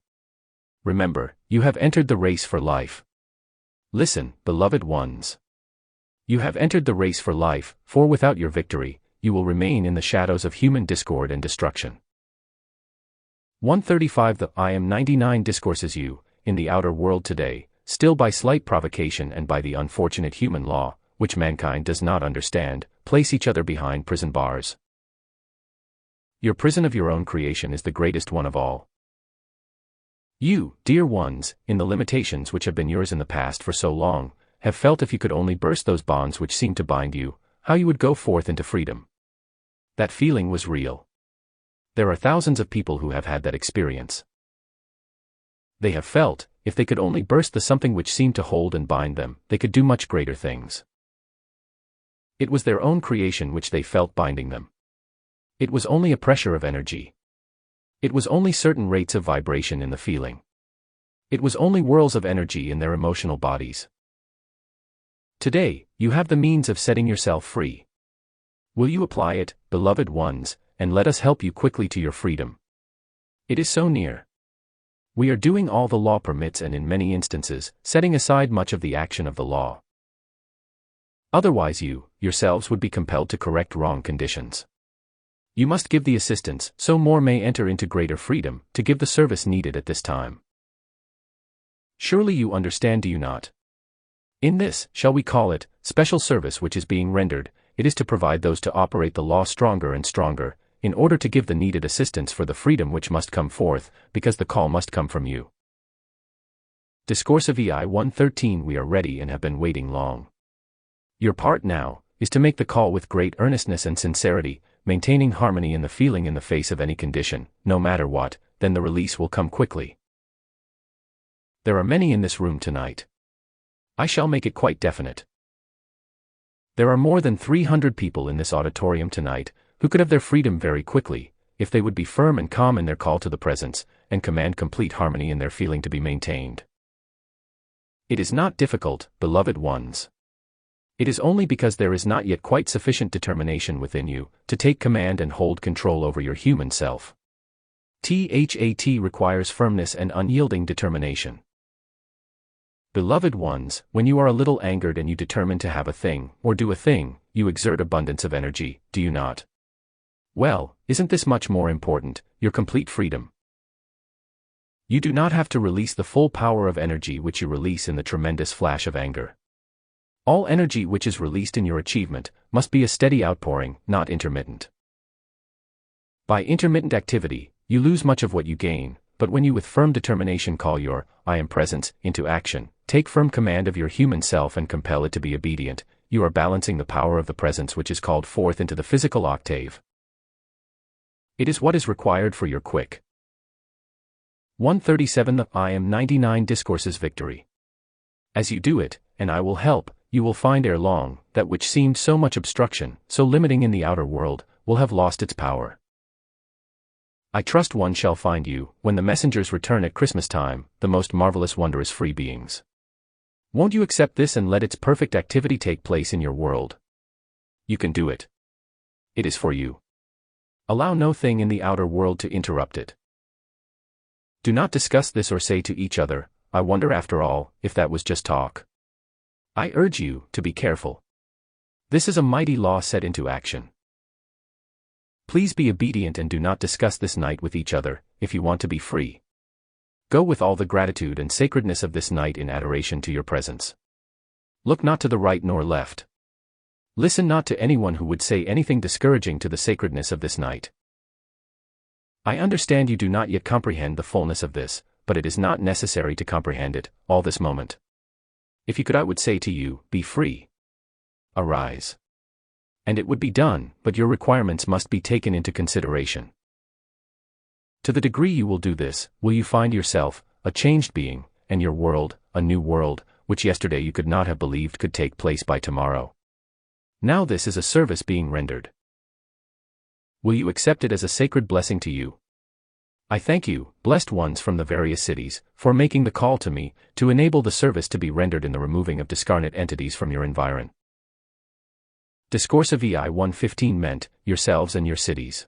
Remember, you have entered the race for life. Listen, beloved ones. You have entered the race for life, for without your victory, you will remain in the shadows of human discord and destruction. 135 The I am 99 Discourses you, in the outer world today, still by slight provocation and by the unfortunate human law, which mankind does not understand, place each other behind prison bars. Your prison of your own creation is the greatest one of all. You, dear ones, in the limitations which have been yours in the past for so long, have felt if you could only burst those bonds which seem to bind you, how you would go forth into freedom. That feeling was real. There are thousands of people who have had that experience. They have felt, if they could only burst the something which seemed to hold and bind them, they could do much greater things. It was their own creation which they felt binding them. It was only a pressure of energy. It was only certain rates of vibration in the feeling. It was only whirls of energy in their emotional bodies. Today, you have the means of setting yourself free. Will you apply it, beloved ones, and let us help you quickly to your freedom? It is so near. We are doing all the law permits and in many instances, setting aside much of the action of the law. Otherwise you, yourselves would be compelled to correct wrong conditions. You must give the assistance, so more may enter into greater freedom, to give the service needed at this time. Surely you understand, do you not? In this, shall we call it, special service which is being rendered, it is to provide those to operate the law stronger and stronger, in order to give the needed assistance for the freedom which must come forth, because the call must come from you. Discourse of VIII 113 We are ready and have been waiting long. Your part now, is to make the call with great earnestness and sincerity, maintaining harmony in the feeling in the face of any condition, no matter what, then the release will come quickly. There are many in this room tonight. I shall make it quite definite. There are more than 300 people in this auditorium tonight, who could have their freedom very quickly, if they would be firm and calm in their call to the presence, and command complete harmony in their feeling to be maintained. It is not difficult, beloved ones. It is only because there is not yet quite sufficient determination within you, to take command and hold control over your human self. THAT requires firmness and unyielding determination. Beloved ones, when you are a little angered and you determine to have a thing, or do a thing, you exert abundance of energy, do you not? Well, isn't this much more important, your complete freedom? You do not have to release the full power of energy which you release in the tremendous flash of anger. All energy which is released in your achievement, must be a steady outpouring, not intermittent. By intermittent activity, you lose much of what you gain, but when you with firm determination call your, I am presence, into action, take firm command of your human self and compel it to be obedient, you are balancing the power of the presence which is called forth into the physical octave. It is what is required for your quick. 137 The I am 99 Discourses Victory. As you do it, and I will help, you will find ere long, that which seemed so much obstruction, so limiting in the outer world, will have lost its power. I trust one shall find you, when the messengers return at Christmas time, the most marvelous wondrous free beings. Won't you accept this and let its perfect activity take place in your world? You can do it. It is for you. Allow no thing in the outer world to interrupt it. Do not discuss this or say to each other, I wonder after all, if that was just talk. I urge you to be careful. This is a mighty law set into action. Please be obedient and do not discuss this night with each other, if you want to be free. Go with all the gratitude and sacredness of this night in adoration to your presence. Look not to the right nor left. Listen not to anyone who would say anything discouraging to the sacredness of this night. I understand you do not yet comprehend the fullness of this, but it is not necessary to comprehend it, all this moment. If you could, I would say to you, be free. Arise. And it would be done, but your requirements must be taken into consideration. To the degree you will do this, will you find yourself, a changed being, and your world, a new world, which yesterday you could not have believed could take place by tomorrow. Now this is a service being rendered. Will you accept it as a sacred blessing to you? I thank you, blessed ones from the various cities, for making the call to me, to enable the service to be rendered in the removing of discarnate entities from your environ. Discourse of VIII 1:15 meant, yourselves and your cities.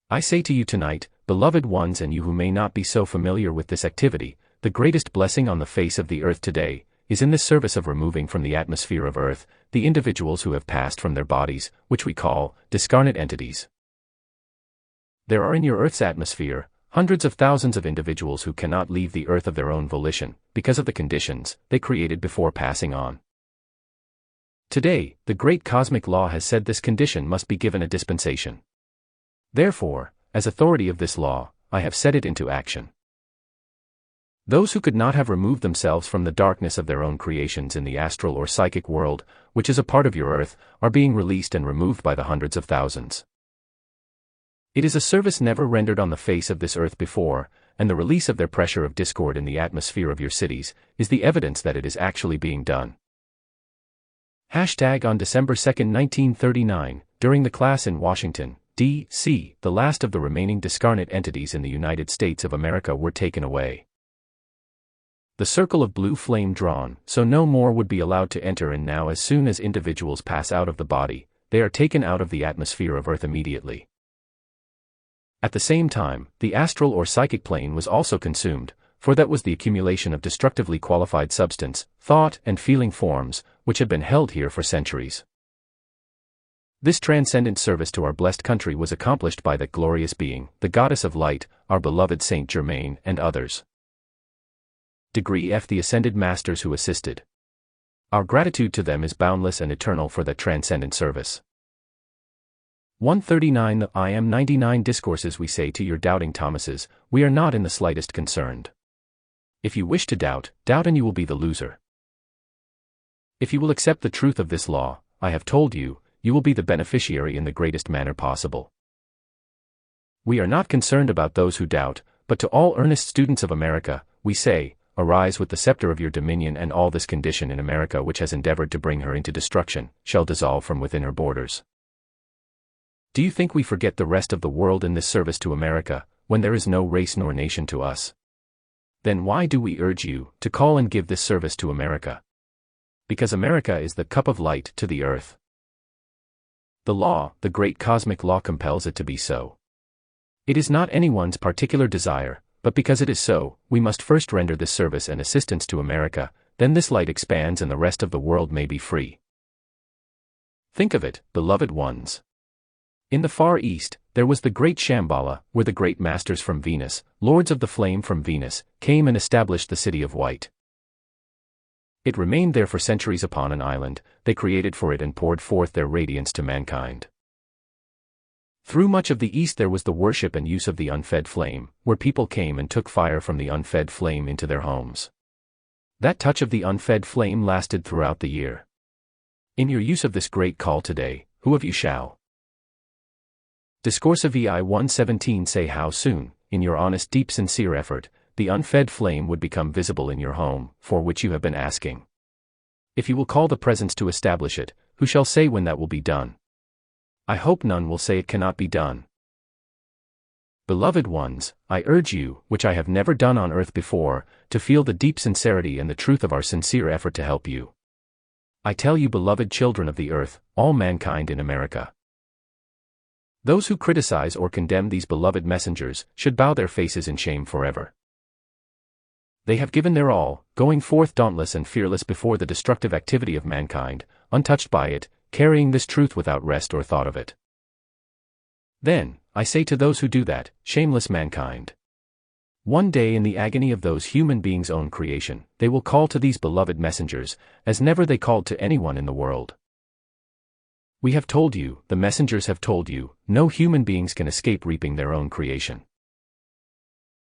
I say to you tonight, beloved ones, and you who may not be so familiar with this activity, the greatest blessing on the face of the earth today, is in this service of removing from the atmosphere of earth, the individuals who have passed from their bodies, which we call, discarnate entities. There are in your earth's atmosphere, hundreds of thousands of individuals who cannot leave the earth of their own volition, because of the conditions they created before passing on. Today, the great cosmic law has said this condition must be given a dispensation. Therefore, as authority of this law, I have set it into action. Those who could not have removed themselves from the darkness of their own creations in the astral or psychic world, which is a part of your earth, are being released and removed by the hundreds of thousands. It is a service never rendered on the face of this earth before, and the release of their pressure of discord in the atmosphere of your cities is the evidence that it is actually being done. On December 2, 1939, during the class in Washington, D.C., the last of the remaining discarnate entities in the United States of America were taken away. The circle of blue flame drawn, so no more would be allowed to enter, and now as soon as individuals pass out of the body, they are taken out of the atmosphere of Earth immediately. At the same time, the astral or psychic plane was also consumed, for that was the accumulation of destructively qualified substance, thought and feeling forms, which had been held here for centuries. This transcendent service to our blessed country was accomplished by that glorious being, the goddess of light, our beloved Saint Germain, and others. Degree F. The ascended masters who assisted. Our gratitude to them is boundless and eternal for that transcendent service. 139 The I am 99 Discourses. We say to your doubting Thomases, we are not in the slightest concerned. If you wish to doubt, doubt and you will be the loser. If you will accept the truth of this law, I have told you, you will be the beneficiary in the greatest manner possible. We are not concerned about those who doubt, but to all earnest students of America, we say, arise with the scepter of your dominion, and all this condition in America which has endeavored to bring her into destruction, shall dissolve from within her borders. Do you think we forget the rest of the world in this service to America, when there is no race nor nation to us? Then why do we urge you to call and give this service to America? Because America is the cup of light to the earth. The law, the great cosmic law, compels it to be so. It is not anyone's particular desire, but because it is so, we must first render this service and assistance to America, then this light expands and the rest of the world may be free. Think of it, beloved ones. In the Far East, there was the great Shambhala, where the great masters from Venus, lords of the flame from Venus, came and established the city of white. It remained there for centuries upon an island, they created for it and poured forth their radiance to mankind. Through much of the East there was the worship and use of the unfed flame, where people came and took fire from the unfed flame into their homes. That touch of the unfed flame lasted throughout the year. In your use of this great call today, who of you shall? Discourses VIII 1:17 say how soon, in your honest deep sincere effort, the unfed flame would become visible in your home, for which you have been asking. If you will call the presence to establish it, who shall say when that will be done? I hope none will say it cannot be done. Beloved ones, I urge you, which I have never done on earth before, to feel the deep sincerity and the truth of our sincere effort to help you. I tell you, beloved children of the earth, all mankind in America. Those who criticize or condemn these beloved messengers should bow their faces in shame forever. They have given their all, going forth dauntless and fearless before the destructive activity of mankind, untouched by it, carrying this truth without rest or thought of it. Then, I say to those who do that, shameless mankind. One day in the agony of those human beings' own creation, they will call to these beloved messengers, as never they called to anyone in the world. We have told you, the messengers have told you, no human beings can escape reaping their own creation.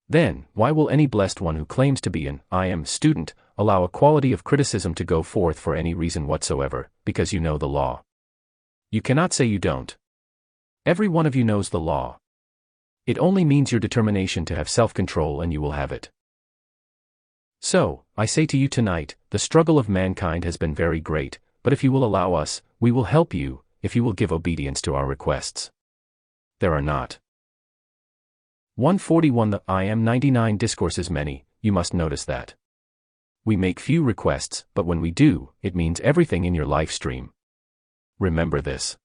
Then, why will any blessed one who claims to be an I am student, allow a quality of criticism to go forth for any reason whatsoever, because you know the law? You cannot say you don't. Every one of you knows the law. It only means your determination to have self-control, and you will have it. So, I say to you tonight, the struggle of mankind has been very great, but if you will allow us, we will help you, if you will give obedience to our requests. There are not 141 The I am 99 Discourses many, you must notice that. We make few requests, but when we do, it means everything in your life stream. Remember this.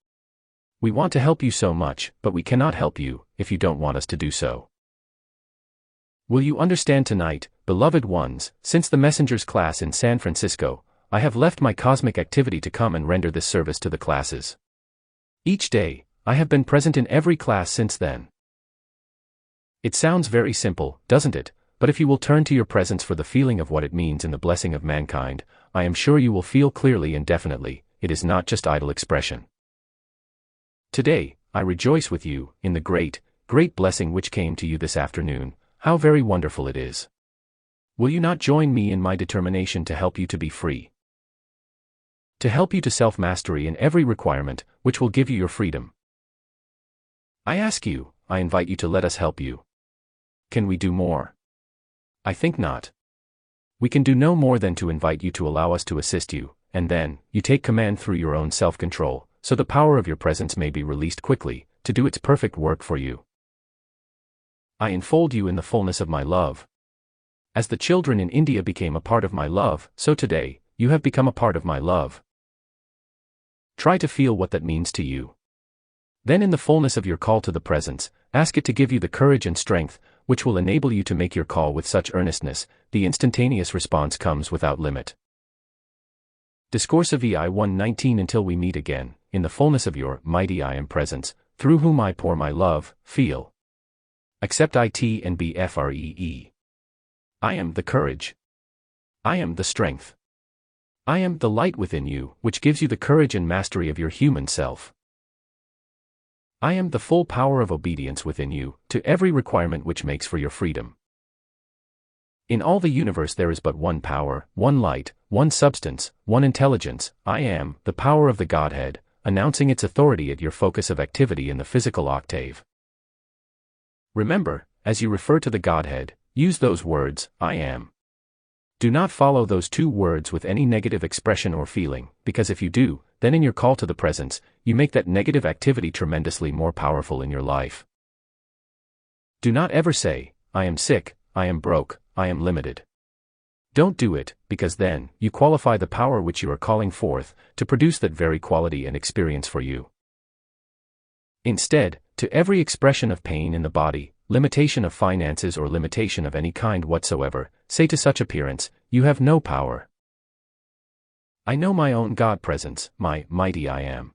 We want to help you so much, but we cannot help you, if you don't want us to do so. Will you understand tonight, beloved ones, since the messenger's class in San Francisco, I have left my cosmic activity to come and render this service to the classes. Each day, I have been present in every class since then. It sounds very simple, doesn't it? But if you will turn to your presence for the feeling of what it means in the blessing of mankind, I am sure you will feel clearly and definitely, it is not just idle expression. Today, I rejoice with you, in the great, great blessing which came to you this afternoon. How very wonderful it is. Will you not join me in my determination to help you to be free? To help you to self-mastery in every requirement, which will give you your freedom. I ask you, I invite you to let us help you. Can we do more? I think not. We can do no more than to invite you to allow us to assist you, and then, you take command through your own self-control, so the power of your presence may be released quickly, to do its perfect work for you. I enfold you in the fullness of my love. As the children in India became a part of my love, so today, you have become a part of my love. Try to feel what that means to you. Then in the fullness of your call to the presence, ask it to give you the courage and strength, which will enable you to make your call with such earnestness, the instantaneous response comes without limit. Discourses VIII 1:19 Until we meet again, in the fullness of your mighty I am presence, through whom I pour my love, feel. Accept it and be free. I am the courage. I am the strength. I am the light within you, which gives you the courage and mastery of your human self. I am the full power of obedience within you, to every requirement which makes for your freedom. In all the universe there is but one power, one light, one substance, one intelligence. I am, the power of the Godhead, announcing its authority at your focus of activity in the physical octave. Remember, as you refer to the Godhead, use those words, I am. Do not follow those two words with any negative expression or feeling, because if you do, then in your call to the presence, you make that negative activity tremendously more powerful in your life. Do not ever say, I am sick, I am broke, I am limited. Don't do it, because then, you qualify the power which you are calling forth, to produce that very quality and experience for you. Instead, to every expression of pain in the body, limitation of finances or limitation of any kind whatsoever, say to such appearance, you have no power. I know my own God presence, my mighty I am.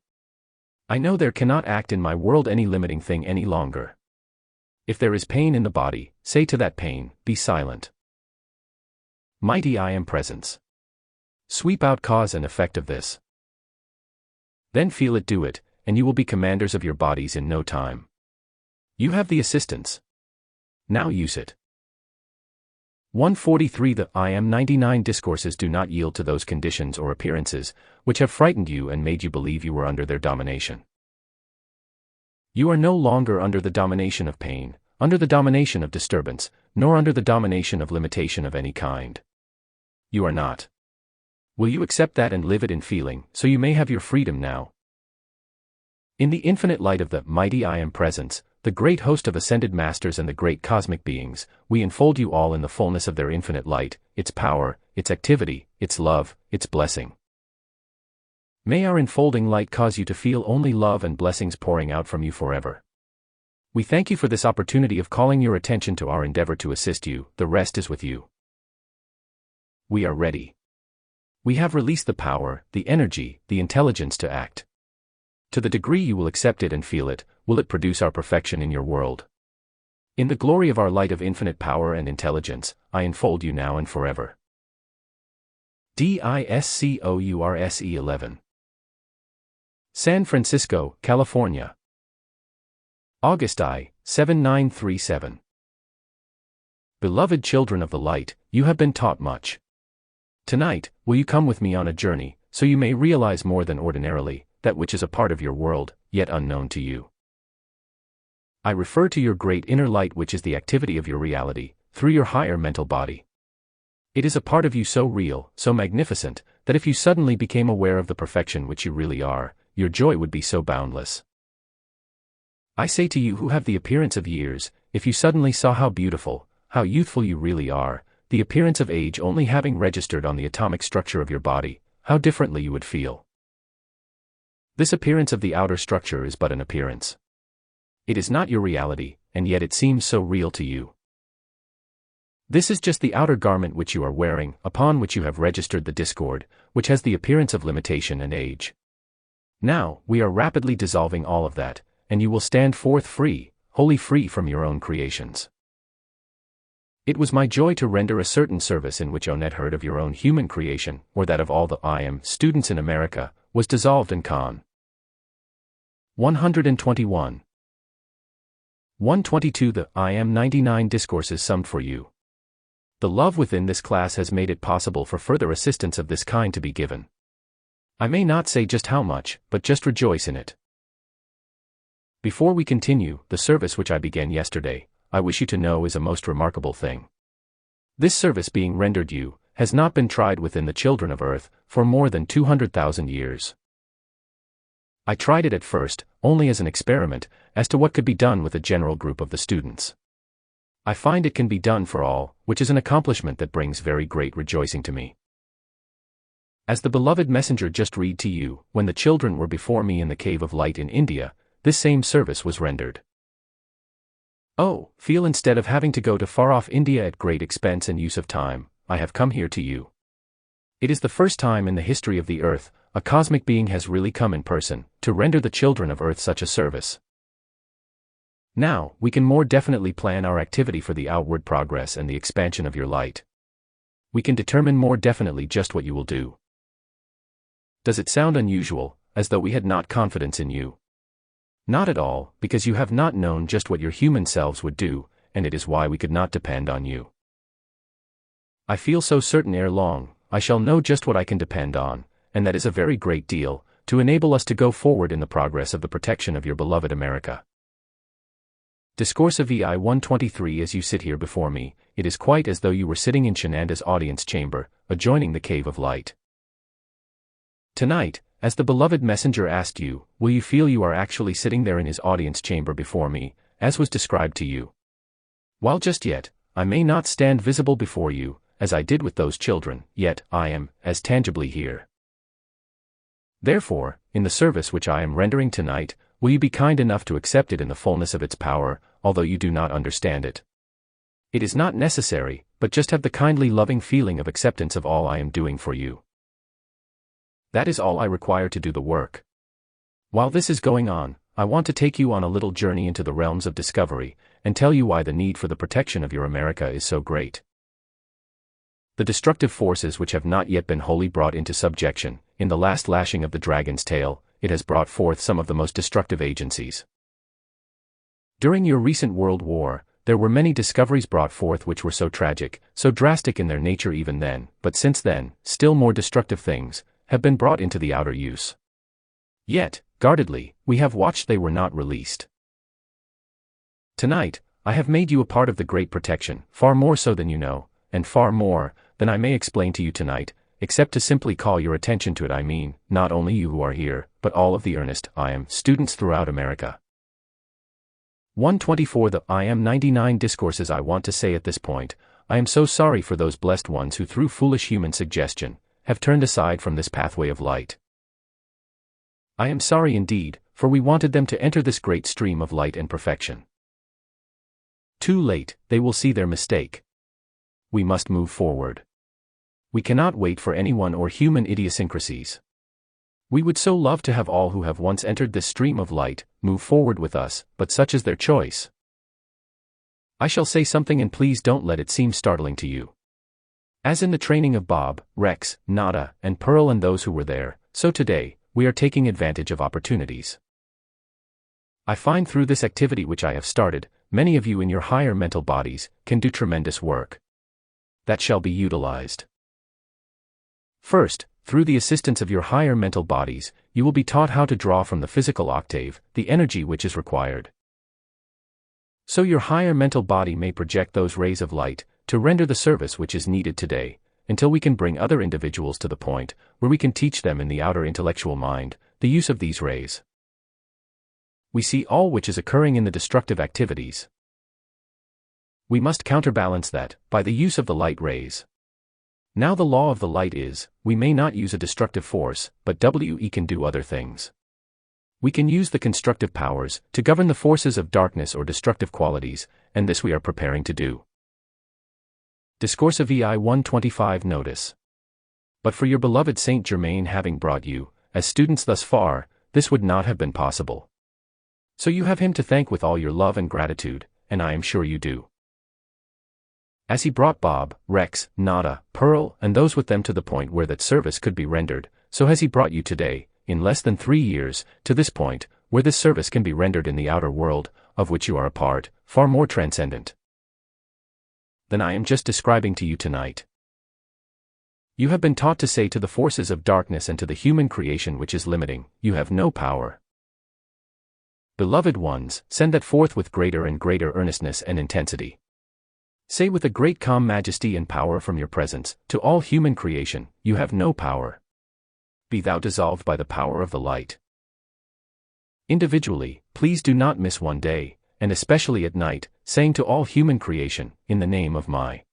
I know there cannot act in my world any limiting thing any longer. If there is pain in the body, say to that pain, be silent. Mighty I am presence. Sweep out cause and effect of this. Then feel it do it, and you will be commanders of your bodies in no time. You have the assistance. Now use it. 143 The I am 99 Discourses do not yield to those conditions or appearances, which have frightened you and made you believe you were under their domination. You are no longer under the domination of pain, under the domination of disturbance, nor under the domination of limitation of any kind. You are not. Will you accept that and live it in feeling, so you may have your freedom now? In the infinite light of the mighty I Am Presence, the great host of ascended masters and the great cosmic beings, we enfold you all in the fullness of their infinite light, its power, its activity, its love, its blessing. May our enfolding light cause you to feel only love and blessings pouring out from you forever. We thank you for this opportunity of calling your attention to our endeavor to assist you. The rest is with you. We are ready. We have released the power, the energy, the intelligence to act. To the degree you will accept it and feel it, will it produce our perfection in your world. In the glory of our light of infinite power and intelligence, I enfold you now and forever. Discourse 11. San Francisco, California. August 7937. Beloved children of the light, you have been taught much. Tonight, will you come with me on a journey, so you may realize more than ordinarily, that which is a part of your world, yet unknown to you. I refer to your great inner light, which is the activity of your reality, through your higher mental body. It is a part of you so real, so magnificent, that if you suddenly became aware of the perfection which you really are, your joy would be so boundless. I say to you who have the appearance of years, if you suddenly saw how beautiful, how youthful you really are, the appearance of age only having registered on the atomic structure of your body, how differently you would feel. This appearance of the outer structure is but an appearance. It is not your reality, and yet it seems so real to you. This is just the outer garment which you are wearing, upon which you have registered the discord, which has the appearance of limitation and age. Now, we are rapidly dissolving all of that, and you will stand forth free, wholly free from your own creations. It was my joy to render a certain service in which Onet heard of your own human creation, or that of all the I Am students in America, was dissolved in Con. 121. 122 The I Am 99 Discourses summed for you. The love within this class has made it possible for further assistance of this kind to be given. I may not say just how much, but just rejoice in it. Before we continue, the service which I began yesterday, I wish you to know is a most remarkable thing. This service being rendered you, has not been tried within the children of earth, for more than 200,000 years. I tried it at first, only as an experiment, as to what could be done with a general group of the students. I find it can be done for all, which is an accomplishment that brings very great rejoicing to me. As the beloved messenger just read to you, when the children were before me in the cave of light in India, this same service was rendered. Oh, feel instead of having to go to far-off India at great expense and use of time, I have come here to you. It is the first time in the history of the earth, a cosmic being has really come in person, to render the children of earth such a service. Now, we can more definitely plan our activity for the outward progress and the expansion of your light. We can determine more definitely just what you will do. Does it sound unusual, as though we had not confidence in you? Not at all, because you have not known just what your human selves would do, and it is why we could not depend on you. I feel so certain ere long, I shall know just what I can depend on, and that is a very great deal, to enable us to go forward in the progress of the protection of your beloved America. Discourse of VI 123 As you sit here before me, it is quite as though you were sitting in Shenanda's audience chamber, adjoining the cave of light. Tonight, as the beloved messenger asked you, will you feel you are actually sitting there in his audience chamber before me, as was described to you? While just yet, I may not stand visible before you, as I did with those children, yet I am, as tangibly here. Therefore, in the service which I am rendering tonight, will you be kind enough to accept it in the fullness of its power, although you do not understand it? It is not necessary, but just have the kindly loving feeling of acceptance of all I am doing for you. That is all I require to do the work. While this is going on, I want to take you on a little journey into the realms of discovery, and tell you why the need for the protection of your America is so great. The destructive forces which have not yet been wholly brought into subjection, in the last lashing of the dragon's tail, it has brought forth some of the most destructive agencies. During your recent World War, there were many discoveries brought forth which were so tragic, so drastic in their nature even then, but since then, still more destructive things have been brought into the outer use. Yet, guardedly, we have watched they were not released. Tonight, I have made you a part of the great protection, far more so than you know, and far more than I may explain to you tonight, except to simply call your attention to it. I mean, not only you who are here, but all of the earnest I.M. students throughout America. 124 The I.M. 99 Discourses. I want to say at this point, I am so sorry for those blessed ones who through foolish human suggestion have turned aside from this pathway of light. I am sorry indeed, for we wanted them to enter this great stream of light and perfection. Too late, they will see their mistake. We must move forward. We cannot wait for anyone or human idiosyncrasies. We would so love to have all who have once entered this stream of light move forward with us, but such is their choice. I shall say something and please don't let it seem startling to you. As in the training of Bob, Rex, Nada, and Pearl and those who were there, so today, we are taking advantage of opportunities. I find through this activity which I have started, many of you in your higher mental bodies can do tremendous work that shall be utilized. First, through the assistance of your higher mental bodies, you will be taught how to draw from the physical octave the energy which is required. So your higher mental body may project those rays of light to render the service which is needed today, until we can bring other individuals to the point where we can teach them in the outer intellectual mind the use of these rays. We see all which is occurring in the destructive activities. We must counterbalance that by the use of the light rays. Now the law of the light is, we may not use a destructive force, but we can do other things. We can use the constructive powers to govern the forces of darkness or destructive qualities, and this we are preparing to do. Discourses VIII 125 Notice. But for your beloved Saint Germain having brought you, as students thus far, this would not have been possible. So you have him to thank with all your love and gratitude, and I am sure you do. As he brought Bob, Rex, Nada, Pearl, and those with them to the point where that service could be rendered, so has he brought you today, in less than 3 years, to this point, where this service can be rendered in the outer world, of which you are a part, far more transcendent than I am just describing to you tonight. You have been taught to say to the forces of darkness and to the human creation which is limiting, you have no power. Beloved ones, send that forth with greater and greater earnestness and intensity. Say with a great calm majesty and power from your presence, to all human creation, you have no power. Be thou dissolved by the power of the light. Individually, please do not miss one day, and especially at night, saying to all human creation, in the name of my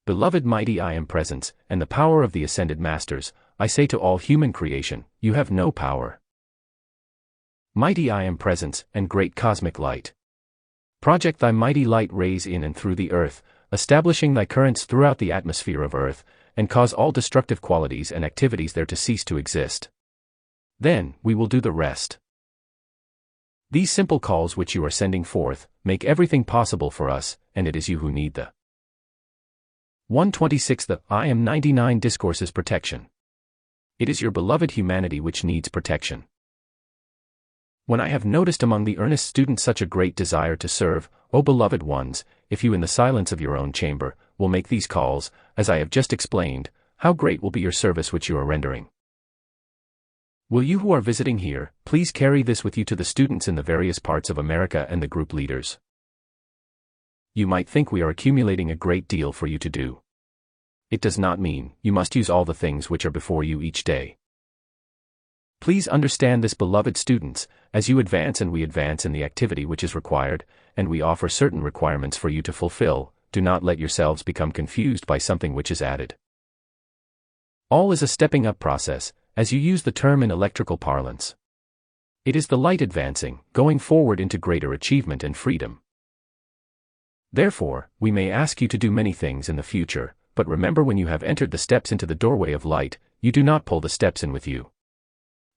beloved mighty I Am Presence, and the power of the Ascended Masters, I say to all human creation, you have no power. Mighty I Am Presence, and great cosmic light. Project thy mighty light rays in and through the earth, establishing thy currents throughout the atmosphere of earth, and cause all destructive qualities and activities there to cease to exist. Then, we will do the rest. These simple calls which you are sending forth, make everything possible for us, and it is you who need the 126 The I Am 99 Discourses Protection. It is your beloved humanity which needs protection. When I have noticed among the earnest students such a great desire to serve, O beloved ones, if you in the silence of your own chamber, will make these calls, as I have just explained, how great will be your service which you are rendering. Will you who are visiting here, please carry this with you to the students in the various parts of America and the group leaders. You might think we are accumulating a great deal for you to do. It does not mean you must use all the things which are before you each day. Please understand this, beloved students, as you advance and we advance in the activity which is required, and we offer certain requirements for you to fulfill, do not let yourselves become confused by something which is added. All is a stepping up process, as you use the term in electrical parlance. It is the light advancing, going forward into greater achievement and freedom. Therefore, we may ask you to do many things in the future, but remember, when you have entered the steps into the doorway of light, you do not pull the steps in with you.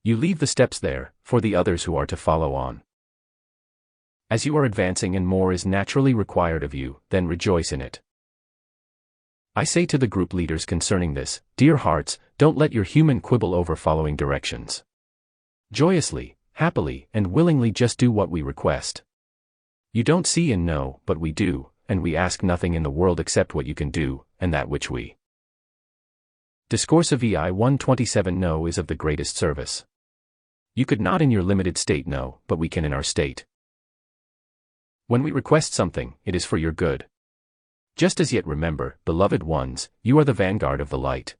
You leave the steps there, for the others who are to follow on. As you are advancing and more is naturally required of you, then rejoice in it. I say to the group leaders concerning this, dear hearts, don't let your human quibble over following directions. Joyously, happily, and willingly just do what we request. You don't see and know, but we do, and we ask nothing in the world except what you can do, and that which we. Discourses VIII 127 Know is of the greatest service. You could not in your limited state know, but we can in our state. When we request something, it is for your good. Just as yet remember, beloved ones, you are the vanguard of the light.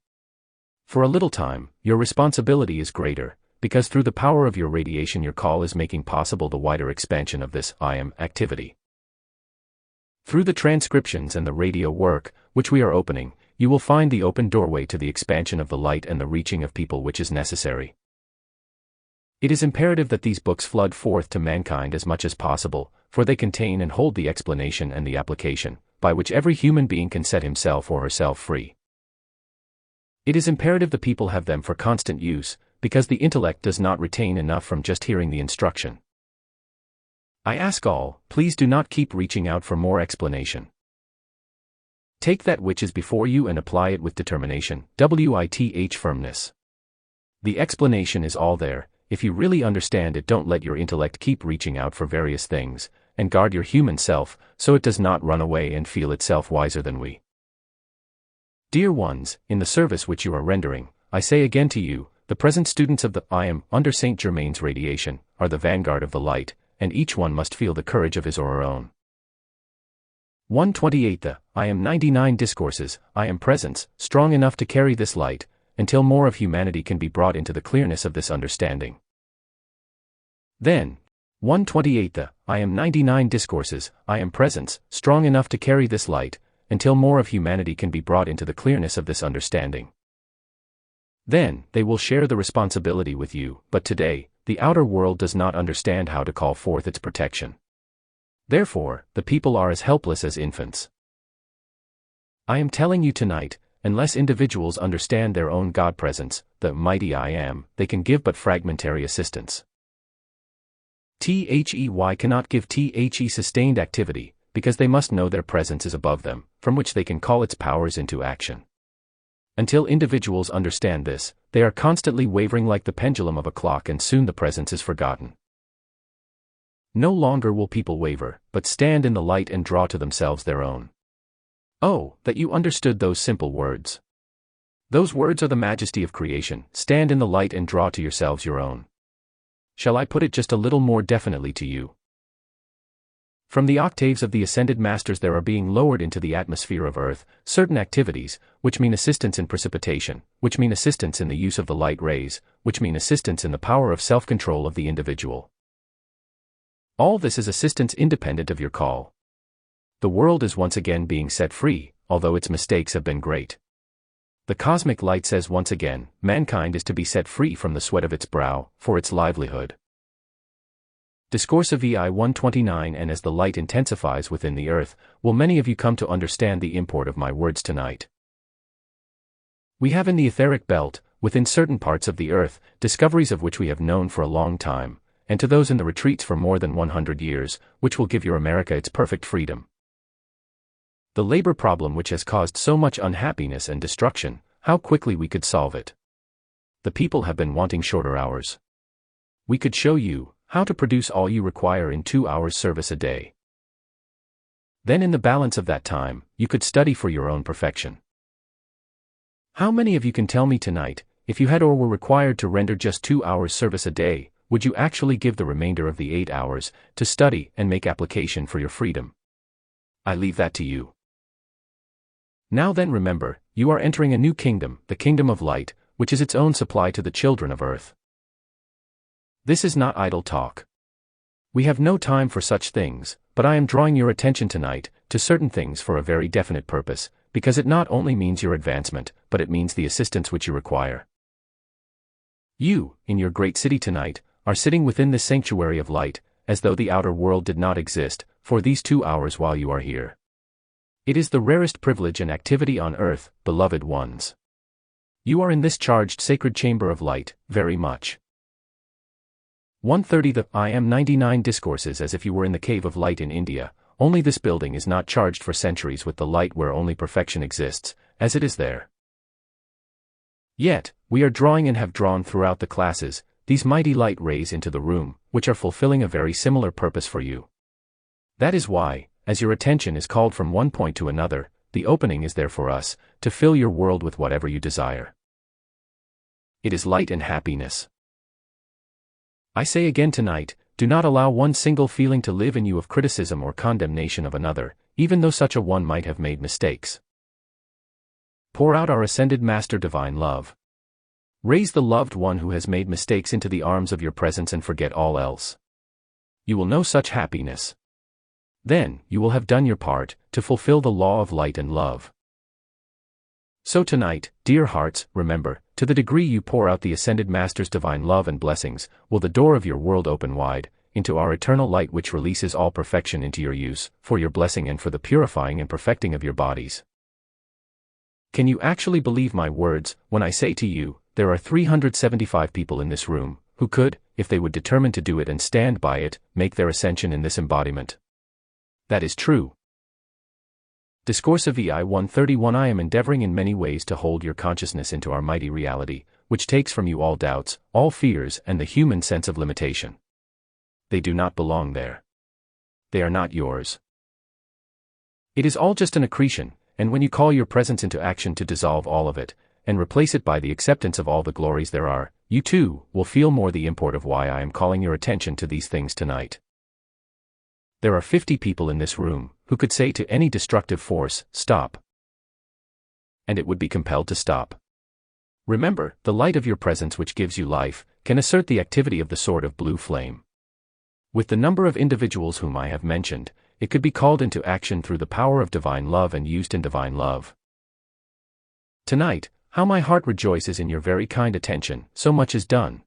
For a little time, your responsibility is greater, because through the power of your radiation your call is making possible the wider expansion of this I am activity. Through the transcriptions and the radio work, which we are opening, you will find the open doorway to the expansion of the light and the reaching of people which is necessary. It is imperative that these books flood forth to mankind as much as possible, for they contain and hold the explanation and the application, by which every human being can set himself or herself free. It is imperative the people have them for constant use, because the intellect does not retain enough from just hearing the instruction. I ask all, please do not keep reaching out for more explanation. Take that which is before you and apply it with determination, with firmness. The explanation is all there. If you really understand it, don't let your intellect keep reaching out for various things, and guard your human self, so it does not run away and feel itself wiser than we. Dear ones, in the service which you are rendering, I say again to you, the present students of the I am, under Saint Germain's radiation, are the vanguard of the light, and each one must feel the courage of his or her own. 128 The I am 99 Discourses, I am presence, strong enough to carry this light, until more of humanity can be brought into the clearness of this understanding. Then, 128 The I am 99 Discourses, I am presence, strong enough to carry this light, until more of humanity can be brought into the clearness of this understanding. Then, they will share the responsibility with you, but today, the outer world does not understand how to call forth its protection. Therefore, the people are as helpless as infants. I am telling you tonight, unless individuals understand their own God presence, the mighty I am, they can give but fragmentary assistance. THEY cannot give sustained activity, because they must know their presence is above them, from which they can call its powers into action. Until individuals understand this, they are constantly wavering like the pendulum of a clock, and soon the presence is forgotten. No longer will people waver, but stand in the light and draw to themselves their own. Oh, that you understood those simple words. Those words are the majesty of creation. Stand in the light and draw to yourselves your own. Shall I put it just a little more definitely to you? From the octaves of the ascended masters there are being lowered into the atmosphere of earth certain activities, which mean assistance in precipitation, which mean assistance in the use of the light rays, which mean assistance in the power of self-control of the individual. All this is assistance independent of your call. The world is once again being set free, although its mistakes have been great. The cosmic light says once again, mankind is to be set free from the sweat of its brow, for its livelihood. Discourses VIII 129 And as the light intensifies within the earth, will many of you come to understand the import of my words tonight. We have in the etheric belt, within certain parts of the earth, discoveries of which we have known for a long time, and to those in the retreats for more than 100 years, which will give your America its perfect freedom. The labor problem which has caused so much unhappiness and destruction, how quickly we could solve it. The people have been wanting shorter hours. We could show you how to produce all you require in 2 hours service a day. Then in the balance of that time, you could study for your own perfection. How many of you can tell me tonight, if you had or were required to render just 2 hours service a day, would you actually give the remainder of the 8 hours to study and make application for your freedom? I leave that to you. Now then remember, you are entering a new kingdom, the kingdom of light, which is its own supply to the children of earth. This is not idle talk. We have no time for such things, but I am drawing your attention tonight to certain things for a very definite purpose, because it not only means your advancement, but it means the assistance which you require. You, in your great city tonight, are sitting within this sanctuary of light, as though the outer world did not exist, for these 2 hours while you are here. It is the rarest privilege and activity on earth, beloved ones. You are in this charged sacred chamber of light, very much. 130 The I am 99 Discourses as if you were in the cave of light in India, only this building is not charged for centuries with the light where only perfection exists, as it is there. Yet, we are drawing and have drawn throughout the classes, these mighty light rays into the room, which are fulfilling a very similar purpose for you. That is why, as your attention is called from one point to another, the opening is there for us, to fill your world with whatever you desire. It is light and happiness. I say again tonight, do not allow one single feeling to live in you of criticism or condemnation of another, even though such a one might have made mistakes. Pour out our ascended Master divine love. Raise the loved one who has made mistakes into the arms of your presence and forget all else. You will know such happiness. Then, you will have done your part, to fulfill the law of light and love. So tonight, dear hearts, remember, to the degree you pour out the Ascended Master's divine love and blessings, will the door of your world open wide, into our eternal light which releases all perfection into your use, for your blessing and for the purifying and perfecting of your bodies. Can you actually believe my words, when I say to you, there are 375 people in this room, who could, if they would determine to do it and stand by it, make their ascension in this embodiment? That is true. Discourses VIII 131. I am endeavoring in many ways to hold your consciousness into our mighty reality, which takes from you all doubts, all fears and the human sense of limitation. They do not belong there. They are not yours. It is all just an accretion, and when you call your presence into action to dissolve all of it, and replace it by the acceptance of all the glories there are, you too will feel more the import of why I am calling your attention to these things tonight. There are 50 people in this room, who could say to any destructive force, stop. And it would be compelled to stop. Remember, the light of your presence which gives you life, can assert the activity of the sword of blue flame. With the number of individuals whom I have mentioned, it could be called into action through the power of divine love and used in divine love. Tonight, how my heart rejoices in your very kind attention, so much is done.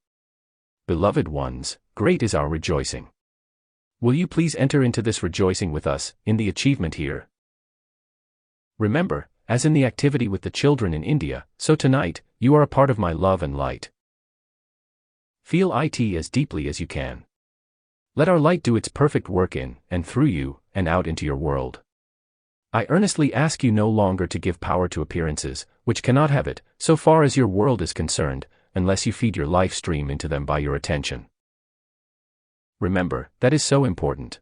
Beloved ones, great is our rejoicing. Will you please enter into this rejoicing with us, in the achievement here? Remember, as in the activity with the children in India, so tonight, you are a part of my love and light. Feel it as deeply as you can. Let our light do its perfect work in, and through you, and out into your world. I earnestly ask you no longer to give power to appearances, which cannot have it, so far as your world is concerned, unless you feed your life stream into them by your attention. Remember, that is so important.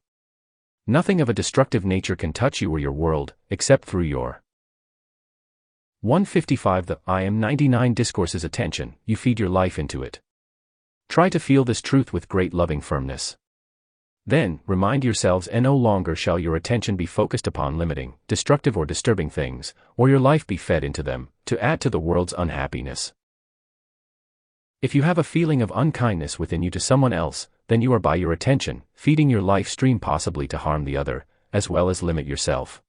Nothing of a destructive nature can touch you or your world, except through your 155. The I am 99 Discourses attention, you feed your life into it. Try to feel this truth with great loving firmness. Then, remind yourselves and no longer shall your attention be focused upon limiting, destructive or disturbing things, or your life be fed into them, to add to the world's unhappiness. If you have a feeling of unkindness within you to someone else, then you are by your attention, feeding your life stream possibly to harm the other, as well as limit yourself.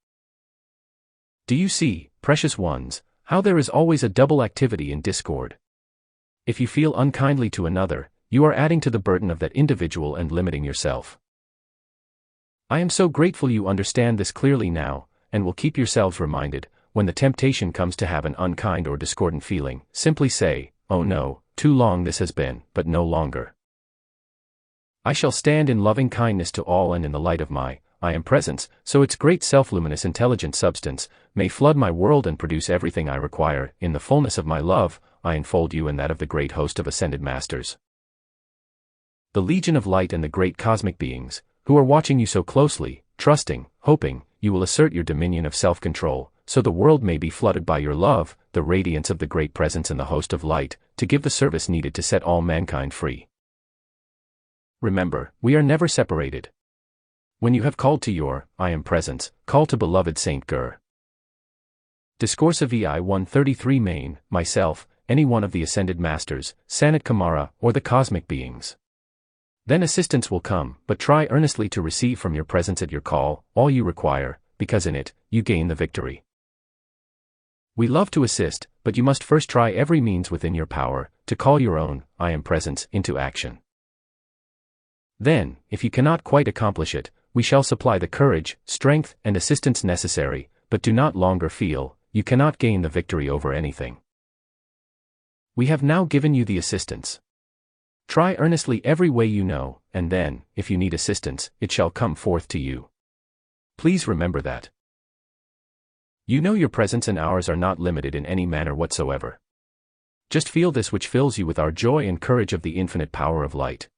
Do you see, precious ones, how there is always a double activity in discord? If you feel unkindly to another, you are adding to the burden of that individual and limiting yourself. I am so grateful you understand this clearly now, and will keep yourselves reminded, when the temptation comes to have an unkind or discordant feeling, simply say, oh no, too long this has been, but no longer. I shall stand in loving kindness to all and in the light of my I am presence, so its great self-luminous intelligent substance may flood my world and produce everything I require. In the fullness of my love, I enfold you in that of the great host of ascended masters. The legion of light and the great cosmic beings, who are watching you so closely, trusting, hoping, you will assert your dominion of self-control, so the world may be flooded by your love, the radiance of the great presence and the host of light, to give the service needed to set all mankind free. Remember, we are never separated. When you have called to your I am presence, call to beloved Saint Ger. Discourses VIII 133 Main, myself, any one of the ascended masters, Sanat Kumara, or the cosmic beings. Then assistance will come, but try earnestly to receive from your presence at your call, all you require, because in it, you gain the victory. We love to assist, but you must first try every means within your power, to call your own I am presence into action. Then, if you cannot quite accomplish it, we shall supply the courage, strength, and assistance necessary, but do not longer feel, you cannot gain the victory over anything. We have now given you the assistance. Try earnestly every way you know, and then, if you need assistance, it shall come forth to you. Please remember that. You know your presence and ours are not limited in any manner whatsoever. Just feel this which fills you with our joy and courage of the infinite power of light.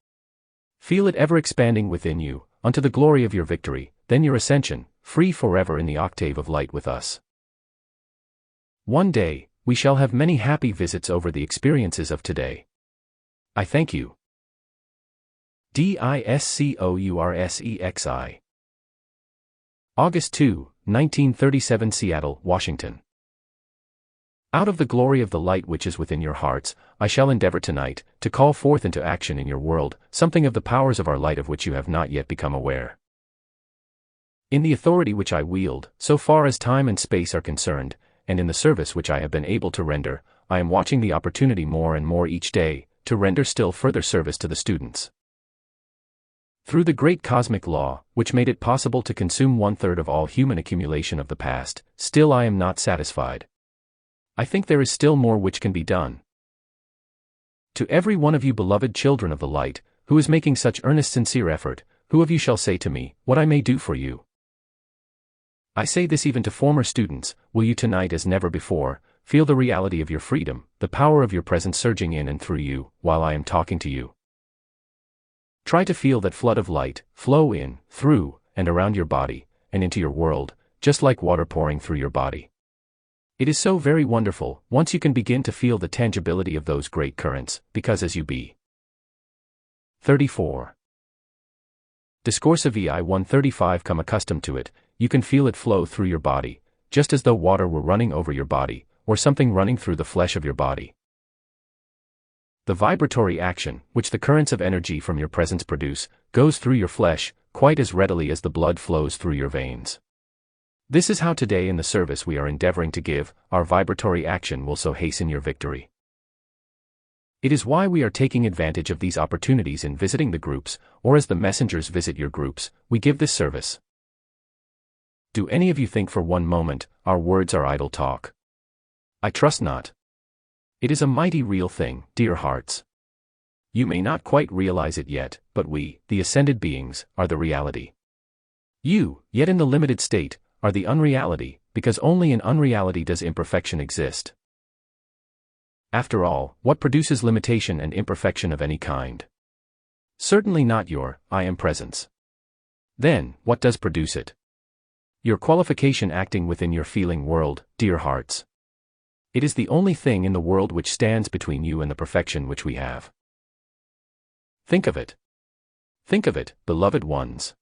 Feel it ever expanding within you, unto the glory of your victory, then your ascension, free forever in the octave of light with us. One day, we shall have many happy visits over the experiences of today. I thank you. Discourses. August 2, 1937, Seattle, Washington. Out of the glory of the light which is within your hearts, I shall endeavor tonight to call forth into action in your world something of the powers of our light of which you have not yet become aware. In the authority which I wield, so far as time and space are concerned, and in the service which I have been able to render, I am watching the opportunity more and more each day to render still further service to the students. Through the great cosmic law, which made it possible to consume 1/3 of all human accumulation of the past, still I am not satisfied. I think there is still more which can be done. To every one of you beloved children of the light, who is making such earnest sincere effort, who of you shall say to me, what I may do for you? I say this even to former students, will you tonight as never before, feel the reality of your freedom, the power of your presence surging in and through you, while I am talking to you. Try to feel that flood of light, flow in, through, and around your body, and into your world, just like water pouring through your body. It is so very wonderful, once you can begin to feel the tangibility of those great currents, because as you be. 34. Discourses VIII 135. Come accustomed to it, you can feel it flow through your body, just as though water were running over your body, or something running through the flesh of your body. The vibratory action, which the currents of energy from your presence produce, goes through your flesh, quite as readily as the blood flows through your veins. This is how today in the service we are endeavoring to give, our vibratory action will so hasten your victory. It is why we are taking advantage of these opportunities in visiting the groups, or as the messengers visit your groups, we give this service. Do any of you think for one moment, our words are idle talk? I trust not. It is a mighty real thing, dear hearts. You may not quite realize it yet, but we, the ascended beings, are the reality. You, yet in the limited state, are the unreality, because only in unreality does imperfection exist. After all, what produces limitation and imperfection of any kind? Certainly not your I am presence. Then, what does produce it? Your qualification acting within your feeling world, dear hearts. It is the only thing in the world which stands between you and the perfection which we have. Think of it. Think of it, beloved ones.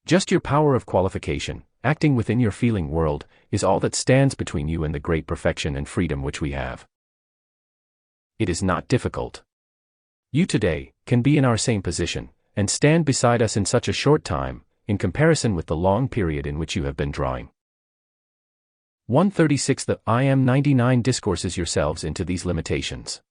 Just your power of qualification, acting within your feeling world, is all that stands between you and the great perfection and freedom which we have. It is not difficult. You today can be in our same position, and stand beside us in such a short time, in comparison with the long period in which you have been drawing. 136. The I am 99 discourses yourselves into these limitations.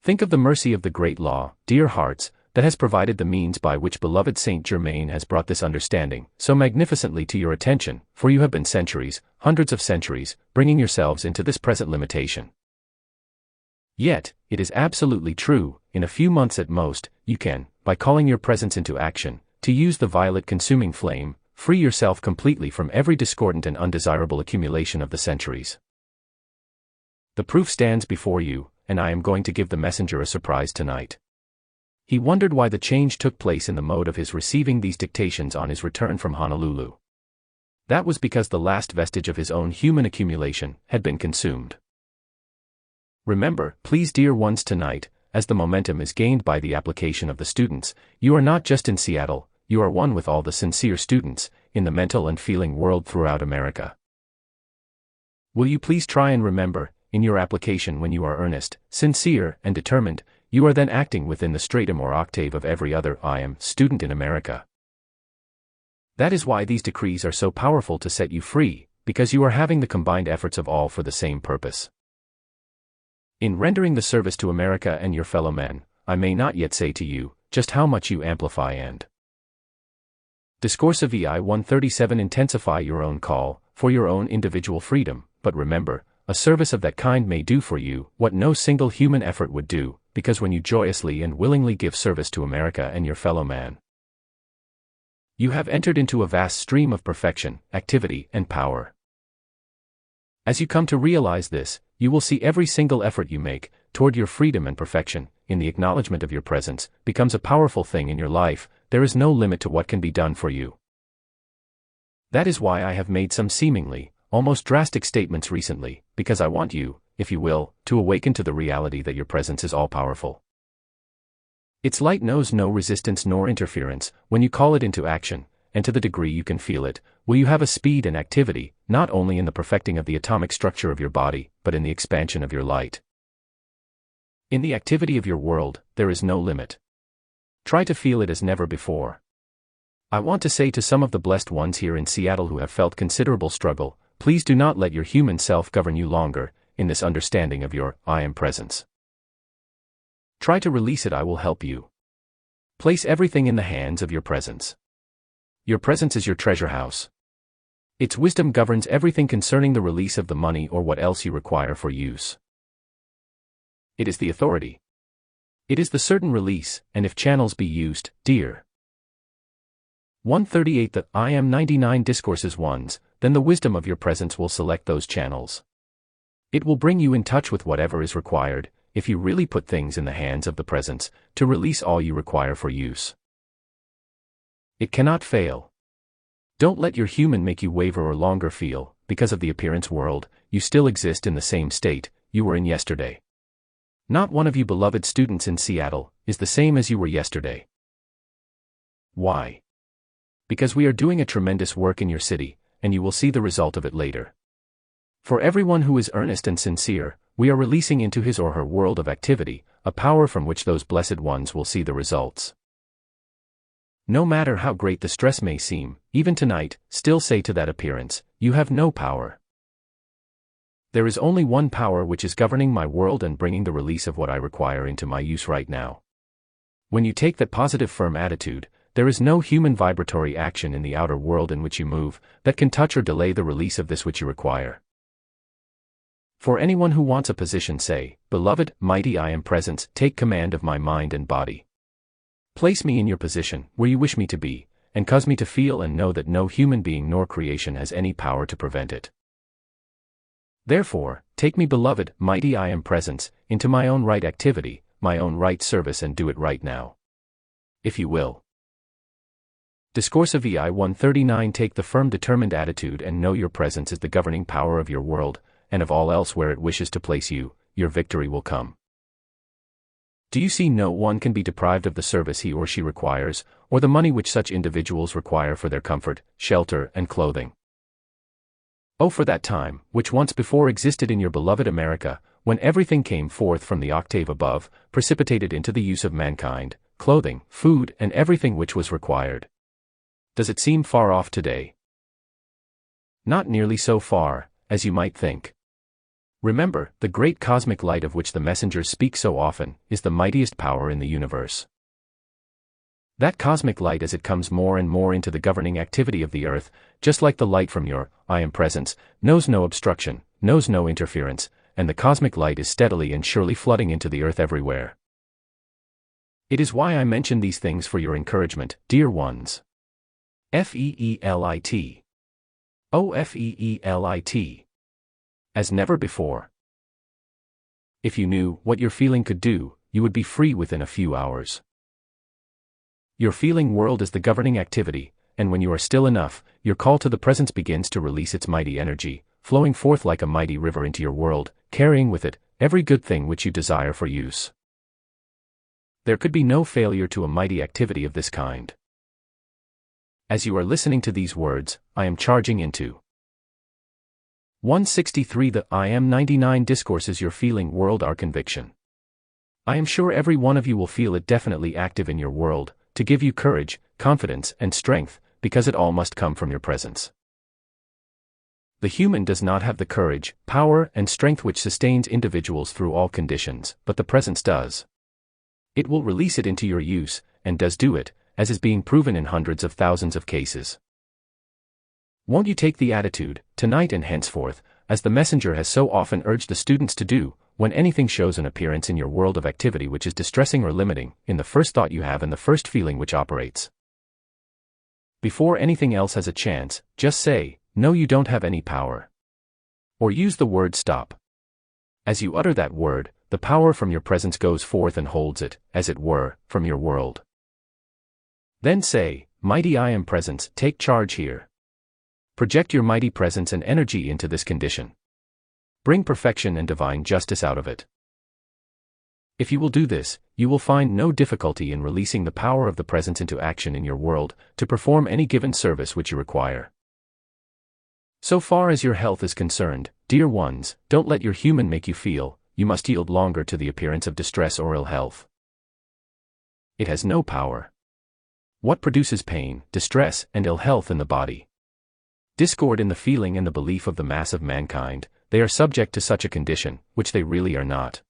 Think of the mercy of the great law, dear hearts, that has provided the means by which beloved Saint Germain has brought this understanding so magnificently to your attention, for you have been centuries, hundreds of centuries, bringing yourselves into this present limitation. Yet, it is absolutely true, in a few months at most, you can, by calling your presence into action, to use the violet consuming flame, free yourself completely from every discordant and undesirable accumulation of the centuries. The proof stands before you, and I am going to give the messenger a surprise tonight. He wondered why the change took place in the mode of his receiving these dictations on his return from Honolulu. That was because the last vestige of his own human accumulation had been consumed. Remember, please dear ones, tonight, as the momentum is gained by the application of the students, you are not just in Seattle, you are one with all the sincere students, in the mental and feeling world throughout America. Will you please try and remember, in your application when you are earnest, sincere, and determined, you are then acting within the stratum or octave of every other I am student in America. That is why these decrees are so powerful to set you free, because you are having the combined efforts of all for the same purpose. In rendering the service to America and your fellow men, I may not yet say to you, just how much you amplify and Discourses VIII 137 intensify your own call, for your own individual freedom, but remember, a service of that kind may do for you what no single human effort would do, because when you joyously and willingly give service to America and your fellow man, you have entered into a vast stream of perfection, activity, and power. As you come to realize this, you will see every single effort you make, toward your freedom and perfection, in the acknowledgement of your presence, becomes a powerful thing in your life, there is no limit to what can be done for you. That is why I have made some seemingly, almost drastic statements recently, because I want you, if you will, to awaken to the reality that your presence is all-powerful. Its light knows no resistance nor interference. When you call it into action, and to the degree you can feel it, will you have a speed and activity, not only in the perfecting of the atomic structure of your body, but in the expansion of your light. In the activity of your world, there is no limit. Try to feel it as never before. I want to say to some of the blessed ones here in Seattle who have felt considerable struggle, please do not let your human self govern you longer, in this understanding of your I am presence. Try to release it. I will help you. Place everything in the hands of your presence. Your presence is your treasure house. Its wisdom governs everything concerning the release of the money or what else you require for use. It is the authority. It is the certain release, and if channels be used, dear. 138 The I am 99 Discourses ones, then the wisdom of your presence will select those channels. It will bring you in touch with whatever is required, if you really put things in the hands of the presence, to release all you require for use. It cannot fail. Don't let your human make you waver or longer feel, because of the appearance world, you still exist in the same state you were in yesterday. Not one of you beloved students in Seattle is the same as you were yesterday. Why? Because we are doing a tremendous work in your city, and you will see the result of it later. For everyone who is earnest and sincere, we are releasing into his or her world of activity, a power from which those blessed ones will see the results. No matter how great the stress may seem, even tonight, still say to that appearance, you have no power. There is only one power which is governing my world and bringing the release of what I require into my use right now. When you take that positive firm attitude, there is no human vibratory action in the outer world in which you move, that can touch or delay the release of this which you require. For anyone who wants a position, say, Beloved, mighty I am presence, take command of my mind and body. Place me in your position, where you wish me to be, and cause me to feel and know that no human being nor creation has any power to prevent it. Therefore, take me, beloved, mighty I am presence, into my own right activity, my own right service, and do it right now. If you will. Discourse of VIII 139 Take the firm determined attitude and know your presence is the governing power of your world, and of all else where it wishes to place you, your victory will come. Do you see no one can be deprived of the service he or she requires, or the money which such individuals require for their comfort, shelter, and clothing? Oh, for that time, which once before existed in your beloved America, when everything came forth from the octave above, precipitated into the use of mankind, clothing, food, and everything which was required. Does it seem far off today? Not nearly so far, as you might think. Remember, the great cosmic light of which the messengers speak so often, is the mightiest power in the universe. That cosmic light, as it comes more and more into the governing activity of the earth, just like the light from your I am presence, knows no obstruction, knows no interference, and the cosmic light is steadily and surely flooding into the earth everywhere. It is why I mention these things for your encouragement, dear ones. FEELIT. Oh, FEELIT. As never before. If you knew what your feeling could do, you would be free within a few hours. Your feeling world is the governing activity, and when you are still enough, your call to the presence begins to release its mighty energy, flowing forth like a mighty river into your world, carrying with it every good thing which you desire for use. There could be no failure to a mighty activity of this kind. As you are listening to these words, I am charging into 163 The I am 99 Discourses your feeling world are conviction. I am sure every one of you will feel it definitely active in your world, to give you courage, confidence, and strength, because it all must come from your presence. The human does not have the courage, power, and strength which sustains individuals through all conditions, but the presence does. It will release it into your use, and does do it, as is being proven in hundreds of thousands of cases. Won't you take the attitude, tonight and henceforth, as the messenger has so often urged the students to do, when anything shows an appearance in your world of activity which is distressing or limiting, in the first thought you have and the first feeling which operates? Before anything else has a chance, just say, no, you don't have any power. Or use the word stop. As you utter that word, the power from your presence goes forth and holds it, as it were, from your world. Then say, Mighty I Am Presence, take charge here. Project your mighty presence and energy into this condition. Bring perfection and divine justice out of it. If you will do this, you will find no difficulty in releasing the power of the presence into action in your world, to perform any given service which you require. So far as your health is concerned, dear ones, don't let your human make you feel you must yield longer to the appearance of distress or ill health. It has no power. What produces pain, distress, and ill health in the body? Discord in the feeling and the belief of the mass of mankind. They are subject to such a condition, which they really are not.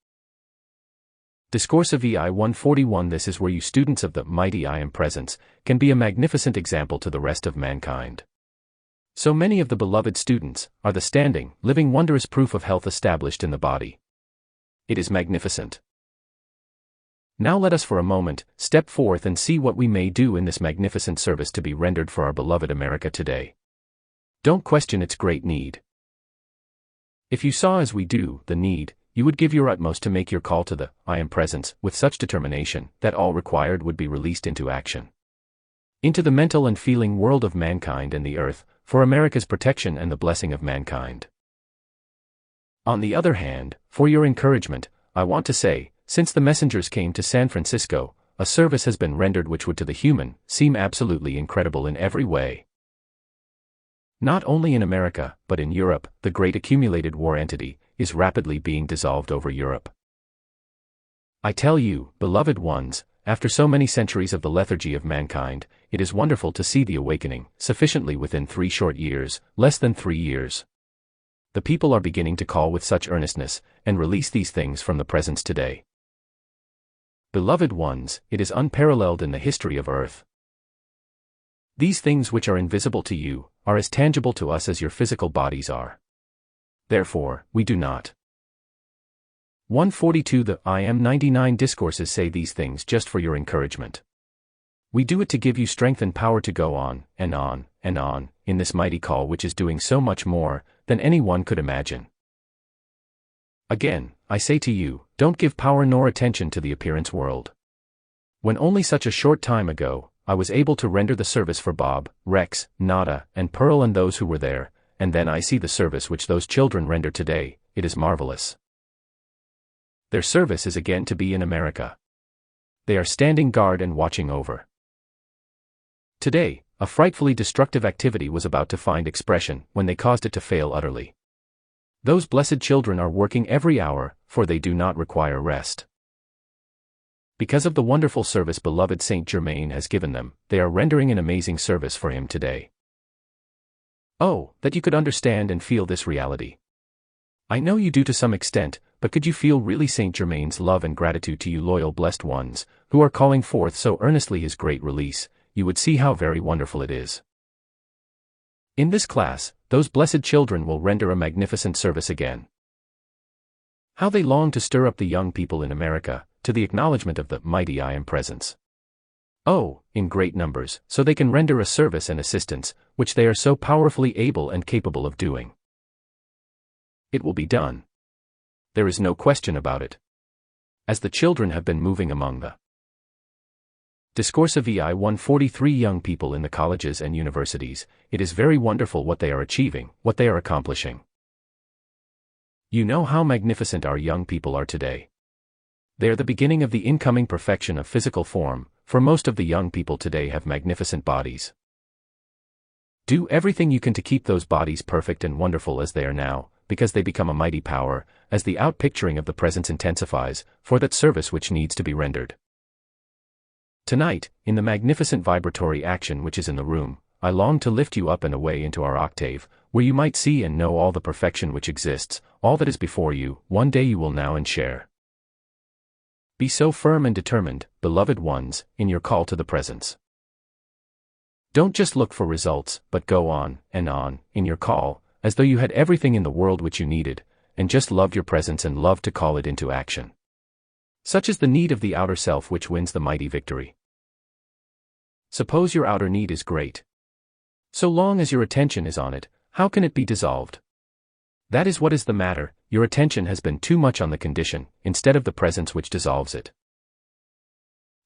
Discourses VIII 141. This is where you students of the Mighty I Am Presence can be a magnificent example to the rest of mankind. So many of the beloved students are the standing, living wondrous proof of health established in the body. It is magnificent. Now let us for a moment step forth and see what we may do in this magnificent service to be rendered for our beloved America today. Don't question its great need. If you saw as we do the need, you would give your utmost to make your call to the I Am Presence with such determination that all required would be released into action. Into the mental and feeling world of mankind and the earth, for America's protection and the blessing of mankind. On the other hand, for your encouragement, I want to say, since the messengers came to San Francisco, a service has been rendered which would to the human seem absolutely incredible in every way. Not only in America, but in Europe, the great accumulated war entity is rapidly being dissolved over Europe. I tell you, beloved ones, after so many centuries of the lethargy of mankind, it is wonderful to see the awakening, sufficiently within 3 short years, less than 3 years. The people are beginning to call with such earnestness, and release these things from the presence today. Beloved ones, it is unparalleled in the history of earth. These things which are invisible to you, are as tangible to us as your physical bodies are. Therefore, we do not. 142 The I Am 99 Discourses say these things just for your encouragement. We do it to give you strength and power to go on, and on, and on, in this mighty call which is doing so much more than anyone could imagine. Again, I say to you, don't give power nor attention to the appearance world. When only such a short time ago, I was able to render the service for Bob, Rex, Nada, and Pearl and those who were there, and then I see the service which those children render today, it is marvelous. Their service is again to be in America. They are standing guard and watching over. Today, a frightfully destructive activity was about to find expression when they caused it to fail utterly. Those blessed children are working every hour, for they do not require rest. Because of the wonderful service beloved Saint Germain has given them, they are rendering an amazing service for him today. Oh, that you could understand and feel this reality. I know you do to some extent, but could you feel really Saint Germain's love and gratitude to you loyal blessed ones, who are calling forth so earnestly his great release, you would see how very wonderful it is. In this class, those blessed children will render a magnificent service again. How they long to stir up the young people in America, to the acknowledgement of the Mighty I Am Presence. Oh, in great numbers, so they can render a service and assistance, which they are so powerfully able and capable of doing. It will be done. There is no question about it. As the children have been moving among the Discourses VIII 143 young people in the colleges and universities, it is very wonderful what they are achieving, what they are accomplishing. You know how magnificent our young people are today. They are the beginning of the incoming perfection of physical form, for most of the young people today have magnificent bodies. Do everything you can to keep those bodies perfect and wonderful as they are now, because they become a mighty power, as the outpicturing of the presence intensifies, for that service which needs to be rendered. Tonight, in the magnificent vibratory action which is in the room, I long to lift you up and away into our octave, where you might see and know all the perfection which exists, all that is before you, one day you will now and share. Be so firm and determined, beloved ones, in your call to the presence. Don't just look for results, but go on, in your call, as though you had everything in the world which you needed, and just loved your presence and loved to call it into action. Such is the need of the outer self which wins the mighty victory. Suppose your outer need is great. So long as your attention is on it, how can it be dissolved? That is what is the matter, your attention has been too much on the condition, instead of the presence which dissolves it.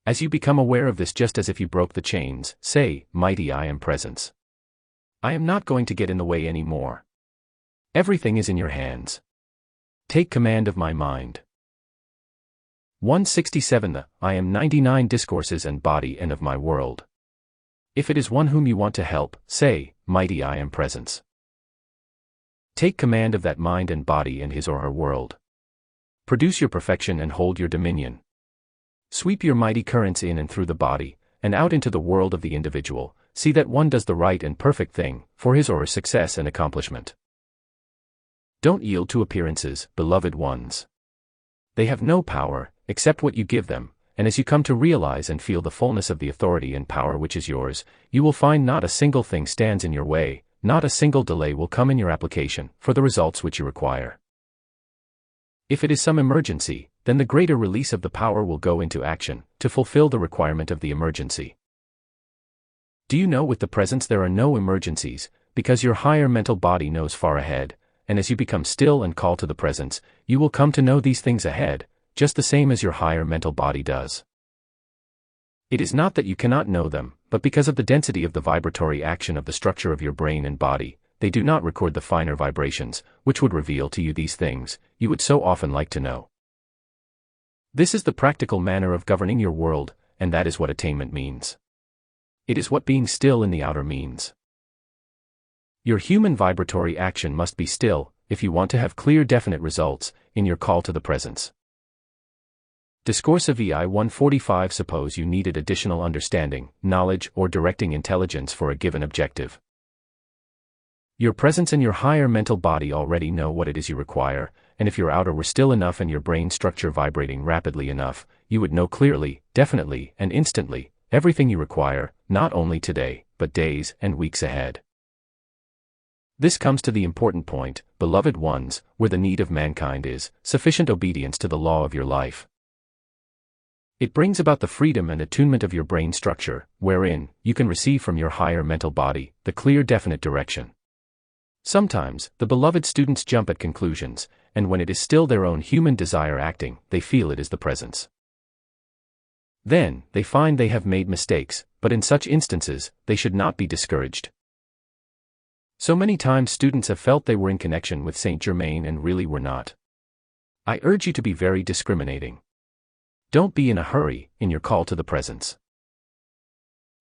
As you become aware of this, just as if you broke the chains, say, "Mighty I am presence. I am not going to get in the way anymore. Everything is in your hands. Take command of my mind." 167 The I am 99 Discourses and body and of my world. If it is one whom you want to help, say, "Mighty I am presence." Take command of that mind and body and his or her world. Produce your perfection and hold your dominion. Sweep your mighty currents in and through the body, and out into the world of the individual. See that one does the right and perfect thing, for his or her success and accomplishment. Don't yield to appearances, beloved ones. They have no power, except what you give them, and as you come to realize and feel the fullness of the authority and power which is yours, you will find not a single thing stands in your way, not a single delay will come in your application, for the results which you require. If it is some emergency, then the greater release of the power will go into action, to fulfill the requirement of the emergency. Do you know with the presence there are no emergencies, because your higher mental body knows far ahead, and as you become still and call to the presence, you will come to know these things ahead, just the same as your higher mental body does. It is not that you cannot know them, but because of the density of the vibratory action of the structure of your brain and body, they do not record the finer vibrations, which would reveal to you these things you would so often like to know. This is the practical manner of governing your world, and that is what attainment means. It is what being still in the outer means. Your human vibratory action must be still, if you want to have clear definite results, in your call to the presence. Discourse of VIII 145. Suppose you needed additional understanding, knowledge, or directing intelligence for a given objective. Your presence and your higher mental body already know what it is you require, and if your outer were still enough and your brain structure vibrating rapidly enough, you would know clearly, definitely, and instantly, everything you require, not only today, but days and weeks ahead. This comes to the important point, beloved ones, where the need of mankind is sufficient obedience to the law of your life. It brings about the freedom and attunement of your brain structure, wherein you can receive from your higher mental body the clear definite direction. Sometimes, the beloved students jump at conclusions, and when it is still their own human desire acting, they feel it is the presence. Then, they find they have made mistakes, but in such instances, they should not be discouraged. So many times students have felt they were in connection with Saint Germain and really were not. I urge you to be very discriminating. Don't be in a hurry, in your call to the presence.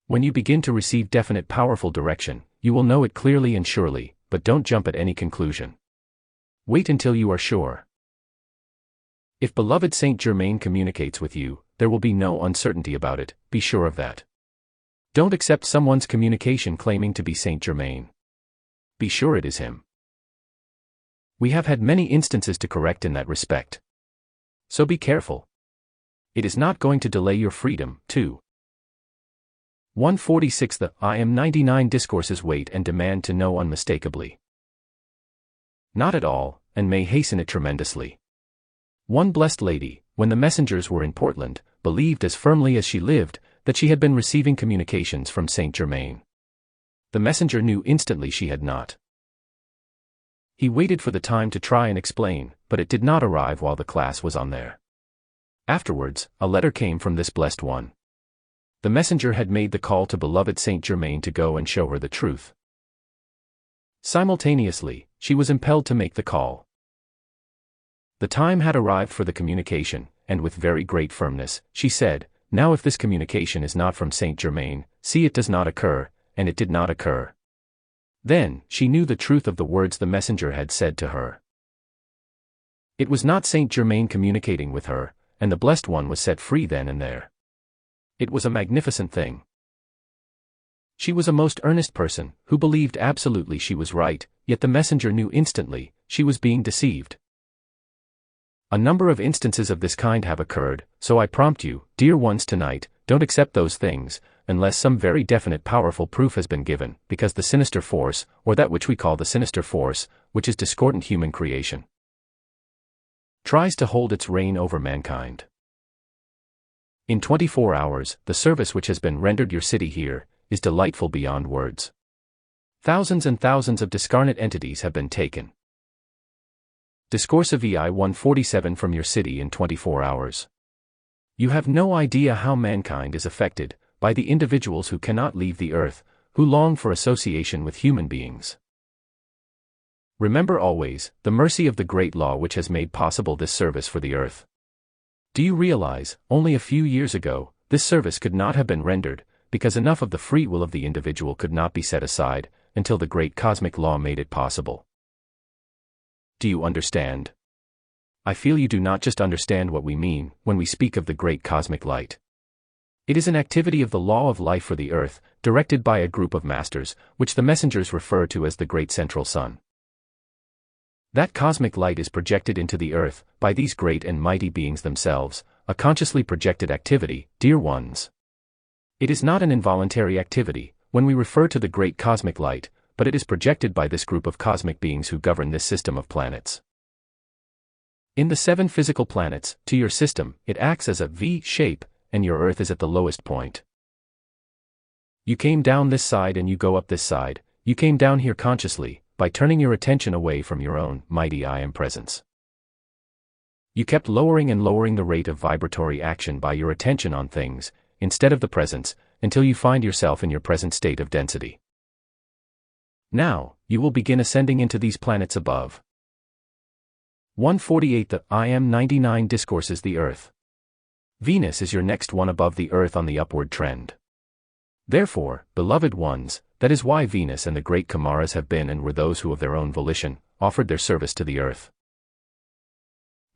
When you begin to receive definite powerful direction, you will know it clearly and surely, but don't jump at any conclusion. Wait until you are sure. If beloved Saint Germain communicates with you, there will be no uncertainty about it, be sure of that. Don't accept someone's communication claiming to be Saint Germain. Be sure it is him. We have had many instances to correct in that respect. So be careful. It is not going to delay your freedom, too. 146 The I am 99 Discourses wait and demand to know unmistakably. Not at all, and may hasten it tremendously. One blessed lady, when the messengers were in Portland, believed as firmly as she lived, that she had been receiving communications from Saint Germain. The messenger knew instantly she had not. He waited for the time to try and explain, but it did not arrive while the class was on there. Afterwards, a letter came from this blessed one. The messenger had made the call to beloved Saint Germain to go and show her the truth. Simultaneously, she was impelled to make the call. The time had arrived for the communication, and with very great firmness, she said, "Now if this communication is not from Saint Germain, see it does not occur," and it did not occur. Then, she knew the truth of the words the messenger had said to her. It was not Saint Germain communicating with her, and the blessed one was set free then and there. It was a magnificent thing. She was a most earnest person, who believed absolutely she was right, yet the messenger knew instantly, she was being deceived. A number of instances of this kind have occurred, so I prompt you, dear ones tonight, don't accept those things, unless some very definite powerful proof has been given, because the sinister force, or that which we call the sinister force, which is discordant human creation, tries to hold its reign over mankind. In 24 hours, the service which has been rendered your city here, is delightful beyond words. Thousands and thousands of discarnate entities have been taken. Discourse of VIII 147 from your city in 24 hours. You have no idea how mankind is affected by the individuals who cannot leave the earth, who long for association with human beings. Remember always the mercy of the great law which has made possible this service for the earth. Do you realize, only a few years ago, this service could not have been rendered, because enough of the free will of the individual could not be set aside, until the great cosmic law made it possible. Do you understand? I feel you do not just understand what we mean when we speak of the great cosmic light. It is an activity of the law of life for the earth, directed by a group of masters, which the messengers refer to as the great central sun. That cosmic light is projected into the earth by these great and mighty beings themselves, a consciously projected activity, dear ones. It is not an involuntary activity when we refer to the great cosmic light, but it is projected by this group of cosmic beings who govern this system of planets. In the 7 physical planets, to your system, it acts as a V shape, and your Earth is at the lowest point. You came down this side and you go up this side. You came down here consciously, by turning your attention away from your own mighty I Am presence. You kept lowering and lowering the rate of vibratory action by your attention on things, instead of the presence, until you find yourself in your present state of density. Now, you will begin ascending into these planets above. 148 The I Am 99 Discourses The Earth. Venus is your next one above the Earth on the upward trend. Therefore, beloved ones, that is why Venus and the great Kumaras have been and were those who of their own volition offered their service to the Earth.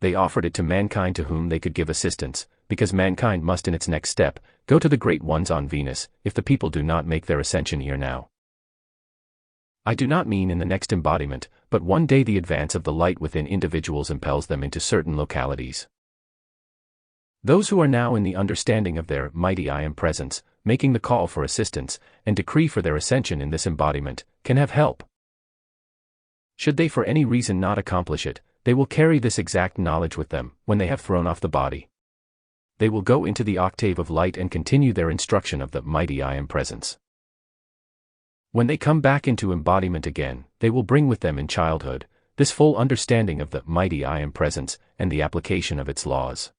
They offered it to mankind to whom they could give assistance, because mankind must in its next step go to the great ones on Venus, if the people do not make their ascension here now. I do not mean in the next embodiment, but one day the advance of the light within individuals impels them into certain localities. Those who are now in the understanding of their mighty I Am presence, making the call for assistance, and decree for their ascension in this embodiment, can have help. Should they for any reason not accomplish it, they will carry this exact knowledge with them when they have thrown off the body. They will go into the octave of light and continue their instruction of the mighty I Am presence. When they come back into embodiment again, they will bring with them in childhood this full understanding of the mighty I Am presence and the application of its laws.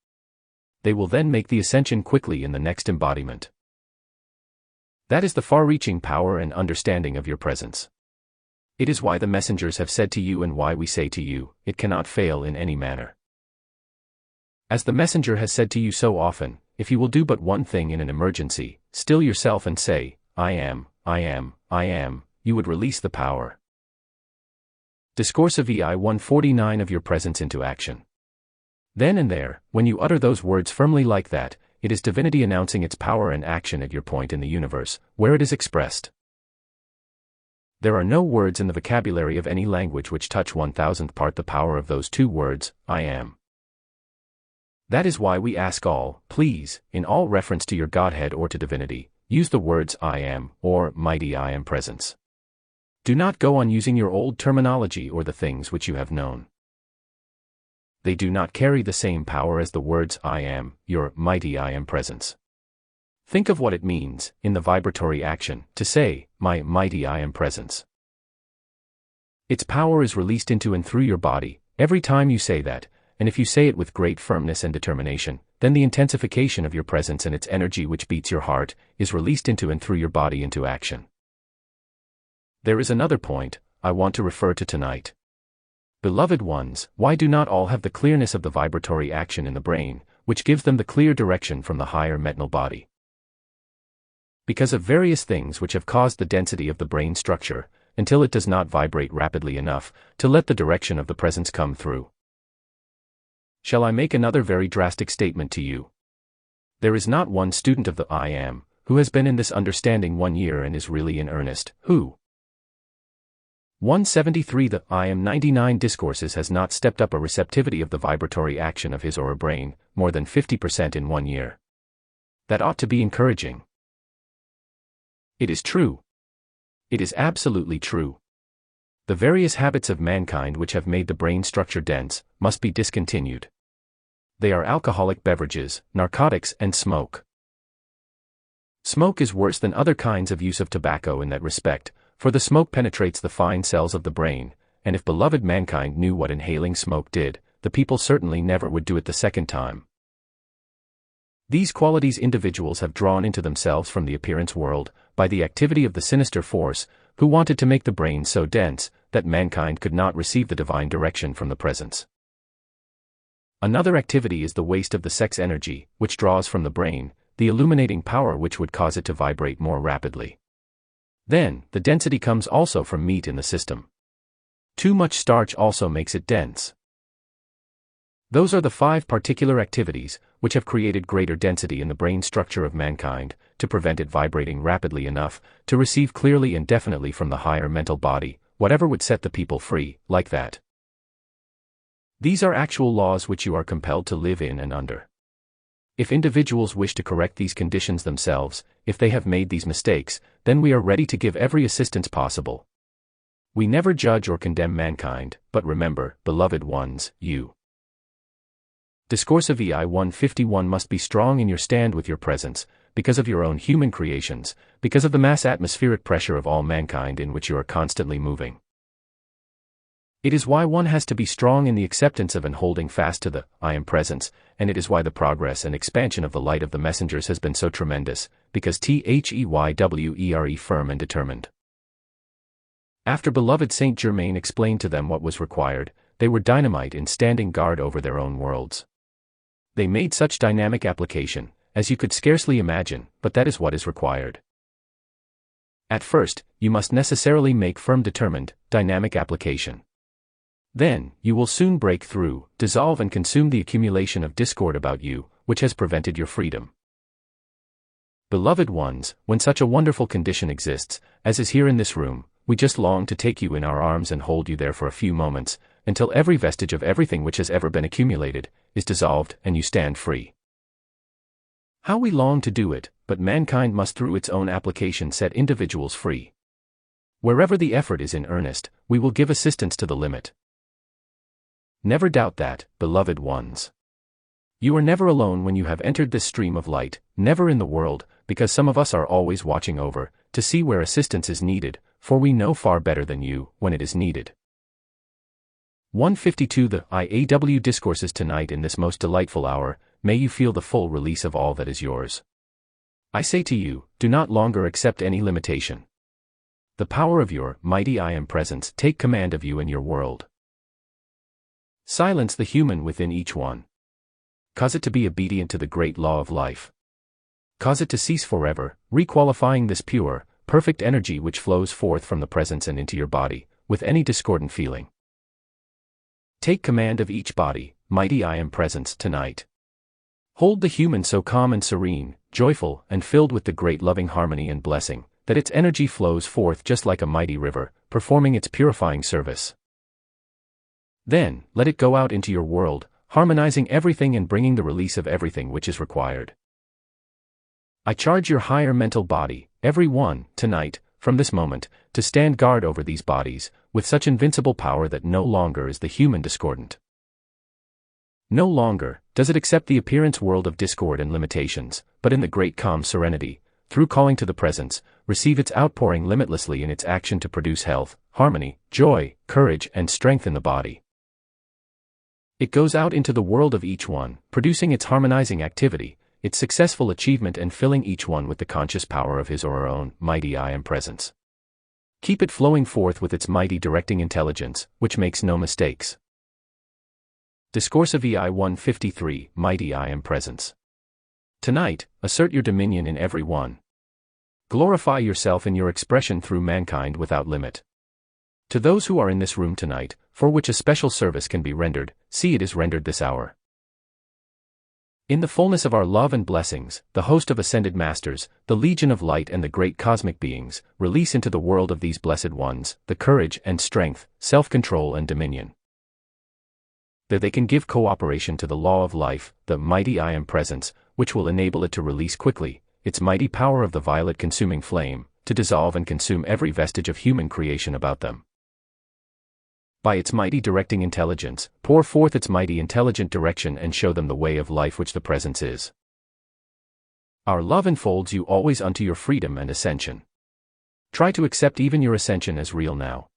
They will then make the ascension quickly in the next embodiment. That is the far-reaching power and understanding of your presence. It is why the messengers have said to you and why we say to you, it cannot fail in any manner. As the messenger has said to you so often, if you will do but one thing in an emergency, still yourself and say, I am, I am, I am, you would release the power. Discourse of VIII 149 of your presence into action. Then and there, when you utter those words firmly like that, it is divinity announcing its power and action at your point in the universe, where it is expressed. There are no words in the vocabulary of any language which touch 1,000th part the power of those 2 words, I am. That is why we ask all, please, in all reference to your Godhead or to divinity, use the words I am, or mighty I Am presence. Do not go on using your old terminology or the things which you have known. They do not carry the same power as the words I am, your mighty I Am presence. Think of what it means, in the vibratory action, to say, my mighty I Am presence. Its power is released into and through your body, every time you say that, and if you say it with great firmness and determination, then the intensification of your presence and its energy which beats your heart, is released into and through your body into action. There is another point I want to refer to tonight. Beloved ones, why do not all have the clearness of the vibratory action in the brain, which gives them the clear direction from the higher mental body? Because of various things which have caused the density of the brain structure, until it does not vibrate rapidly enough to let the direction of the presence come through. Shall I make another very drastic statement to you? There is not one student of the I Am, who has been in this understanding 1 year and is really in earnest, who 173 The I Am 99 Discourses has not stepped up a receptivity of the vibratory action of his or her brain, more than 50% in 1 year. That ought to be encouraging. It is true. It is absolutely true. The various habits of mankind which have made the brain structure dense, must be discontinued. They are alcoholic beverages, narcotics and smoke. Smoke is worse than other kinds of use of tobacco in that respect, for the smoke penetrates the fine cells of the brain, and if beloved mankind knew what inhaling smoke did, the people certainly never would do it the second time. These qualities individuals have drawn into themselves from the appearance world, by the activity of the sinister force, who wanted to make the brain so dense, that mankind could not receive the divine direction from the presence. Another activity is the waste of the sex energy, which draws from the brain, the illuminating power which would cause it to vibrate more rapidly. Then, the density comes also from meat in the system. Too much starch also makes it dense. Those are the 5 particular activities, which have created greater density in the brain structure of mankind, to prevent it vibrating rapidly enough, to receive clearly and definitely from the higher mental body, whatever would set the people free, like that. These are actual laws which you are compelled to live in and under. If individuals wish to correct these conditions themselves, if they have made these mistakes, then we are ready to give every assistance possible. We never judge or condemn mankind, but remember, beloved ones, you. Discourse of VIII 151 must be strong in your stand with your presence, because of your own human creations, because of the mass atmospheric pressure of all mankind in which you are constantly moving. It is why one has to be strong in the acceptance of and holding fast to the I am presence, and it is why the progress and expansion of the light of the messengers has been so tremendous, because THEYWERE firm and determined. After beloved Saint Germain explained to them what was required, they were dynamite in standing guard over their own worlds. They made such dynamic application, as you could scarcely imagine, but that is what is required. At first, you must necessarily make firm determined, dynamic application. Then, you will soon break through, dissolve and consume the accumulation of discord about you, which has prevented your freedom. Beloved ones, when such a wonderful condition exists, as is here in this room, we just long to take you in our arms and hold you there for a few moments, until every vestige of everything which has ever been accumulated, is dissolved and you stand free. How we long to do it, but mankind must through its own application set individuals free. Wherever the effort is in earnest, we will give assistance to the limit. Never doubt that, beloved ones. You are never alone when you have entered this stream of light, never in the world, because some of us are always watching over, to see where assistance is needed, for we know far better than you, when it is needed. 152 The IAW Discourses tonight in this most delightful hour, may you feel the full release of all that is yours. I say to you, do not longer accept any limitation. The power of your mighty I am presence take command of you and your world. Silence the human within each one. Cause it to be obedient to the great law of life. Cause it to cease forever, requalifying this pure, perfect energy which flows forth from the presence and into your body, with any discordant feeling. Take command of each body, mighty I am presence, tonight. Hold the human so calm and serene, joyful, and filled with the great loving harmony and blessing, that its energy flows forth just like a mighty river, performing its purifying service. Then, let it go out into your world, harmonizing everything and bringing the release of everything which is required. I charge your higher mental body, every one, tonight, from this moment, to stand guard over these bodies, with such invincible power that no longer is the human discordant. No longer does it accept the appearance world of discord and limitations, but in the great calm serenity, through calling to the presence, receive its outpouring limitlessly in its action to produce health, harmony, joy, courage, and strength in the body. It goes out into the world of each one, producing its harmonizing activity, its successful achievement, and filling each one with the conscious power of his or her own mighty I am presence. Keep it flowing forth with its mighty directing intelligence, which makes no mistakes. Discourse of VIII 153, Mighty I am presence. Tonight, assert your dominion in every one. Glorify yourself in your expression through mankind without limit. To those who are in this room tonight, for which a special service can be rendered, see it is rendered this hour. In the fullness of our love and blessings, the host of ascended masters, the legion of light and the great cosmic beings, release into the world of these blessed ones, the courage and strength, self-control and dominion. That they can give cooperation to the law of life, the mighty I am presence, which will enable it to release quickly, its mighty power of the violet consuming flame, to dissolve and consume every vestige of human creation about them. By its mighty directing intelligence, pour forth its mighty intelligent direction and show them the way of life which the presence is. Our love enfolds you always unto your freedom and ascension. Try to accept even your ascension as real now.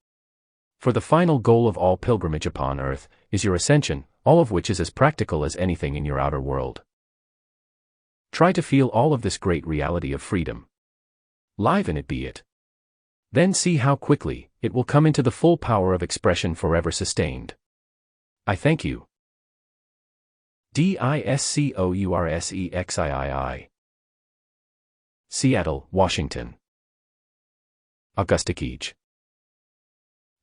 For the final goal of all pilgrimage upon earth is your ascension, all of which is as practical as anything in your outer world. Try to feel all of this great reality of freedom. Live in it be it. Then see how quickly it will come into the full power of expression forever sustained. I thank you. Discourses. Seattle, Washington. Augusta Keege.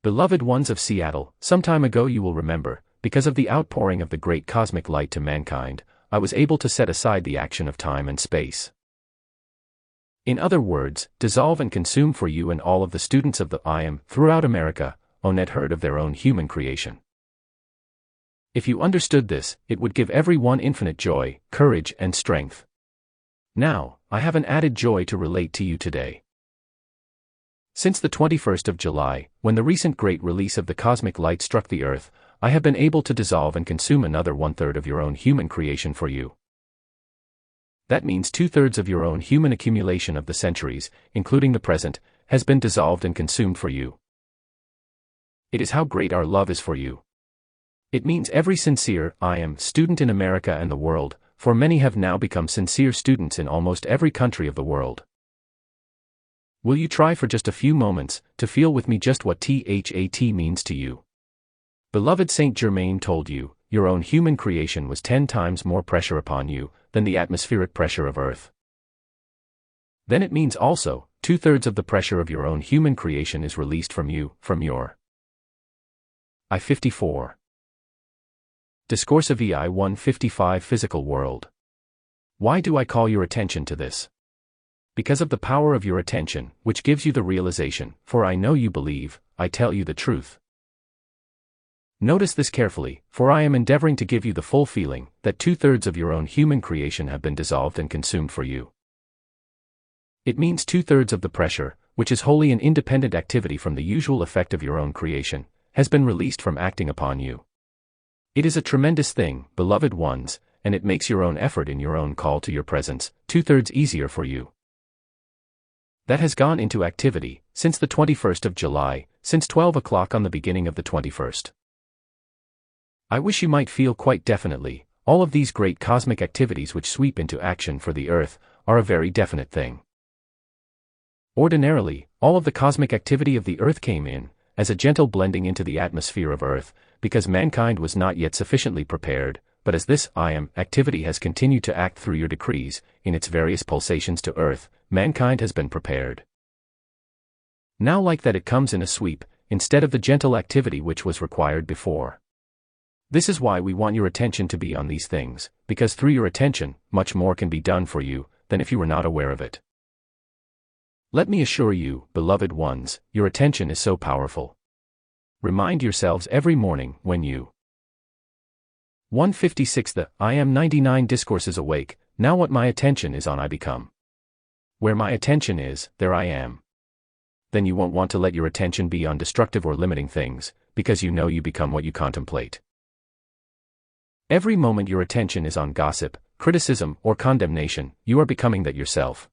Beloved ones of Seattle, some time ago you will remember, because of the outpouring of the great cosmic light to mankind, I was able to set aside the action of time and space. In other words, dissolve and consume for you and all of the students of the I Am throughout America, onet heard of their own human creation. If you understood this, it would give everyone infinite joy, courage, and strength. Now, I have an added joy to relate to you today. Since the 21st of July, when the recent great release of the cosmic light struck the earth, I have been able to dissolve and consume another 1/3 of your own human creation for you. That means 2/3 of your own human accumulation of the centuries, including the present, has been dissolved and consumed for you. It is how great our love is for you. It means every sincere I Am student in America and the world, for many have now become sincere students in almost every country of the world. Will you try for just a few moments to feel with me just what THAT means to you? Beloved Saint Germain told you, your own human creation was 10 times more pressure upon you than the atmospheric pressure of Earth. Then it means also, 2/3 of the pressure of your own human creation is released from you, from your I-54. Discourses VIII 155 Physical World. Why do I call your attention to this? Because of the power of your attention, which gives you the realization, for I know you believe, I tell you the truth. Notice this carefully, for I am endeavoring to give you the full feeling that 2/3 of your own human creation have been dissolved and consumed for you. It means 2/3 of the pressure, which is wholly an independent activity from the usual effect of your own creation, has been released from acting upon you. It is a tremendous thing, beloved ones, and it makes your own effort in your own call to your presence 2/3 easier for you. That has gone into activity since the 21st of July, since 12 o'clock on the beginning of the 21st. I wish you might feel quite definitely, all of these great cosmic activities which sweep into action for the Earth are a very definite thing. Ordinarily, all of the cosmic activity of the Earth came in as a gentle blending into the atmosphere of Earth, because mankind was not yet sufficiently prepared, but as this I Am activity has continued to act through your decrees, in its various pulsations to Earth, mankind has been prepared. Now like that it comes in a sweep, instead of the gentle activity which was required before. This is why we want your attention to be on these things, because through your attention, much more can be done for you, than if you were not aware of it. Let me assure you, beloved ones, your attention is so powerful. Remind yourselves every morning when you 156 The I Am 99 Discourses Awake, now what my attention is on I become. Where my attention is, there I am. Then you won't want to let your attention be on destructive or limiting things, because you know you become what you contemplate. Every moment your attention is on gossip, criticism, or condemnation, you are becoming that yourself.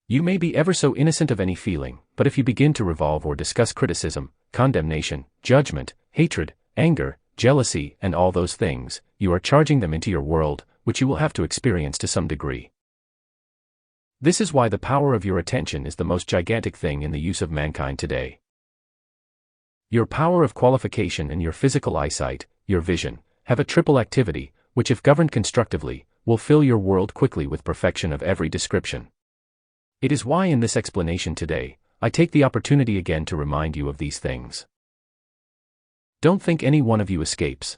You may be ever so innocent of any feeling, but if you begin to revolve or discuss criticism, condemnation, judgment, hatred, anger, jealousy, and all those things, you are charging them into your world, which you will have to experience to some degree. This is why the power of your attention is the most gigantic thing in the use of mankind today. Your power of qualification and your physical eyesight, your vision, have a triple activity, which if governed constructively, will fill your world quickly with perfection of every description. It is why in this explanation today, I take the opportunity again to remind you of these things. Don't think any one of you escapes.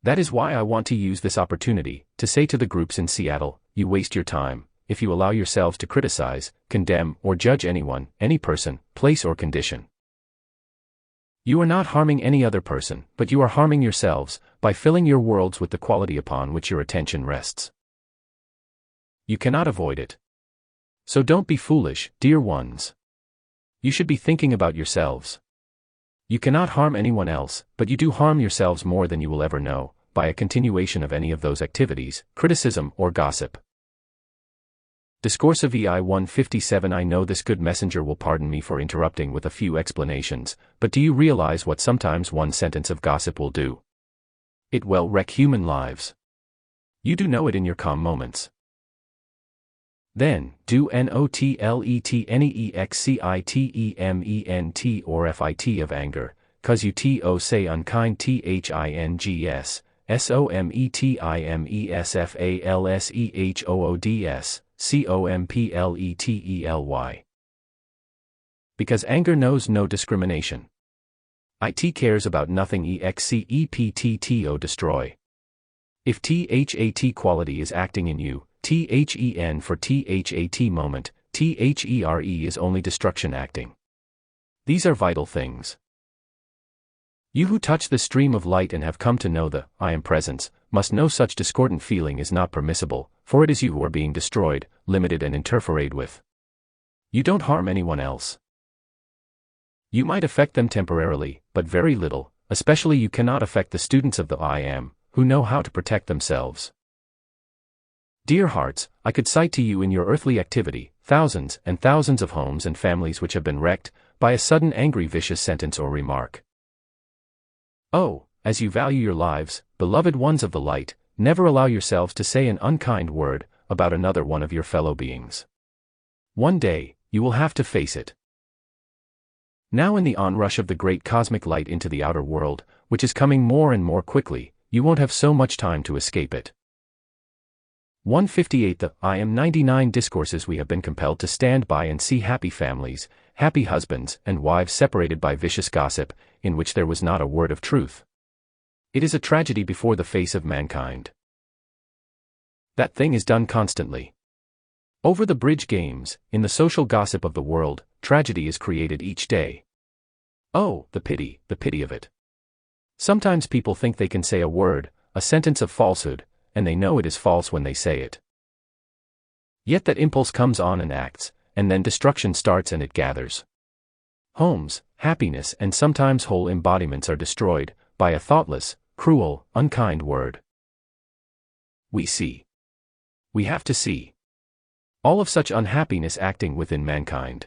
That is why I want to use this opportunity to say to the groups in Seattle, you waste your time if you allow yourselves to criticize, condemn, or judge anyone, any person, place, or condition. You are not harming any other person, but you are harming yourselves by filling your worlds with the quality upon which your attention rests. You cannot avoid it. So don't be foolish, dear ones. You should be thinking about yourselves. You cannot harm anyone else, but you do harm yourselves more than you will ever know, by a continuation of any of those activities, criticism or gossip. Discourses VIII 157 I know this good messenger will pardon me for interrupting with a few explanations, but do you realize what sometimes one sentence of gossip will do? It will wreck human lives. You do know it in your calm moments. Then, do notletneexcitement or fit of anger, cause you to say unkind things, sometimesfalshoods, completely. Because anger knows no discrimination. It cares about nothing excepto destroy. If that quality is acting in you, then for that moment, there is only destruction acting. These are vital things. You who touch the stream of light and have come to know the I am presence, must know such discordant feeling is not permissible, for it is you who are being destroyed, limited and interfered with. You don't harm anyone else. You might affect them temporarily, but very little, especially you cannot affect the students of the I am, who know how to protect themselves. Dear hearts, I could cite to you in your earthly activity, thousands and thousands of homes and families which have been wrecked, by a sudden angry vicious sentence or remark. Oh, as you value your lives, beloved ones of the light, never allow yourselves to say an unkind word about another one of your fellow beings. One day, you will have to face it. Now in the onrush of the great cosmic light into the outer world, which is coming more and more quickly, you won't have so much time to escape it. 158 The I am 99 Discourses we have been compelled to stand by and see happy families, happy husbands and wives separated by vicious gossip, in which there was not a word of truth. It is a tragedy before the face of mankind. That thing is done constantly. Over the bridge games, in the social gossip of the world, tragedy is created each day. Oh, the pity of it. Sometimes people think they can say a word, a sentence of falsehood, and they know it is false when they say it. Yet that impulse comes on and acts, and then destruction starts and it gathers. Homes, happiness and sometimes whole embodiments are destroyed, by a thoughtless, cruel, unkind word. We see. We have to see. All of such unhappiness acting within mankind.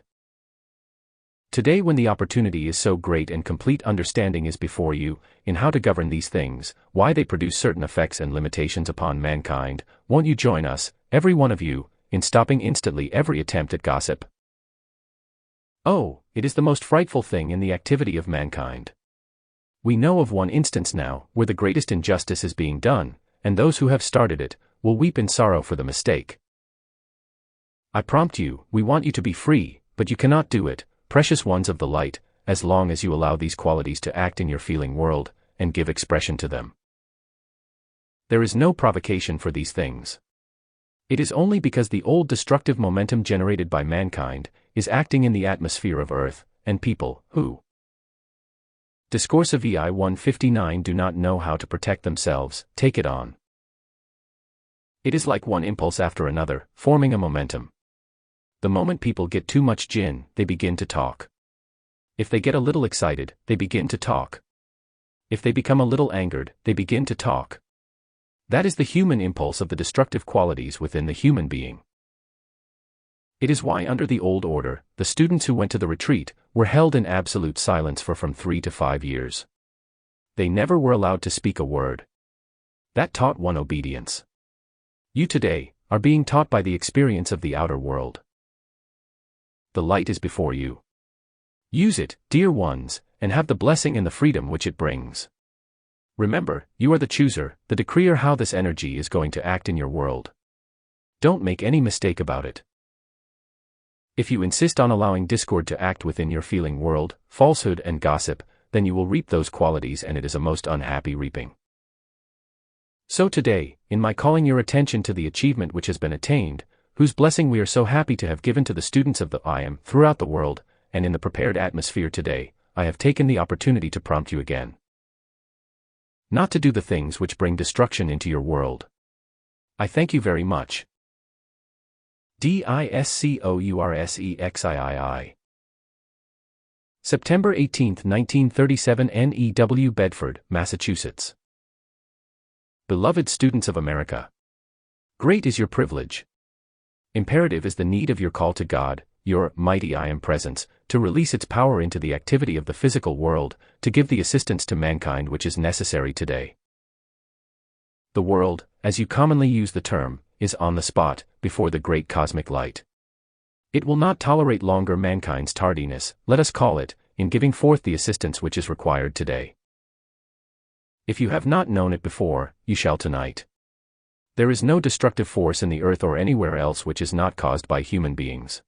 Today when the opportunity is so great and complete understanding is before you, in how to govern these things, why they produce certain effects and limitations upon mankind, won't you join us, every one of you, in stopping instantly every attempt at gossip? Oh, it is the most frightful thing in the activity of mankind. We know of one instance now, where the greatest injustice is being done, and those who have started it, will weep in sorrow for the mistake. I prompt you, we want you to be free, but you cannot do it, precious ones of the light, as long as you allow these qualities to act in your feeling world, and give expression to them. There is no provocation for these things. It is only because the old destructive momentum generated by mankind, is acting in the atmosphere of earth, and people, who Discourse of VIII 159 do not know how to protect themselves, take it on. It is like one impulse after another, forming a momentum. The moment people get too much gin, they begin to talk. If they get a little excited, they begin to talk. If they become a little angered, they begin to talk. That is the human impulse of the destructive qualities within the human being. It is why under the old order, the students who went to the retreat, were held in absolute silence for from 3 to 5 years. They never were allowed to speak a word. That taught one obedience. You today, are being taught by the experience of the outer world. The light is before you. Use it, dear ones, and have the blessing and the freedom which it brings. Remember, you are the chooser, the decreer how this energy is going to act in your world. Don't make any mistake about it. If you insist on allowing discord to act within your feeling world, falsehood and gossip, then you will reap those qualities and it is a most unhappy reaping. So today, in my calling your attention to the achievement which has been attained, whose blessing we are so happy to have given to the students of the I am throughout the world, and in the prepared atmosphere today, I have taken the opportunity to prompt you again. Not to do the things which bring destruction into your world. I thank you very much. Discoursexiii. September 18, 1937 NEW Bedford, Massachusetts. Beloved students of America. Great is your privilege. Imperative is the need of your call to God, your mighty I am presence, to release its power into the activity of the physical world, to give the assistance to mankind which is necessary today. The world, as you commonly use the term, is on the spot, before the great cosmic light. It will not tolerate longer mankind's tardiness, let us call it, in giving forth the assistance which is required today. If you have not known it before, you shall tonight. There is no destructive force in the earth or anywhere else which is not caused by human beings.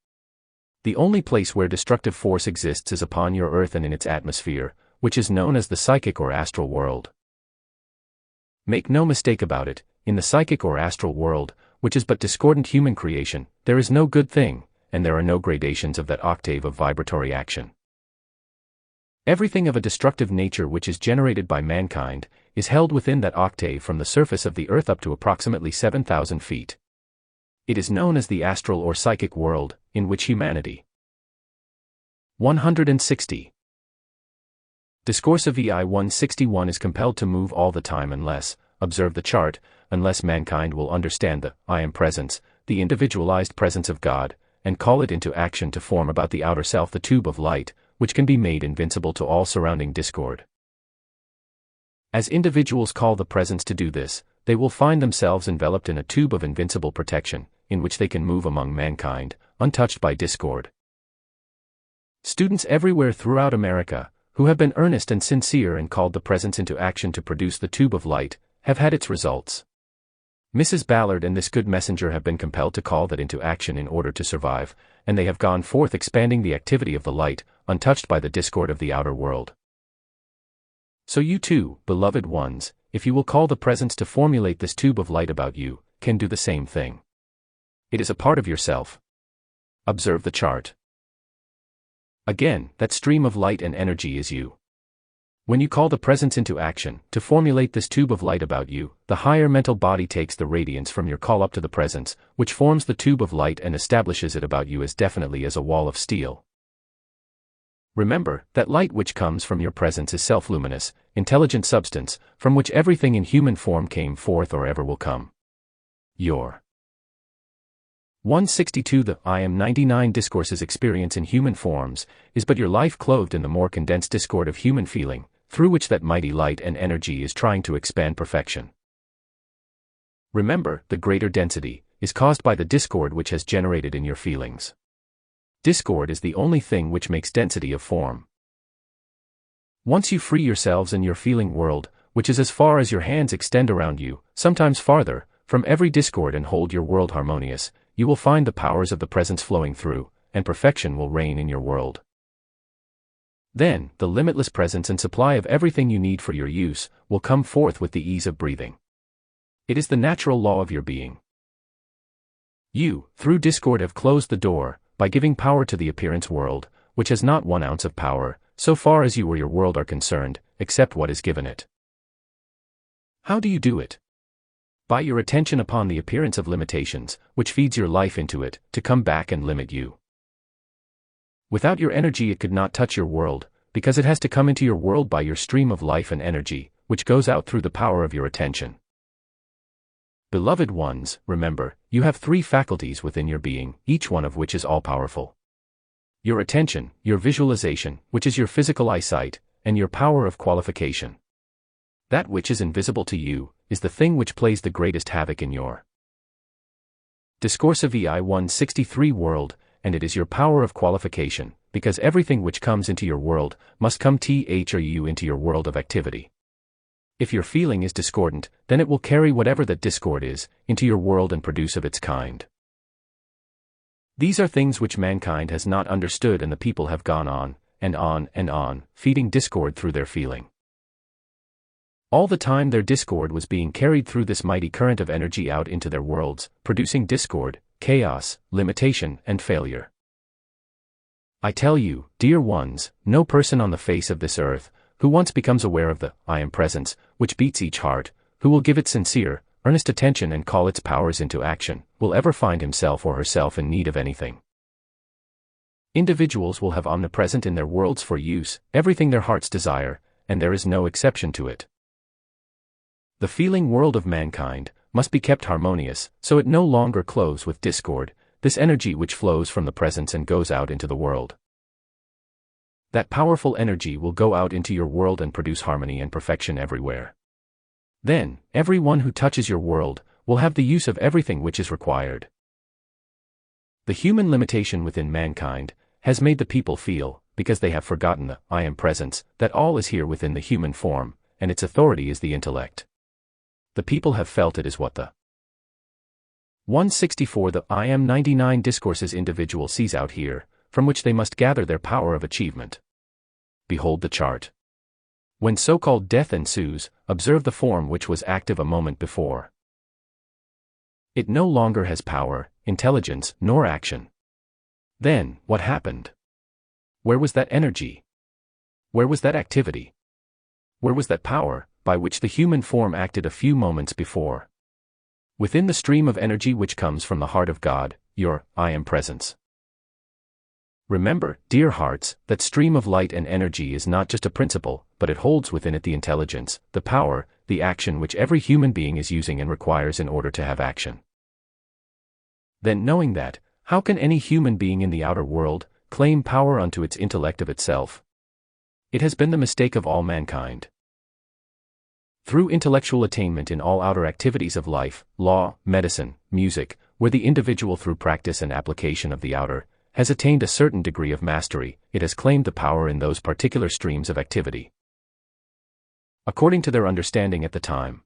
The only place where destructive force exists is upon your earth and in its atmosphere, which is known as the psychic or astral world. Make no mistake about it, in the psychic or astral world, which is but discordant human creation, there is no good thing, and there are no gradations of that octave of vibratory action. Everything of a destructive nature which is generated by mankind, is held within that octave from the surface of the earth up to approximately 7,000 feet. It is known as the astral or psychic world, in which humanity. 160. Discourse of VIII 161 is compelled to move all the time unless, observe the chart, unless mankind will understand the I am presence, the individualized presence of God, and call it into action to form about the outer self the tube of light, which can be made invincible to all surrounding discord. As individuals call the presence to do this, they will find themselves enveloped in a tube of invincible protection, in which they can move among mankind, untouched by discord. Students everywhere throughout America, who have been earnest and sincere and called the presence into action to produce the tube of light, have had its results. Mrs. Ballard and this good messenger have been compelled to call that into action in order to survive, and they have gone forth expanding the activity of the light, untouched by the discord of the outer world. So you too, beloved ones, if you will call the presence to formulate this tube of light about you, can do the same thing. It is a part of yourself. Observe the chart. Again, that stream of light and energy is you. When you call the presence into action, to formulate this tube of light about you, the higher mental body takes the radiance from your call up to the presence, which forms the tube of light and establishes it about you as definitely as a wall of steel. Remember, that light which comes from your presence is self-luminous, intelligent substance, from which everything in human form came forth or ever will come. Your 162 The I am 99 Discourses experience in human forms, is but your life clothed in the more condensed discord of human feeling, through which that mighty light and energy is trying to expand perfection. Remember, the greater density is caused by the discord which has generated in your feelings. Discord is the only thing which makes density of form. Once you free yourselves in your feeling world, which is as far as your hands extend around you, sometimes farther, from every discord and hold your world harmonious, you will find the powers of the presence flowing through, and perfection will reign in your world. Then, the limitless presence and supply of everything you need for your use, will come forth with the ease of breathing. It is the natural law of your being. You, through discord have closed the door, by giving power to the appearance world, which has not 1 ounce of power, so far as you or your world are concerned, except what is given it. How do you do it? By your attention upon the appearance of limitations, which feeds your life into it, to come back and limit you. Without your energy it could not touch your world, because it has to come into your world by your stream of life and energy, which goes out through the power of your attention. Beloved ones, remember, you have 3 faculties within your being, each one of which is all-powerful. Your attention, your visualization, which is your physical eyesight, and your power of qualification. That which is invisible to you, is the thing which plays the greatest havoc in your Discourse of VIII 163 world, and it is your power of qualification, because everything which comes into your world, must come through into your world of activity. If your feeling is discordant, then it will carry whatever that discord is, into your world and produce of its kind. These are things which mankind has not understood and the people have gone on, and on, and on, feeding discord through their feeling. All the time their discord was being carried through this mighty current of energy out into their worlds, producing discord, chaos, limitation, and failure. I tell you, dear ones, no person on the face of this earth, who once becomes aware of the I am presence, which beats each heart, who will give it sincere, earnest attention and call its powers into action, will ever find himself or herself in need of anything. Individuals will have omnipresent in their worlds for use, everything their hearts desire, and there is no exception to it. The feeling world of mankind must be kept harmonious, so it no longer clothes with discord, this energy which flows from the presence and goes out into the world. That powerful energy will go out into your world and produce harmony and perfection everywhere. Then, everyone who touches your world will have the use of everything which is required. The human limitation within mankind has made the people feel, because they have forgotten the I am presence, that all is here within the human form, and its authority is the intellect. The people have felt it is what the 164 the I am 99 Discourses individual sees out here, from which they must gather their power of achievement. Behold the chart. When so-called death ensues, observe the form which was active a moment before. It no longer has power, intelligence, nor action. Then, what happened? Where was that energy? Where was that activity? Where was that power, by which the human form acted a few moments before? Within the stream of energy which comes from the heart of God, your I am presence. Remember, dear hearts, that stream of light and energy is not just a principle, but it holds within it the intelligence, the power, the action which every human being is using and requires in order to have action. Then knowing that, how can any human being in the outer world claim power unto its intellect of itself? It has been the mistake of all mankind. Through intellectual attainment in all outer activities of life, law, medicine, music, where the individual through practice and application of the outer has attained a certain degree of mastery, it has claimed the power in those particular streams of activity, according to their understanding at the time.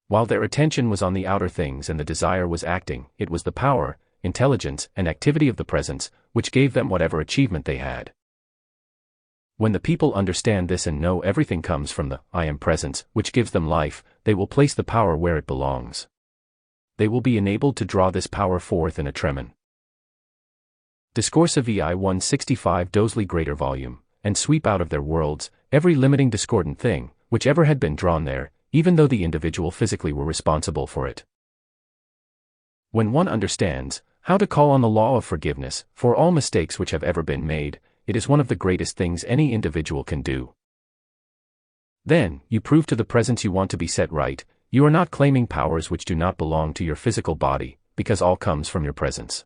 While their attention was on the outer things and the desire was acting, it was the power, intelligence, and activity of the presence which gave them whatever achievement they had. When the people understand this and know everything comes from the I am presence which gives them life, they will place the power where it belongs. They will be enabled to draw this power forth in a tremin. Discourses VIII 165 Dosley greater volume, and sweep out of their worlds every limiting discordant thing, which ever had been drawn there, even though the individual physically were responsible for it. When one understands how to call on the law of forgiveness for all mistakes which have ever been made, it is one of the greatest things any individual can do. Then, you prove to the presence you want to be set right, you are not claiming powers which do not belong to your physical body, because all comes from your presence.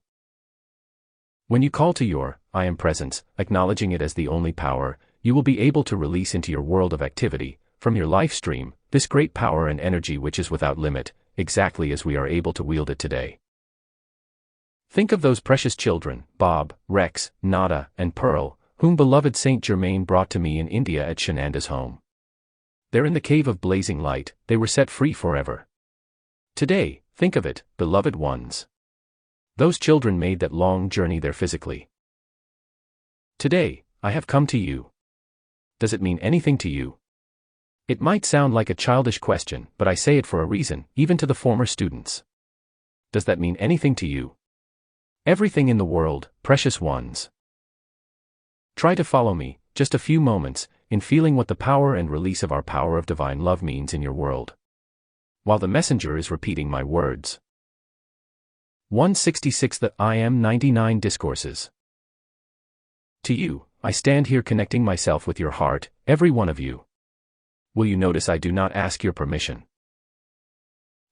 When you call to your I am presence, acknowledging it as the only power, you will be able to release into your world of activity, from your life stream, this great power and energy which is without limit, exactly as we are able to wield it today. Think of those precious children, Bob, Rex, Nada, and Pearl, whom beloved Saint Germain brought to me in India at Shananda's home. There in the cave of blazing light, they were set free forever. Today, think of it, beloved ones. Those children made that long journey there physically. Today, I have come to you. Does it mean anything to you? It might sound like a childish question, but I say it for a reason, even to the former students. Does that mean anything to you? Everything in the world, precious ones. Try to follow me, just a few moments, in feeling what the power and release of our power of divine love means in your world. While the messenger is repeating my words. 166 The I am 99 Discourses. To you, I stand here connecting myself with your heart, every one of you. Will you notice I do not ask your permission?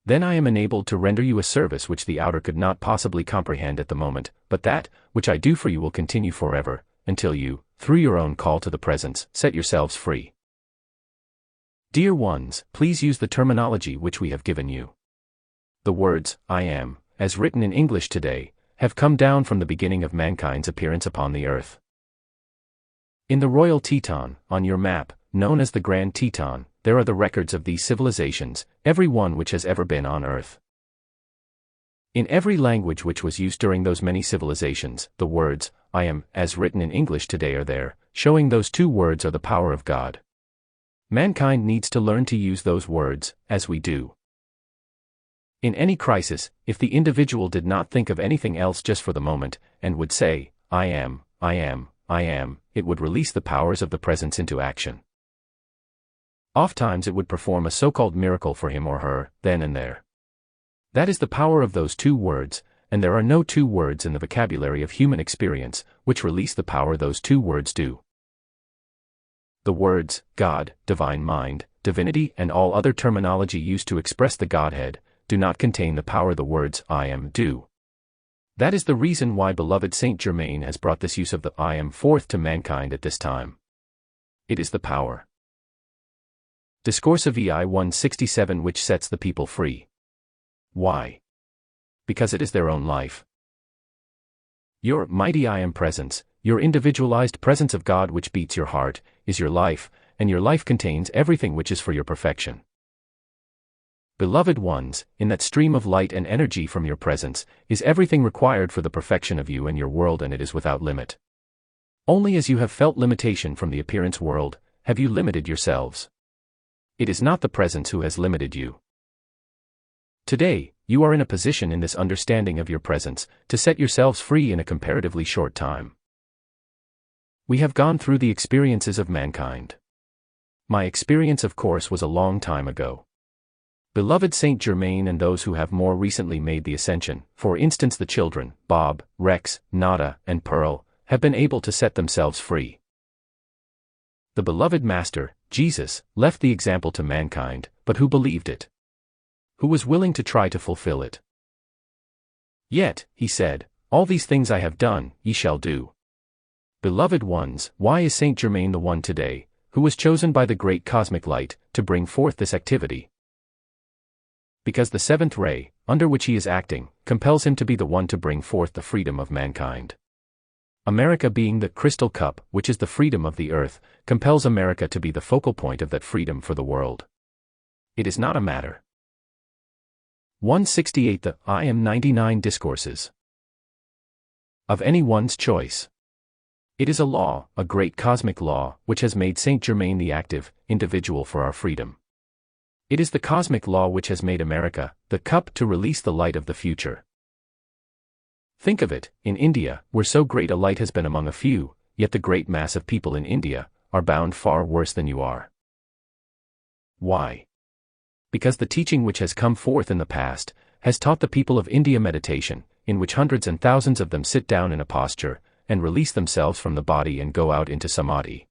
Then I am enabled to render you a service which the outer could not possibly comprehend at the moment, but that which I do for you will continue forever, until you, through your own call to the presence, set yourselves free. Dear ones, please use the terminology which we have given you. The words, I am, as written in English today, have come down from the beginning of mankind's appearance upon the earth. In the Royal Teton, on your map, known as the Grand Teton, there are the records of these civilizations, every one which has ever been on earth. In every language which was used during those many civilizations, the words, I am, as written in English today are there, showing those two words are the power of God. Mankind needs to learn to use those words, as we do. In any crisis, if the individual did not think of anything else just for the moment, and would say, I am, I am, I am, it would release the powers of the presence into action. Oftentimes it would perform a so-called miracle for him or her, then and there. That is the power of those two words, and there are no two words in the vocabulary of human experience, which release the power those two words do. The words, God, divine mind, divinity and all other terminology used to express the Godhead, do not contain the power the words I am do. That is the reason why beloved Saint Germain has brought this use of the I am forth to mankind at this time. It is the power Discourses VIII 167, which sets the people free. Why? Because it is their own life. Your mighty I Am presence, your individualized presence of God which beats your heart, is your life, and your life contains everything which is for your perfection. Beloved ones, in that stream of light and energy from your presence, is everything required for the perfection of you and your world, and it is without limit. Only as you have felt limitation from the appearance world, have you limited yourselves. It is not the presence who has limited you. Today, you are in a position in this understanding of your presence, to set yourselves free in a comparatively short time. We have gone through the experiences of mankind. My experience, of course, was a long time ago. Beloved Saint Germain and those who have more recently made the ascension, for instance the children, Bob, Rex, Nada, and Pearl, have been able to set themselves free. The beloved Master, Jesus, left the example to mankind, but who believed it? Who was willing to try to fulfill it? Yet, he said, all these things I have done, ye shall do. Beloved ones, why is Saint Germain the one today, who was chosen by the great cosmic light, to bring forth this activity? Because the seventh ray, under which he is acting, compels him to be the one to bring forth the freedom of mankind. America being the crystal cup, which is the freedom of the earth, compels America to be the focal point of that freedom for the world. It is not a matter. 168 The I Am 99 Discourses of any one's choice. It is a law, a great cosmic law, which has made Saint Germain the active individual for our freedom. It is the cosmic law which has made America the cup to release the light of the future. Think of it, in India, where so great a light has been among a few, yet the great mass of people in India are bound far worse than you are. Why? Because the teaching which has come forth in the past has taught the people of India meditation, in which hundreds and thousands of them sit down in a posture and release themselves from the body and go out into samadhi.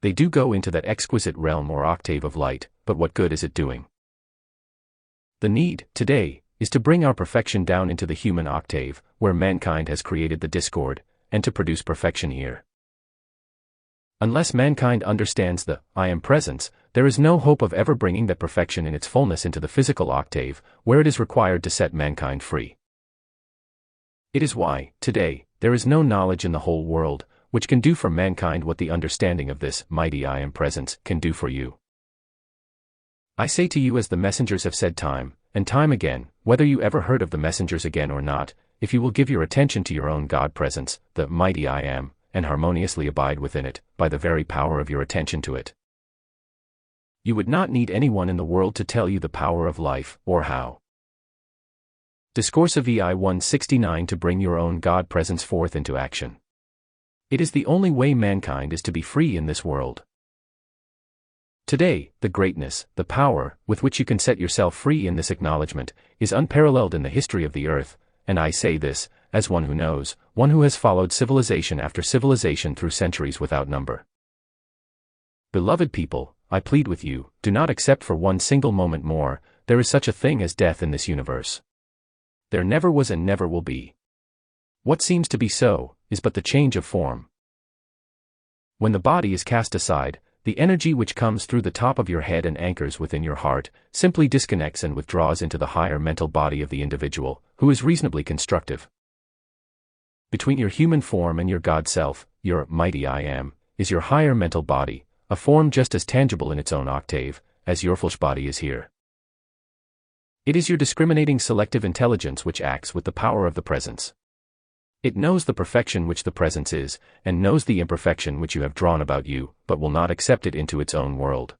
They do go into that exquisite realm or octave of light, but what good is it doing? The need, today, is to bring our perfection down into the human octave, where mankind has created the discord, and to produce perfection here. Unless mankind understands the I Am presence, there is no hope of ever bringing that perfection in its fullness into the physical octave, where it is required to set mankind free. It is why, today, there is no knowledge in the whole world, which can do for mankind what the understanding of this mighty I Am presence can do for you. I say to you as the messengers have said time and time again, whether you ever heard of the messengers again or not, if you will give your attention to your own God presence, the mighty I Am, and harmoniously abide within it, by the very power of your attention to it. You would not need anyone in the world to tell you the power of life, or how. Discourses VIII 169 to bring your own God presence forth into action. It is the only way mankind is to be free in this world. Today, the greatness, the power, with which you can set yourself free in this acknowledgement, is unparalleled in the history of the earth, and I say this, as one who knows, one who has followed civilization after civilization through centuries without number. Beloved people, I plead with you, do not accept for one single moment more, there is such a thing as death in this universe. There never was and never will be. What seems to be so, is but the change of form. When the body is cast aside, the energy which comes through the top of your head and anchors within your heart, simply disconnects and withdraws into the higher mental body of the individual, who is reasonably constructive. Between your human form and your God self, your mighty I Am, is your higher mental body, a form just as tangible in its own octave, as your flesh body is here. It is your discriminating selective intelligence which acts with the power of the presence. It knows the perfection which the presence is, and knows the imperfection which you have drawn about you, but will not accept it into its own world.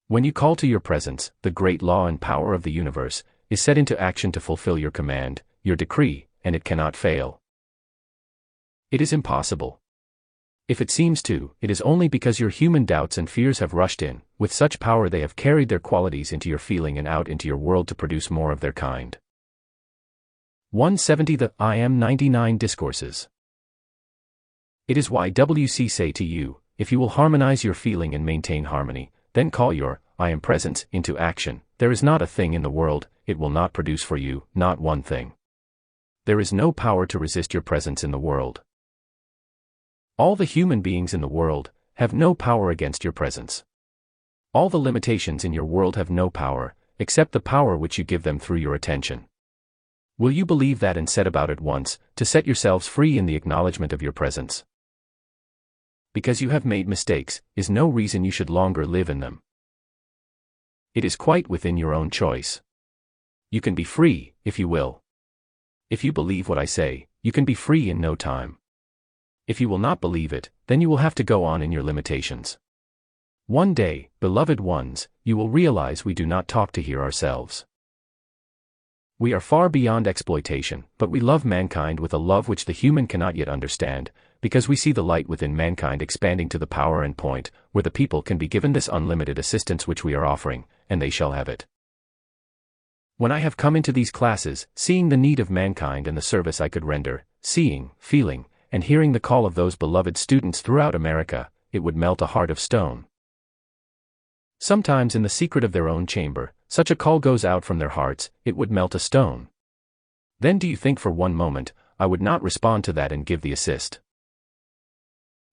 When you call to your presence, the great law and power of the universe is set into action to fulfill your command, your decree, and it cannot fail. It is impossible. If it seems to, it is only because your human doubts and fears have rushed in, with such power they have carried their qualities into your feeling and out into your world to produce more of their kind. 170 The I Am 99 Discourses. It is why WC say to you, if you will harmonize your feeling and maintain harmony, then call your I Am presence into action, there is not a thing in the world it will not produce for you, not one thing. There is no power to resist your presence in the world. All the human beings in the world have no power against your presence. All the limitations in your world have no power, except the power which you give them through your attention. Will you believe that and set about at once, to set yourselves free in the acknowledgement of your presence? Because you have made mistakes, is no reason you should longer live in them. It is quite within your own choice. You can be free, if you will. If you believe what I say, you can be free in no time. If you will not believe it, then you will have to go on in your limitations. One day, beloved ones, you will realize we do not talk to hear ourselves. We are far beyond exploitation, but we love mankind with a love which the human cannot yet understand, because we see the light within mankind expanding to the power and point, where the people can be given this unlimited assistance which we are offering, and they shall have it. When I have come into these classes, seeing the need of mankind and the service I could render, seeing, feeling, and hearing the call of those beloved students throughout America, it would melt a heart of stone. Sometimes in the secret of their own chamber, such a call goes out from their hearts, it would melt a stone. Then do you think for one moment, I would not respond to that and give the assist?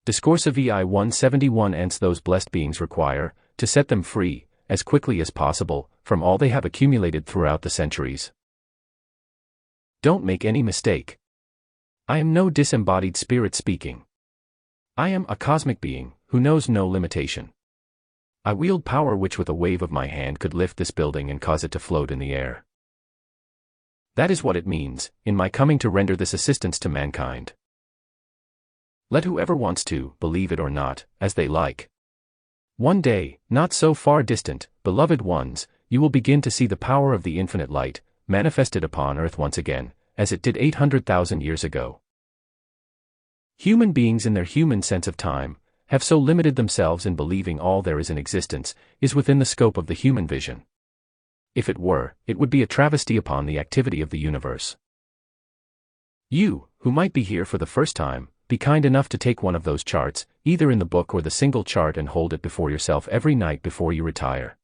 Discourses VIII 171. Hence those blessed beings require, to set them free, as quickly as possible, from all they have accumulated throughout the centuries. Don't make any mistake. I am no disembodied spirit speaking. I am a cosmic being, who knows no limitation. I wield power which with a wave of my hand could lift this building and cause it to float in the air. That is what it means, in my coming to render this assistance to mankind. Let whoever wants to, believe it or not, as they like. One day, not so far distant, beloved ones, you will begin to see the power of the infinite light, manifested upon earth once again, as it did 800,000 years ago. Human beings in their human sense of time, have so limited themselves in believing all there is in existence, is within the scope of the human vision. If it were, it would be a travesty upon the activity of the universe. You, who might be here for the first time, be kind enough to take one of those charts, either in the book or the single chart, and hold it before yourself every night before you retire.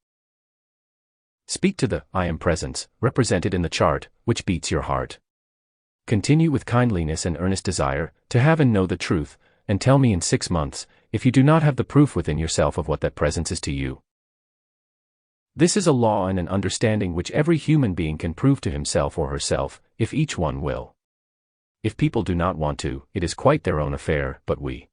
Speak to the I am presence, represented in the chart, which beats your heart. Continue with kindliness and earnest desire, to have and know the truth, and tell me in 6 months, if you do not have the proof within yourself of what that presence is to you. This is a law and an understanding which every human being can prove to himself or herself, if each one will. If people do not want to, it is quite their own affair, but we.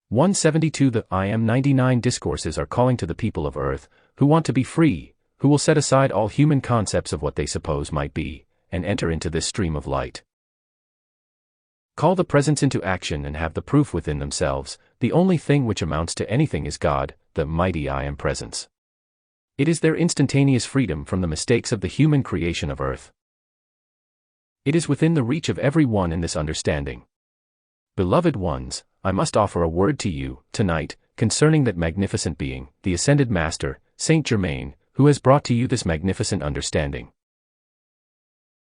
172. The I Am 99 Discourses are calling to the people of earth, who want to be free, who will set aside all human concepts of what they suppose might be, and enter into this stream of light. Call the presence into action and have the proof within themselves. The only thing which amounts to anything is God, the mighty I Am presence. It is their instantaneous freedom from the mistakes of the human creation of earth. It is within the reach of every one in this understanding. Beloved ones, I must offer a word to you, tonight, concerning that magnificent being, the ascended Master, Saint Germain, who has brought to you this magnificent understanding.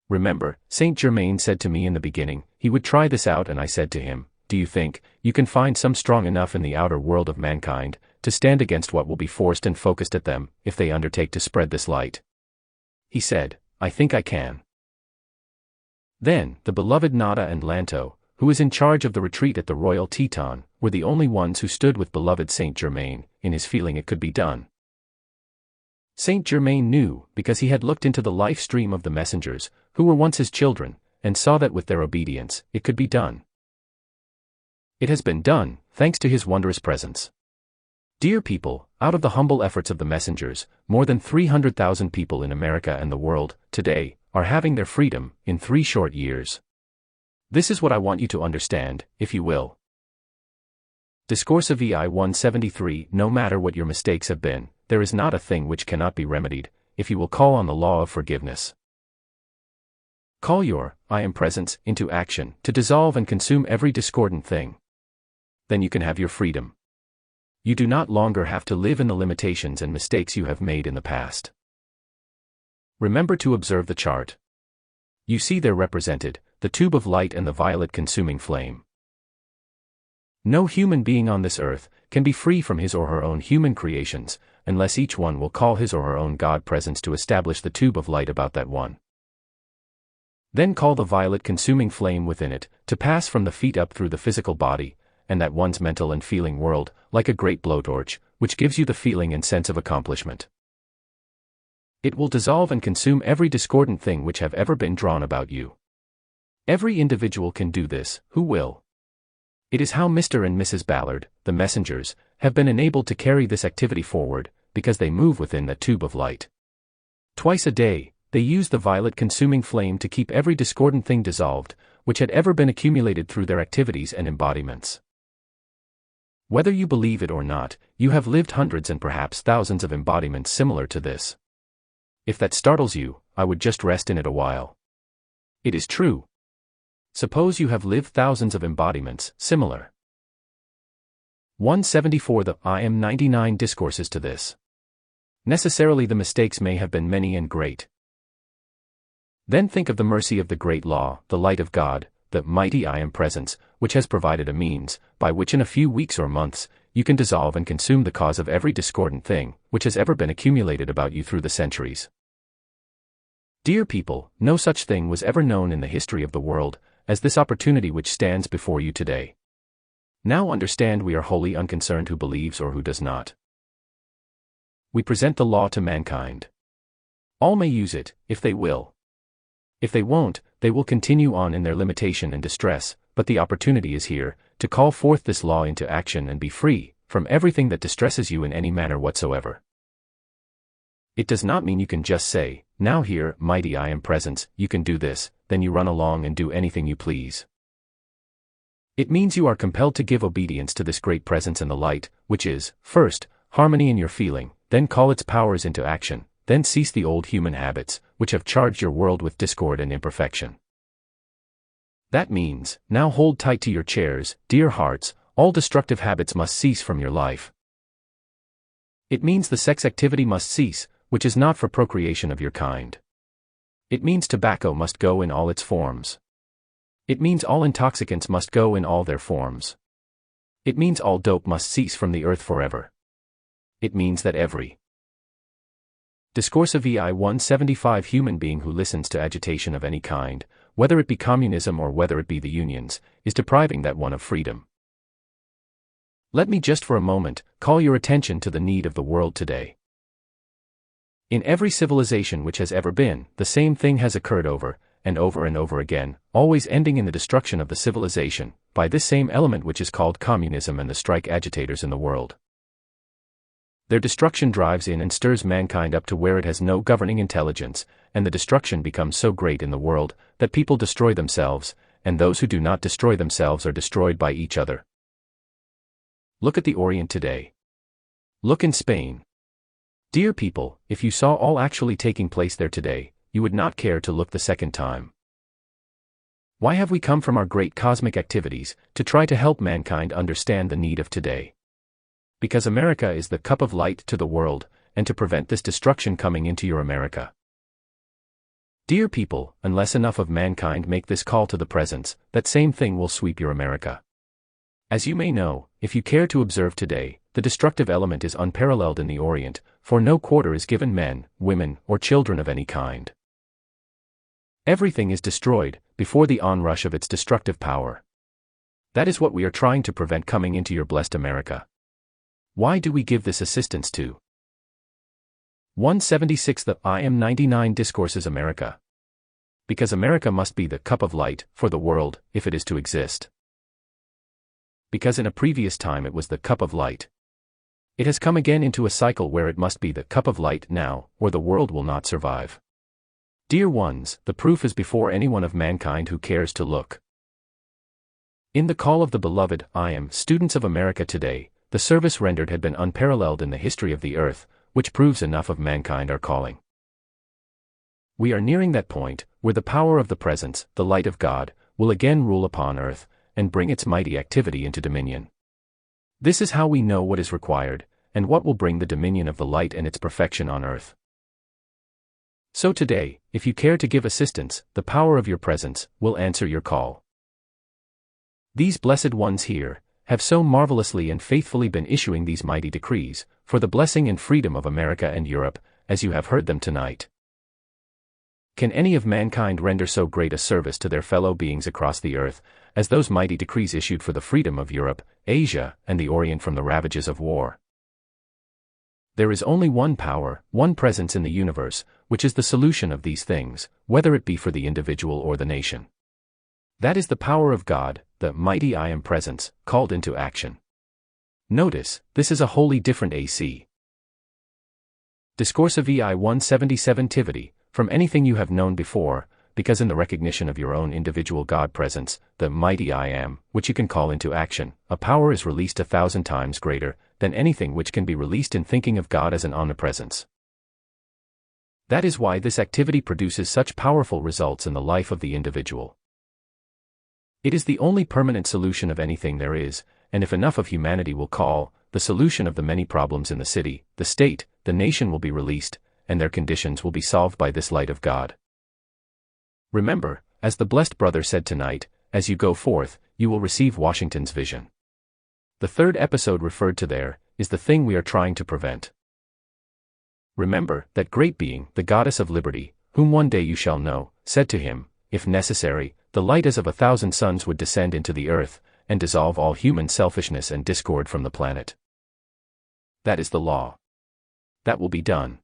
Remember, Saint Germain said to me in the beginning, he would try this out, and I said to him, do you think you can find some strong enough in the outer world of mankind, to stand against what will be forced and focused at them, if they undertake to spread this light? He said, I think I can. Then, the beloved Nada and Lanto, who is in charge of the retreat at the Royal Teton, were the only ones who stood with beloved Saint Germain, in his feeling it could be done. Saint Germain knew, because he had looked into the life stream of the messengers, who were once his children, and saw that with their obedience, it could be done. It has been done, thanks to his wondrous presence. Dear people, out of the humble efforts of the messengers, more than 300,000 people in America and the world, today, are having their freedom, in 3 short years. This is what I want you to understand, if you will. Discourses VIII 173. No matter what your mistakes have been, there is not a thing which cannot be remedied, if you will call on the law of forgiveness. Call your I Am presence into action, to dissolve and consume every discordant thing. Then you can have your freedom. You do not longer have to live in the limitations and mistakes you have made in the past. Remember to observe the chart. You see there represented, the tube of light and the violet consuming flame. No human being on this earth can be free from his or her own human creations, unless each one will call his or her own God presence to establish the tube of light about that one. Then call the violet consuming flame within it, to pass from the feet up through the physical body, and that one's mental and feeling world, like a great blowtorch, which gives you the feeling and sense of accomplishment. It will dissolve and consume every discordant thing which have ever been drawn about you. Every individual can do this, who will. It is how Mr. and Mrs. Ballard, the messengers, have been enabled to carry this activity forward, because they move within that tube of light. Twice a day, they use the violet consuming flame to keep every discordant thing dissolved, which had ever been accumulated through their activities and embodiments. Whether you believe it or not, you have lived hundreds and perhaps thousands of embodiments similar to this. If that startles you, I would just rest in it a while. It is true. Suppose you have lived thousands of embodiments, similar. 174 The I Am 99 Discourses to this. Necessarily the mistakes may have been many and great. Then think of the mercy of the great law, the light of God, the mighty I Am presence, which has provided a means, by which in a few weeks or months, you can dissolve and consume the cause of every discordant thing, which has ever been accumulated about you through the centuries. Dear people, no such thing was ever known in the history of the world, as this opportunity which stands before you today. Now understand, we are wholly unconcerned who believes or who does not. We present the law to mankind. All may use it, if they will. If they won't, they will continue on in their limitation and distress, but the opportunity is here, to call forth this law into action and be free from everything that distresses you in any manner whatsoever. It does not mean you can just say, now here, mighty I Am presence, you can do this, then you run along and do anything you please. It means you are compelled to give obedience to this great presence and the light, which is, first, harmony in your feeling, then call its powers into action, then cease the old human habits, which have charged your world with discord and imperfection. That means, now hold tight to your chairs, dear hearts, all destructive habits must cease from your life. It means the sex activity must cease, which is not for procreation of your kind. It means tobacco must go in all its forms. It means all intoxicants must go in all their forms. It means all dope must cease from the earth forever. It means that every Discourse of VIII 175 human being who listens to agitation of any kind, whether it be communism or whether it be the unions, is depriving that one of freedom. Let me just for a moment call your attention to the need of the world today. In every civilization which has ever been, the same thing has occurred over and over and over again, always ending in the destruction of the civilization, by this same element which is called communism and the strike agitators in the world. Their destruction drives in and stirs mankind up to where it has no governing intelligence, and the destruction becomes so great in the world, that people destroy themselves, and those who do not destroy themselves are destroyed by each other. Look at the Orient today. Look in Spain. Dear people, if you saw all actually taking place there today, you would not care to look the second time. Why have we come from our great cosmic activities, to try to help mankind understand the need of today? Because America is the cup of light to the world, and to prevent this destruction coming into your America. Dear people, unless enough of mankind make this call to the presence, that same thing will sweep your America. As you may know, if you care to observe today, the destructive element is unparalleled in the Orient, for no quarter is given men, women, or children of any kind. Everything is destroyed, before the onrush of its destructive power. That is what we are trying to prevent coming into your blessed America. Why do we give this assistance to? 176 The I Am 99 Discourses America. Because America must be the cup of light, for the world, if it is to exist. Because in a previous time it was the cup of light. It has come again into a cycle where it must be the cup of light now, or the world will not survive. Dear ones, the proof is before anyone of mankind who cares to look. In the call of the beloved, I Am, students of America today, the service rendered had been unparalleled in the history of the earth, which proves enough of mankind are calling. We are nearing that point, where the power of the presence, the light of God, will again rule upon earth, and bring its mighty activity into dominion. This is how we know what is required, and what will bring the dominion of the light and its perfection on earth. So today, if you care to give assistance, the power of your presence will answer your call. These blessed ones here have so marvelously and faithfully been issuing these mighty decrees, for the blessing and freedom of America and Europe, as you have heard them tonight. Can any of mankind render so great a service to their fellow beings across the earth, as those mighty decrees issued for the freedom of Europe, Asia, and the Orient from the ravages of war? There is only one power, one presence in the universe, which is the solution of these things, whether it be for the individual or the nation. That is the power of God, the mighty I Am presence, called into action. Notice, this is a wholly different AC. Discourse of VIII 177 Tivity, from anything you have known before, because in the recognition of your own individual God presence, the mighty I Am, which you can call into action, a power is released 1,000 times greater than anything which can be released in thinking of God as an omnipresence. That is why this activity produces such powerful results in the life of the individual. It is the only permanent solution of anything there is, and if enough of humanity will call, the solution of the many problems in the city, the state, the nation will be released, and their conditions will be solved by this light of God. Remember, as the blessed brother said tonight, as you go forth, you will receive Washington's vision. The third episode referred to there is the thing we are trying to prevent. Remember, that great being, the goddess of liberty, whom one day you shall know, said to him, if necessary, the light as of 1,000 suns would descend into the earth, and dissolve all human selfishness and discord from the planet. That is the law. That will be done.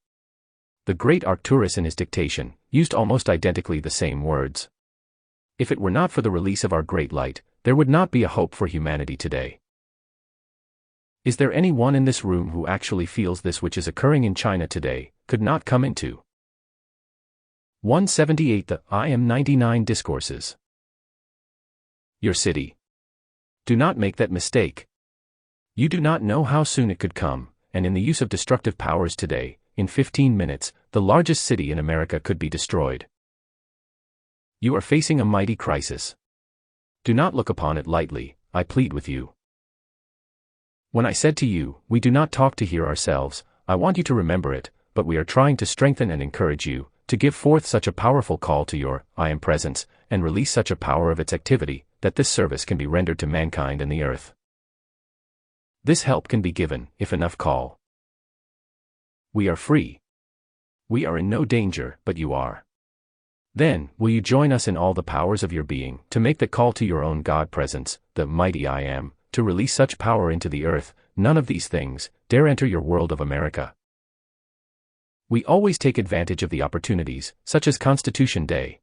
The great Arcturus in his dictation used almost identically the same words. If it were not for the release of our great light, there would not be a hope for humanity today. Is there any one in this room who actually feels this which is occurring in China today could not come into 178 The I Am 99 Discourses? Your city. Do not make that mistake. You do not know how soon it could come, and in the use of destructive powers today, in 15 minutes, the largest city in America could be destroyed. You are facing a mighty crisis. Do not look upon it lightly, I plead with you. When I said to you, we do not talk to hear ourselves, I want you to remember it, but we are trying to strengthen and encourage you, to give forth such a powerful call to your I Am presence, and release such a power of its activity, that this service can be rendered to mankind and the earth. This help can be given, if enough call. We are free. We are in no danger, but you are. Then, will you join us in all the powers of your being, to make the call to your own God presence, the mighty I Am, to release such power into the earth? None of these things dare enter your world of America. We always take advantage of the opportunities, such as Constitution Day.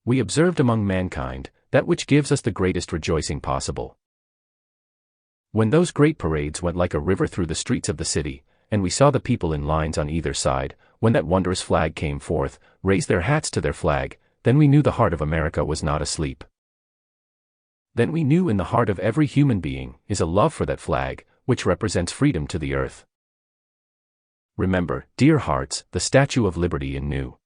We observed among mankind that which gives us the greatest rejoicing possible. When those great parades went like a river through the streets of the city, and we saw the people in lines on either side, when that wondrous flag came forth, raise their hats to their flag, then we knew the heart of America was not asleep. Then we knew in the heart of every human being is a love for that flag, which represents freedom to the earth. Remember, dear hearts, the Statue of Liberty in New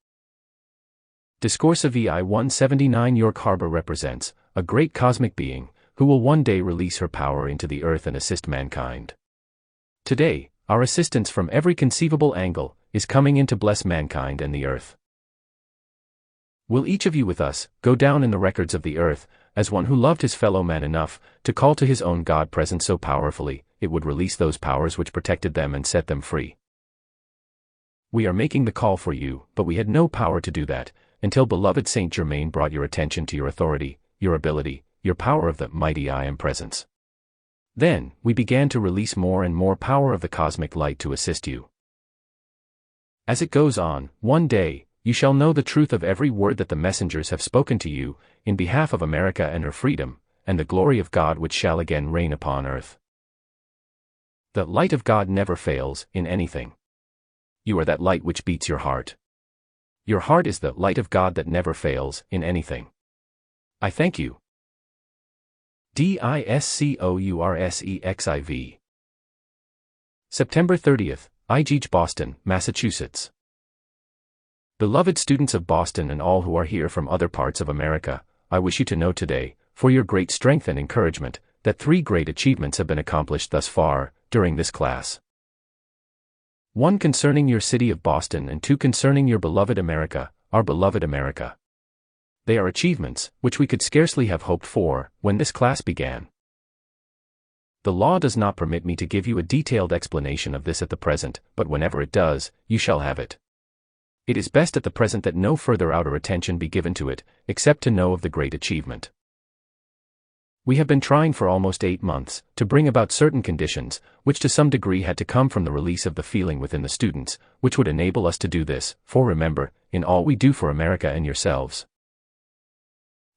Discourse of VIII 179 York Harbor represents a great cosmic being, who will one day release her power into the earth and assist mankind. Today, our assistance from every conceivable angle is coming in to bless mankind and the earth. Will each of you with us go down in the records of the earth, as one who loved his fellow man enough to call to his own God presence so powerfully, it would release those powers which protected them and set them free? We are making the call for you, but we had no power to do that, until beloved Saint Germain brought your attention to your authority, your ability, your power of the mighty I Am presence. Then, we began to release more and more power of the cosmic light to assist you. As it goes on, one day, you shall know the truth of every word that the messengers have spoken to you, in behalf of America and her freedom, and the glory of God which shall again reign upon earth. The light of God never fails, in anything. You are that light which beats your heart. Your heart is the light of God that never fails, in anything. I thank you. Discoursexiv. September 30th, IGH Boston, Massachusetts. Beloved students of Boston and all who are here from other parts of America, I wish you to know today, for your great strength and encouragement, that 3 great achievements have been accomplished thus far, during this class. 1 concerning your city of Boston and 2 concerning your beloved America, our beloved America. They are achievements which we could scarcely have hoped for when this class began. The law does not permit me to give you a detailed explanation of this at the present, but whenever it does, you shall have it. It is best at the present that no further outer attention be given to it, except to know of the great achievement. We have been trying for almost 8 months to bring about certain conditions, which to some degree had to come from the release of the feeling within the students, which would enable us to do this, for remember, in all we do for America and yourselves,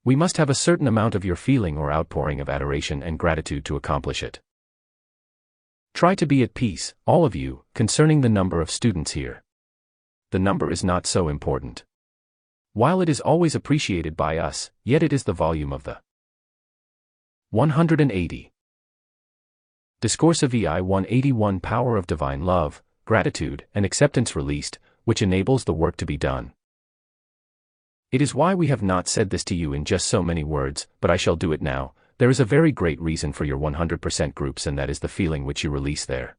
we must have a certain amount of your feeling or outpouring of adoration and gratitude to accomplish it. Try to be at peace, all of you, concerning the number of students here. The number is not so important. While it is always appreciated by us, yet it is the volume of the 180. Discourse of VIII 181 Power of Divine Love, Gratitude, and Acceptance Released, which enables the work to be done. It is why we have not said this to you in just so many words, but I shall do it now. There is a very great reason for your 100% groups, and that is the feeling which you release there.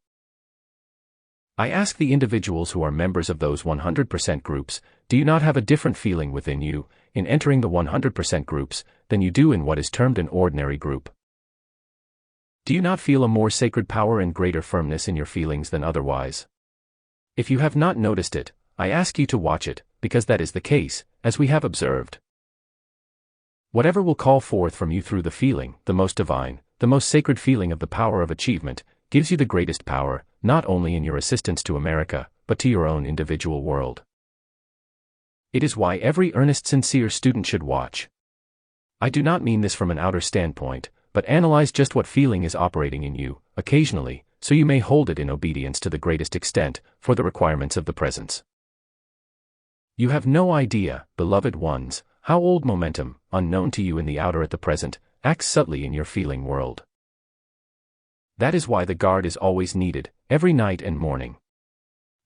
I ask the individuals who are members of those 100% groups, do you not have a different feeling within you, in entering the 100% groups, than you do in what is termed an ordinary group? Do you not feel a more sacred power and greater firmness in your feelings than otherwise? If you have not noticed it, I ask you to watch it, because that is the case, as we have observed. Whatever will call forth from you through the feeling, the most divine, the most sacred feeling of the power of achievement, gives you the greatest power, not only in your assistance to America, but to your own individual world. It is why every earnest, sincere student should watch. I do not mean this from an outer standpoint, but analyze just what feeling is operating in you, occasionally, so you may hold it in obedience to the greatest extent, for the requirements of the presence. You have no idea, beloved ones, how old momentum, unknown to you in the outer at the present, acts subtly in your feeling world. That is why the guard is always needed, every night and morning.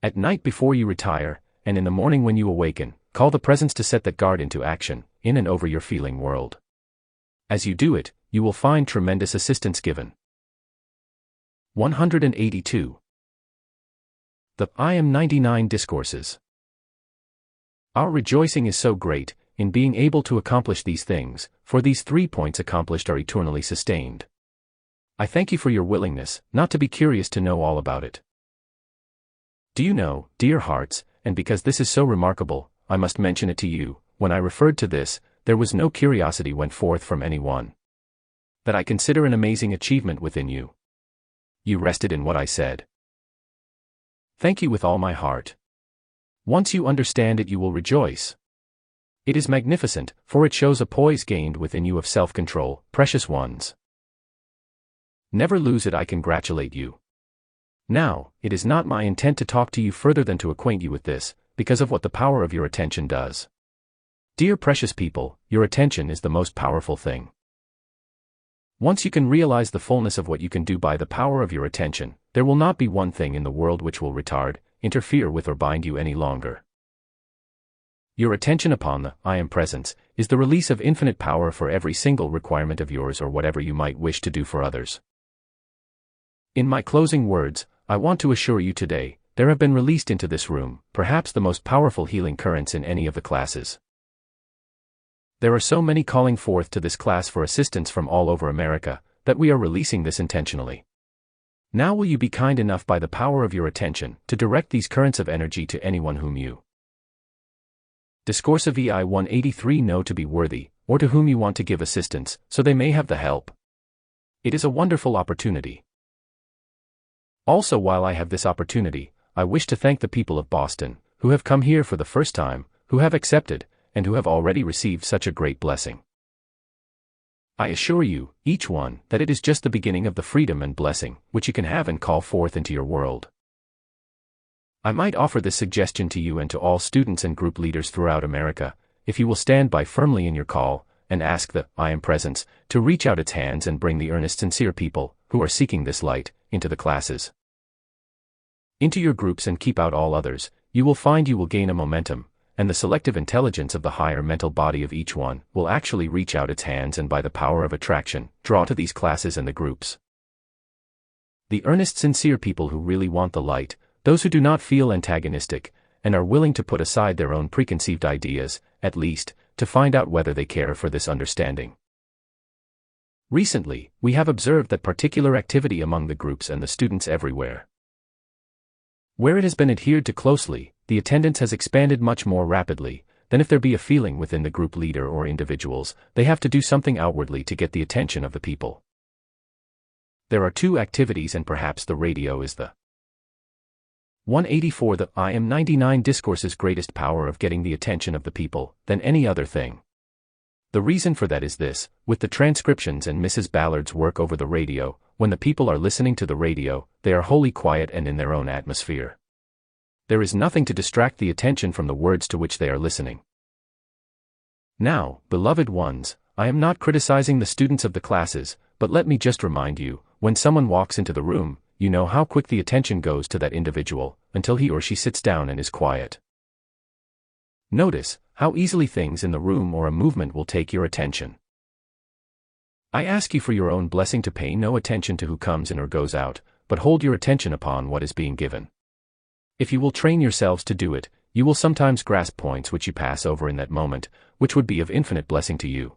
At night before you retire, and in the morning when you awaken, call the presence to set that guard into action, in and over your feeling world. As you do it, you will find tremendous assistance given. 182. The I Am 99 Discourses. Our rejoicing is so great, in being able to accomplish these things, for these 3 points accomplished are eternally sustained. I thank you for your willingness, not to be curious to know all about it. Do you know, dear hearts, and because this is so remarkable, I must mention it to you, when I referred to this, there was no curiosity went forth from anyone. That I consider an amazing achievement within you. You rested in what I said. Thank you with all my heart. Once you understand it, you will rejoice. It is magnificent, for it shows a poise gained within you of self-control, precious ones. Never lose it, I congratulate you. Now, it is not my intent to talk to you further than to acquaint you with this, because of what the power of your attention does. Dear precious people, your attention is the most powerful thing. Once you can realize the fullness of what you can do by the power of your attention, there will not be one thing in the world which will retard, interfere with, or bind you any longer. Your attention upon the I Am Presence is the release of infinite power for every single requirement of yours or whatever you might wish to do for others. In my closing words, I want to assure you today, there have been released into this room, perhaps the most powerful healing currents in any of the classes. There are so many calling forth to this class for assistance from all over America, that we are releasing this intentionally. Now will you be kind enough by the power of your attention, to direct these currents of energy to anyone whom you Discourse of VIII 183 know to be worthy, or to whom you want to give assistance, so they may have the help. It is a wonderful opportunity. Also, while I have this opportunity, I wish to thank the people of Boston, who have come here for the first time, who have accepted, and who have already received such a great blessing. I assure you, each one, that it is just the beginning of the freedom and blessing, which you can have and call forth into your world. I might offer this suggestion to you and to all students and group leaders throughout America, if you will stand by firmly in your call, and ask the I Am Presence to reach out its hands and bring the earnest, sincere people, who are seeking this light, into the classes, into your groups, and keep out all others. You will find you will gain a momentum, and the selective intelligence of the higher mental body of each one will actually reach out its hands and by the power of attraction, draw to these classes and the groups. The earnest, sincere people who really want the light, those who do not feel antagonistic, and are willing to put aside their own preconceived ideas, at least, to find out whether they care for this understanding. Recently, we have observed that particular activity among the groups and the students everywhere. Where it has been adhered to closely, the attendance has expanded much more rapidly than if there be a feeling within the group leader or individuals. They have to do something outwardly to get the attention of the people. There are two activities, and perhaps the radio is the 184. The I am 99 Discourses greatest power of getting the attention of the people than any other thing. The reason for that is this: with the transcriptions and Mrs. Ballard's work over the radio, when the people are listening to the radio, they are wholly quiet and in their own atmosphere. There is nothing to distract the attention from the words to which they are listening. Now, beloved ones, I am not criticizing the students of the classes, but let me just remind you, when someone walks into the room, you know how quick the attention goes to that individual, until he or she sits down and is quiet. Notice how easily things in the room or a movement will take your attention. I ask you for your own blessing to pay no attention to who comes in or goes out, but hold your attention upon what is being given. If you will train yourselves to do it, you will sometimes grasp points which you pass over in that moment, which would be of infinite blessing to you.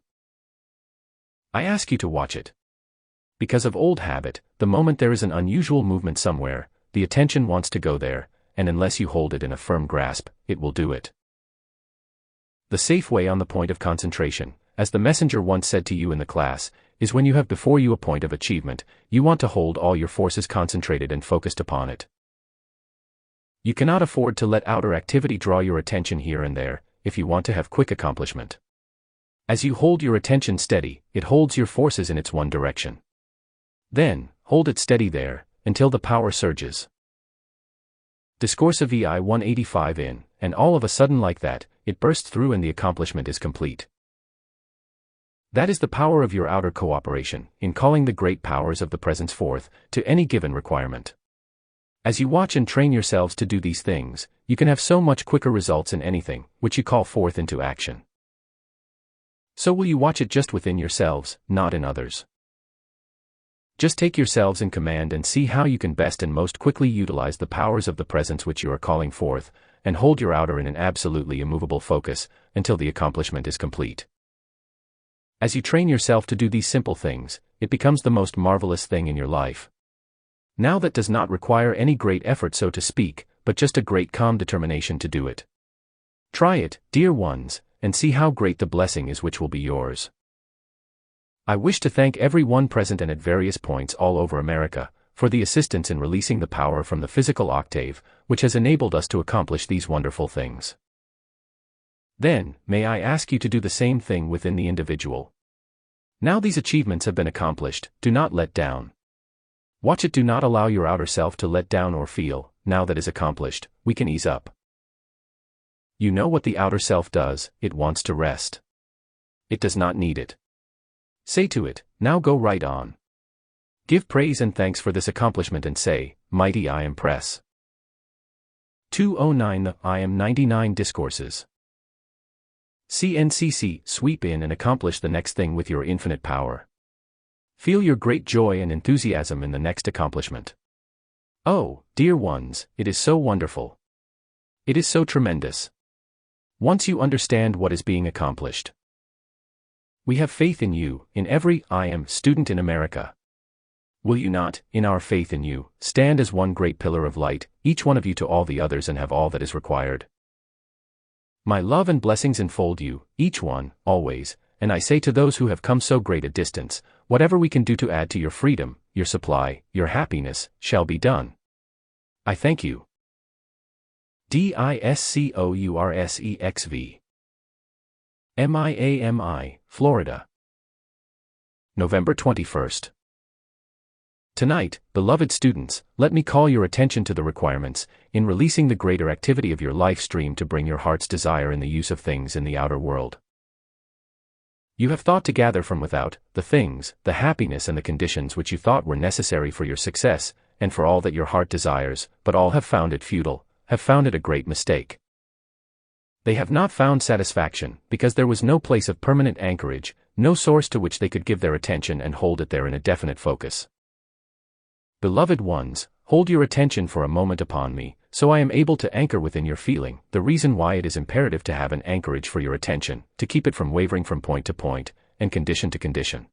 I ask you to watch it. Because of old habit, the moment there is an unusual movement somewhere, the attention wants to go there, and unless you hold it in a firm grasp, it will do it. The safe way on the point of concentration, as the messenger once said to you in the class, is when you have before you a point of achievement, you want to hold all your forces concentrated and focused upon it. You cannot afford to let outer activity draw your attention here and there, if you want to have quick accomplishment. As you hold your attention steady, it holds your forces in its one direction. Then, hold it steady there, until the power surges. Discourse of VIII 185 in, and all of a sudden like that, it bursts through and the accomplishment is complete. That is the power of your outer cooperation, in calling the great powers of the presence forth, to any given requirement. As you watch and train yourselves to do these things, you can have so much quicker results in anything, which you call forth into action. So will you watch it just within yourselves, not in others. Just take yourselves in command and see how you can best and most quickly utilize the powers of the presence which you are calling forth, and hold your outer in an absolutely immovable focus, until the accomplishment is complete. As you train yourself to do these simple things, it becomes the most marvelous thing in your life. Now that does not require any great effort, so to speak, but just a great calm determination to do it. Try it, dear ones, and see how great the blessing is which will be yours. I wish to thank every one present and at various points all over America, for the assistance in releasing the power from the physical octave, which has enabled us to accomplish these wonderful things. Then, may I ask you to do the same thing within the individual. Now these achievements have been accomplished, do not let down. Watch it, do not allow your outer self to let down or feel, now that is accomplished, we can ease up. You know what the outer self does, it wants to rest. It does not need it. Say to it, now go right on. Give praise and thanks for this accomplishment and say, mighty I am press. 209 The I am 99 Discourses. CNCC, sweep in and accomplish the next thing with your infinite power. Feel your great joy and enthusiasm in the next accomplishment. Oh, dear ones, it is so wonderful. It is so tremendous. Once you understand what is being accomplished. We have faith in you, in every I am student in America. Will you not, in our faith in you, stand as one great pillar of light, each one of you to all the others, and have all that is required? My love and blessings enfold you, each one, always, and I say to those who have come so great a distance, whatever we can do to add to your freedom, your supply, your happiness, shall be done. I thank you. DISCOURSEXV Miami, Florida. November 21st. Tonight, beloved students, let me call your attention to the requirements, in releasing the greater activity of your life stream to bring your heart's desire in the use of things in the outer world. You have thought to gather from without, the things, the happiness and the conditions which you thought were necessary for your success, and for all that your heart desires, but all have found it futile, have found it a great mistake. They have not found satisfaction, because there was no place of permanent anchorage, no source to which they could give their attention and hold it there in a definite focus. Beloved ones, hold your attention for a moment upon me, so I am able to anchor within your feeling, the reason why it is imperative to have an anchorage for your attention, to keep it from wavering from point to point, and condition to condition.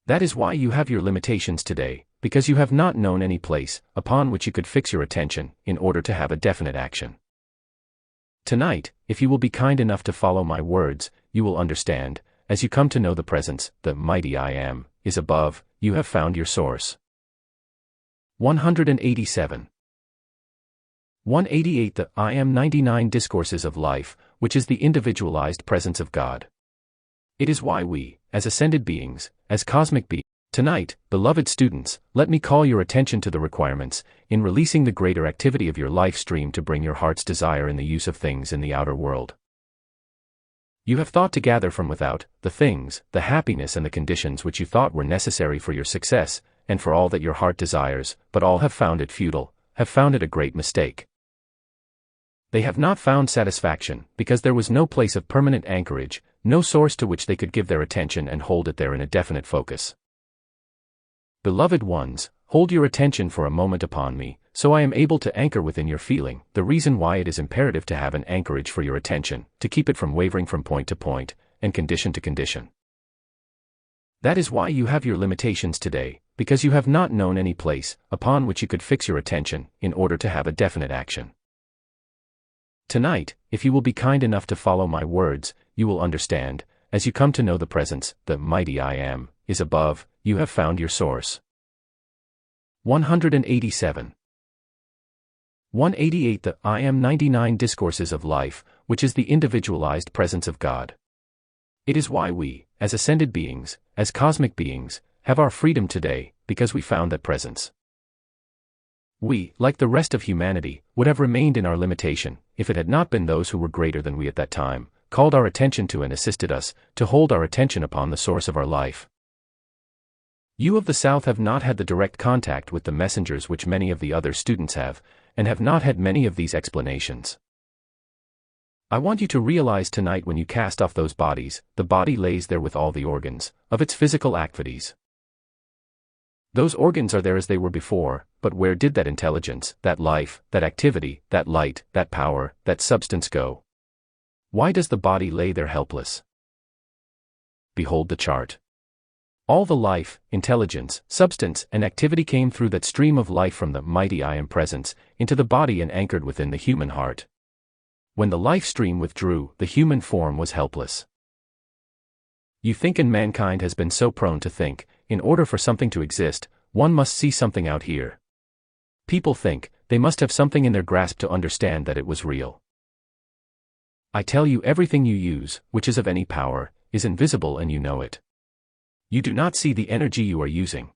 That is why you have your limitations today, because you have not known any place, upon which you could fix your attention, in order to have a definite action. Tonight, if you will be kind enough to follow my words, you will understand, as you come to know the presence, the mighty I Am, is above, you have found your source. 187. 188. The I Am 99 Discourses of Life, which is the individualized presence of God. It is why we, as ascended beings, as cosmic beings, tonight, beloved students, let me call your attention to the requirements, in releasing the greater activity of your life stream to bring your heart's desire in the use of things in the outer world. You have thought to gather from without, the things, the happiness and the conditions which you thought were necessary for your success, and for all that your heart desires, but all have found it futile, have found it a great mistake. They have not found satisfaction, because there was no place of permanent anchorage, no source to which they could give their attention and hold it there in a definite focus. Beloved ones, hold your attention for a moment upon me, so I am able to anchor within your feeling, the reason why it is imperative to have an anchorage for your attention, to keep it from wavering from point to point, and condition to condition. That is why you have your limitations today, because you have not known any place, upon which you could fix your attention, in order to have a definite action. Tonight, if you will be kind enough to follow my words, you will understand, as you come to know the presence, the mighty I Am, is above, you have found your source. 187. 188. The I Am 99 Discourses of Life, which is the individualized presence of God. It is why we, as ascended beings, as cosmic beings, have our freedom today, because we found that presence. We, like the rest of humanity, would have remained in our limitation, if it had not been those who were greater than we at that time, called our attention to and assisted us, to hold our attention upon the source of our life. You of the South have not had the direct contact with the messengers which many of the other students have, and have not had many of these explanations. I want you to realize tonight when you cast off those bodies, the body lays there with all the organs, of its physical activities. Those organs are there as they were before, but where did that intelligence, that life, that activity, that light, that power, that substance go? Why does the body lay there helpless? Behold the chart. All the life, intelligence, substance, and activity came through that stream of life from the mighty I Am presence, into the body and anchored within the human heart. When the life stream withdrew, the human form was helpless. You think, and mankind has been so prone to think, in order for something to exist, one must see something out here. People think, they must have something in their grasp to understand that it was real. I tell you, everything you use, which is of any power, is invisible and you know it. You do not see the energy you are using.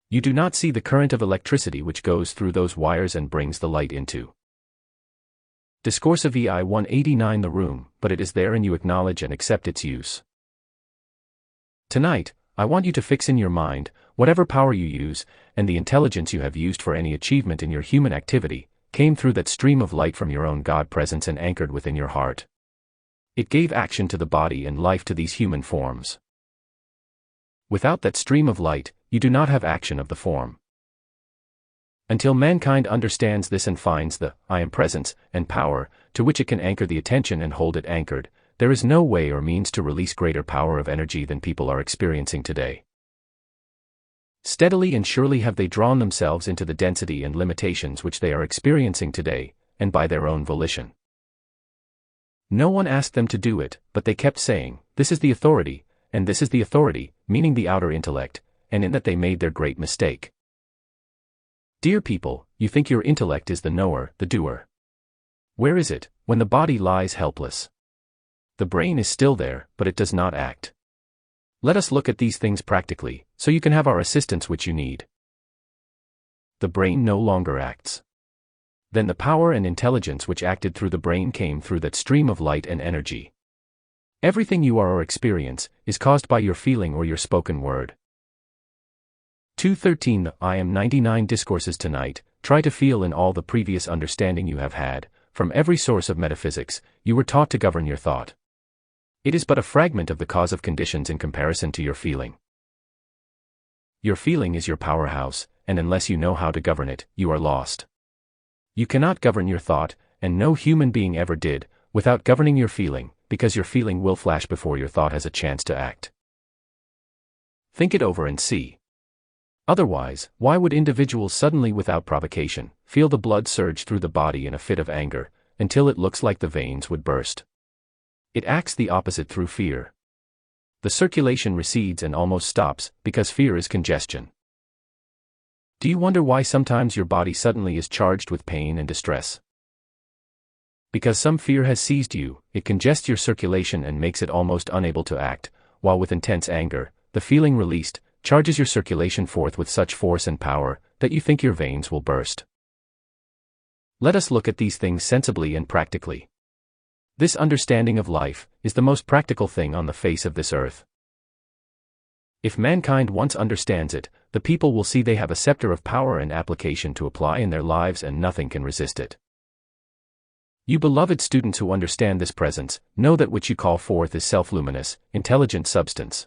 You do not see the current of electricity which goes through those wires and brings the light into. Discourse of VIII 189 the room, but it is there and you acknowledge and accept its use. Tonight, I want you to fix in your mind, whatever power you use, and the intelligence you have used for any achievement in your human activity, came through that stream of light from your own God presence and anchored within your heart. It gave action to the body and life to these human forms. Without that stream of light, you do not have action of the form. Until mankind understands this and finds the I Am presence and power, to which it can anchor the attention and hold it anchored, there is no way or means to release greater power of energy than people are experiencing today. Steadily and surely have they drawn themselves into the density and limitations which they are experiencing today, and by their own volition. No one asked them to do it, but they kept saying, "This is the authority, and this is the authority," meaning the outer intellect, and in that they made their great mistake. Dear people, you think your intellect is the knower, the doer. Where is it, when the body lies helpless? The brain is still there, but it does not act. Let us look at these things practically, so you can have our assistance which you need. The brain no longer acts. Then the power and intelligence which acted through the brain came through that stream of light and energy. Everything you are or experience, is caused by your feeling or your spoken word. 213 The I Am 99 Discourses tonight, try to feel in all the previous understanding you have had, from every source of metaphysics, you were taught to govern your thought. It is but a fragment of the cause of conditions in comparison to your feeling. Your feeling is your powerhouse, and unless you know how to govern it, you are lost. You cannot govern your thought, and no human being ever did, without governing your feeling, because your feeling will flash before your thought has a chance to act. Think it over and see. Otherwise, why would individuals suddenly without provocation, feel the blood surge through the body in a fit of anger, until it looks like the veins would burst. It acts the opposite through fear. The circulation recedes and almost stops, because fear is congestion. Do you wonder why sometimes your body suddenly is charged with pain and distress? Because some fear has seized you, it congests your circulation and makes it almost unable to act, while with intense anger, the feeling released, charges your circulation forth with such force and power, that you think your veins will burst. Let us look at these things sensibly and practically. This understanding of life is the most practical thing on the face of this earth. If mankind once understands it, the people will see they have a scepter of power and application to apply in their lives, and nothing can resist it. You beloved students who understand this presence, know that which you call forth is self-luminous, intelligent substance.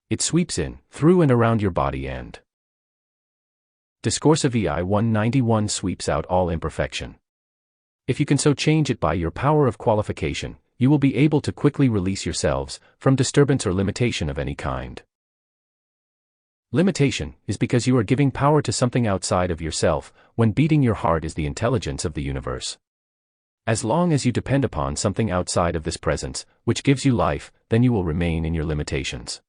It sweeps in, through and around your body and Discourse of VIII 191 sweeps out all imperfection. If you can so change it by your power of qualification, you will be able to quickly release yourselves from disturbance or limitation of any kind. Limitation is because you are giving power to something outside of yourself, when beating your heart is the intelligence of the universe. As long as you depend upon something outside of this presence, which gives you life, then you will remain in your limitations.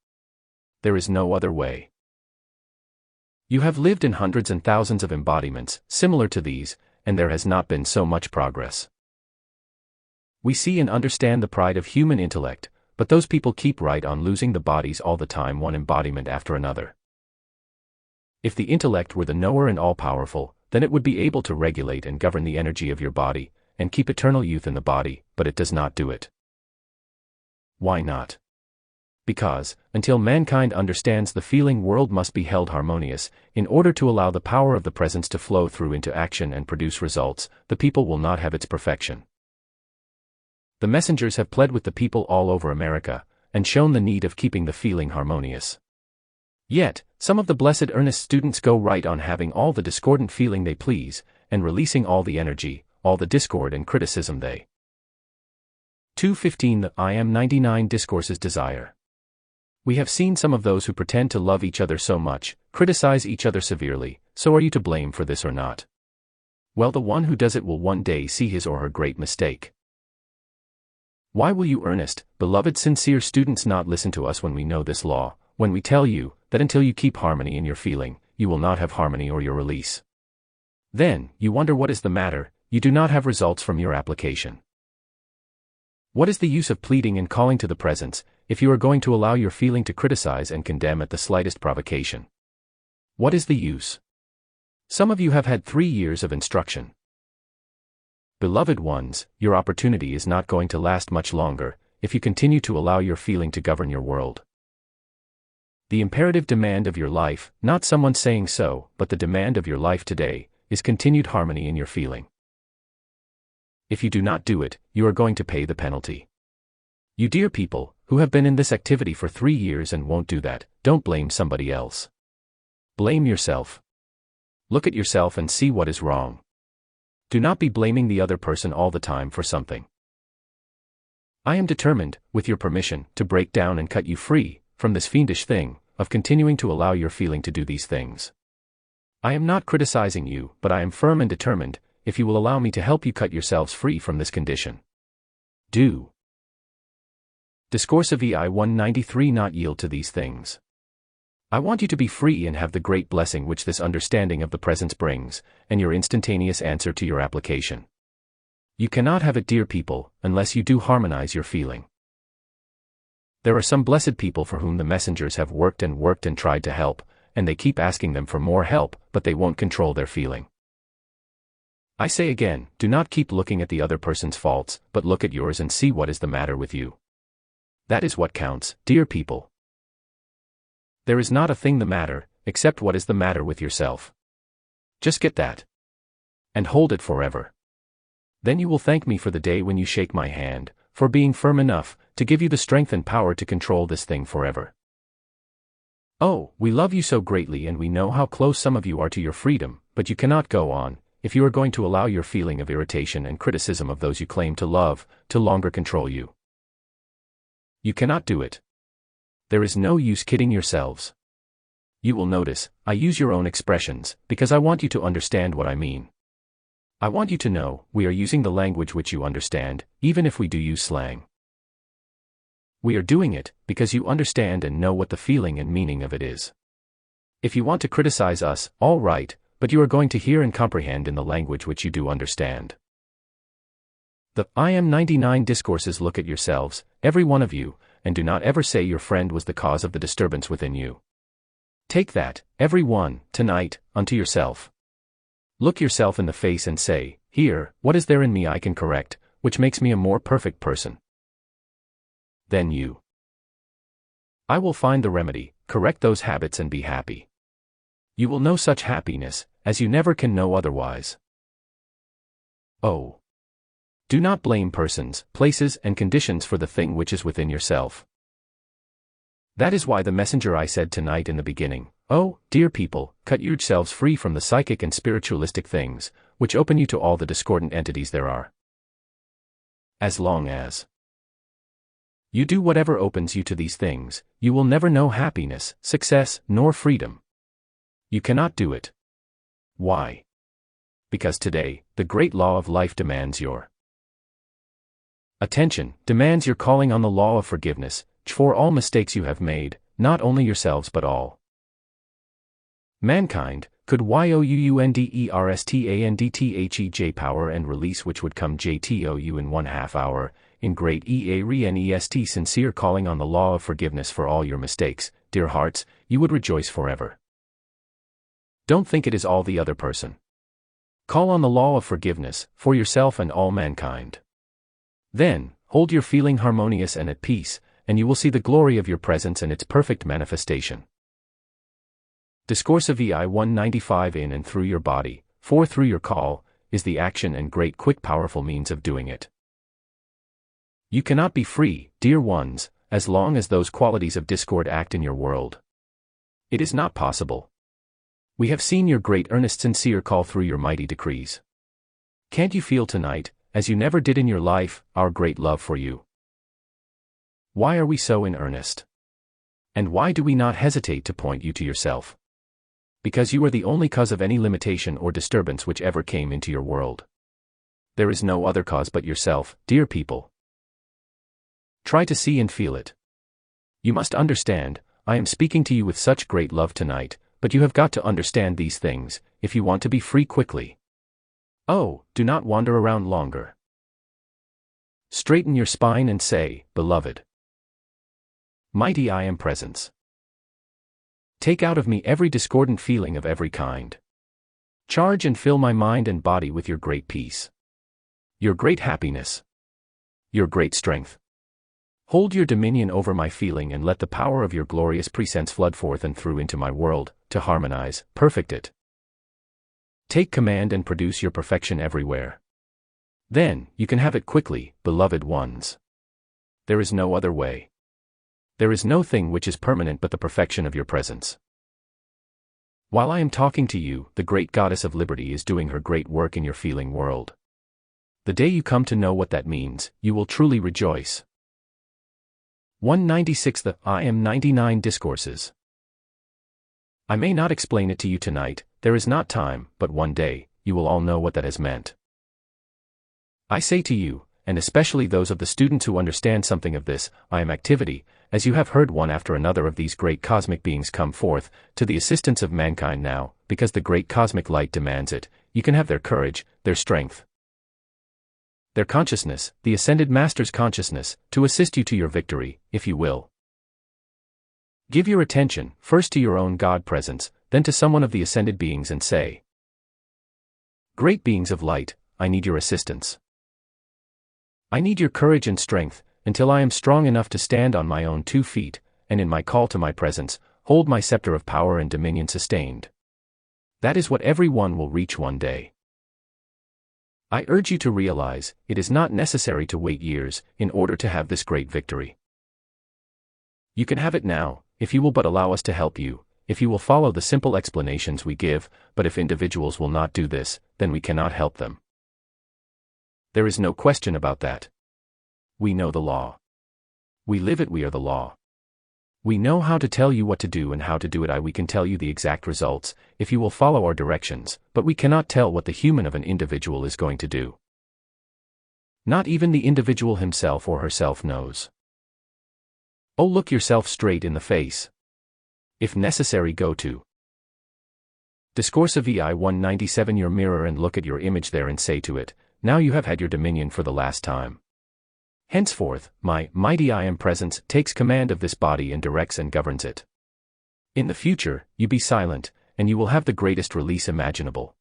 There is no other way. You have lived in hundreds and thousands of embodiments, similar to these, and there has not been so much progress. We see and understand the pride of human intellect, but those people keep right on losing the bodies all the time, one embodiment after another. If the intellect were the knower and all-powerful, then it would be able to regulate and govern the energy of your body, and keep eternal youth in the body, but it does not do it. Why not? Because, until mankind understands the feeling world must be held harmonious, in order to allow the power of the presence to flow through into action and produce results, the people will not have its perfection. The messengers have pled with the people all over America, and shown the need of keeping the feeling harmonious. Yet, some of the blessed earnest students go right on having all the discordant feeling they please, and releasing all the energy, all the discord and criticism they 215 The I Am 99 Discourses desire. We have seen some of those who pretend to love each other so much, criticize each other severely. So are you to blame for this or not? Well, the one who does it will one day see his or her great mistake. Why will you earnest, beloved sincere students not listen to us when we know this law, when we tell you that until you keep harmony in your feeling, you will not have harmony or your release? Then, you wonder what is the matter, you do not have results from your application. What is the use of pleading and calling to the presence, if you are going to allow your feeling to criticize and condemn at the slightest provocation? What is the use? Some of you have had 3 years of instruction. Beloved ones, your opportunity is not going to last much longer, if you continue to allow your feeling to govern your world. The imperative demand of your life, not someone saying so, but the demand of your life today, is continued harmony in your feeling. If you do not do it, you are going to pay the penalty. You dear people, who have been in this activity for 3 years and won't do that, don't blame somebody else. Blame yourself. Look at yourself and see what is wrong. Do not be blaming the other person all the time for something. I am determined, with your permission, to break down and cut you free from this fiendish thing of continuing to allow your feeling to do these things. I am not criticizing you, but I am firm and determined, if you will allow me to help you cut yourselves free from this condition. Do. Discourse of VIII 193 Not yield to these things. I want you to be free and have the great blessing which this understanding of the presence brings, and your instantaneous answer to your application. You cannot have it, dear people, unless you do harmonize your feeling. There are some blessed people for whom the messengers have worked and tried to help, and they keep asking them for more help, but they won't control their feeling. I say again, do not keep looking at the other person's faults, but look at yours and see what is the matter with you. That is what counts, dear people. There is not a thing the matter, except what is the matter with yourself. Just get that. And hold it forever. Then you will thank me for the day when you shake my hand, for being firm enough to give you the strength and power to control this thing forever. Oh, we love you so greatly, and we know how close some of you are to your freedom, but you cannot go on, if you are going to allow your feeling of irritation and criticism of those you claim to love, to longer control you. You cannot do it. There is no use kidding yourselves. You will notice, I use your own expressions, because I want you to understand what I mean. I want you to know, we are using the language which you understand, even if we do use slang. We are doing it, because you understand and know what the feeling and meaning of it is. If you want to criticize us, all right, but you are going to hear and comprehend in the language which you do understand. The I am 99 discourses. Look at yourselves, every one of you, and do not ever say your friend was the cause of the disturbance within you. Take that, every one, tonight, unto yourself. Look yourself in the face and say, here, what is there in me I can correct, which makes me a more perfect person? Then you. I will find the remedy, correct those habits and be happy. You will know such happiness, as you never can know otherwise. Oh. Do not blame persons, places, and conditions for the thing which is within yourself. That is why the messenger I said tonight in the beginning, oh, dear people, cut yourselves free from the psychic and spiritualistic things, which open you to all the discordant entities there are. As long as you do whatever opens you to these things, you will never know happiness, success, nor freedom. You cannot do it. Why? Because today, the great law of life demands your attention, demands your calling on the law of forgiveness, for all mistakes you have made, not only yourselves but all mankind. Could younderstandthej power and release which would come jtou in 1/2 hour, in great earnest sincere calling on the law of forgiveness for all your mistakes, dear hearts, you would rejoice forever. Don't think it is all the other person. Call on the law of forgiveness, for yourself and all mankind. Then, hold your feeling harmonious and at peace, and you will see the glory of your presence and its perfect manifestation. Discourse of VIII 195 in and through your body, for through your call, is the action and great quick powerful means of doing it. You cannot be free, dear ones, as long as those qualities of discord act in your world. It is not possible. We have seen your great earnest sincere call through your mighty decrees. Can't you feel tonight, as you never did in your life, our great love for you? Why are we so in earnest? And why do we not hesitate to point you to yourself? Because you are the only cause of any limitation or disturbance which ever came into your world. There is no other cause but yourself, dear people. Try to see and feel it. You must understand, I am speaking to you with such great love tonight, but you have got to understand these things, if you want to be free quickly. Oh, do not wander around longer. Straighten your spine and say, Beloved, mighty I am presence. Take out of me every discordant feeling of every kind. Charge and fill my mind and body with your great peace, your great happiness, your great strength. Hold your dominion over my feeling and let the power of your glorious presence flood forth and through into my world, to harmonize, perfect it. Take command and produce your perfection everywhere. Then, you can have it quickly, beloved ones. There is no other way. There is no thing which is permanent but the perfection of your presence. While I am talking to you, the great goddess of liberty is doing her great work in your feeling world. The day you come to know what that means, you will truly rejoice. 196 The I am 99 Discourses. I may not explain it to you tonight, there is not time, but one day, you will all know what that has meant. I say to you, and especially those of the students who understand something of this, I am activity, as you have heard one after another of these great cosmic beings come forth, to the assistance of mankind now, because the great cosmic light demands it, you can have their courage, their strength, their consciousness, the ascended master's consciousness, to assist you to your victory, if you will. Give your attention, first to your own God presence, then to someone of the ascended beings and say, Great beings of light, I need your assistance. I need your courage and strength, until I am strong enough to stand on my own 2 feet, and in my call to my presence, hold my scepter of power and dominion sustained. That is what every one will reach one day. I urge you to realize, it is not necessary to wait years, in order to have this great victory. You can have it now, if you will but allow us to help you, if you will follow the simple explanations we give, but if individuals will not do this, then we cannot help them. There is no question about that. We know the law. We live it, we are the law. We know how to tell you what to do and how to do it. We can tell you the exact results, if you will follow our directions, but we cannot tell what the human of an individual is going to do. Not even the individual himself or herself knows. Oh, look yourself straight in the face. If necessary, go to Discourses VIII 197 your mirror and look at your image there and say to it, now you have had your dominion for the last time. Henceforth, my mighty I am presence takes command of this body and directs and governs it. In the future, you be silent, and you will have the greatest release imaginable.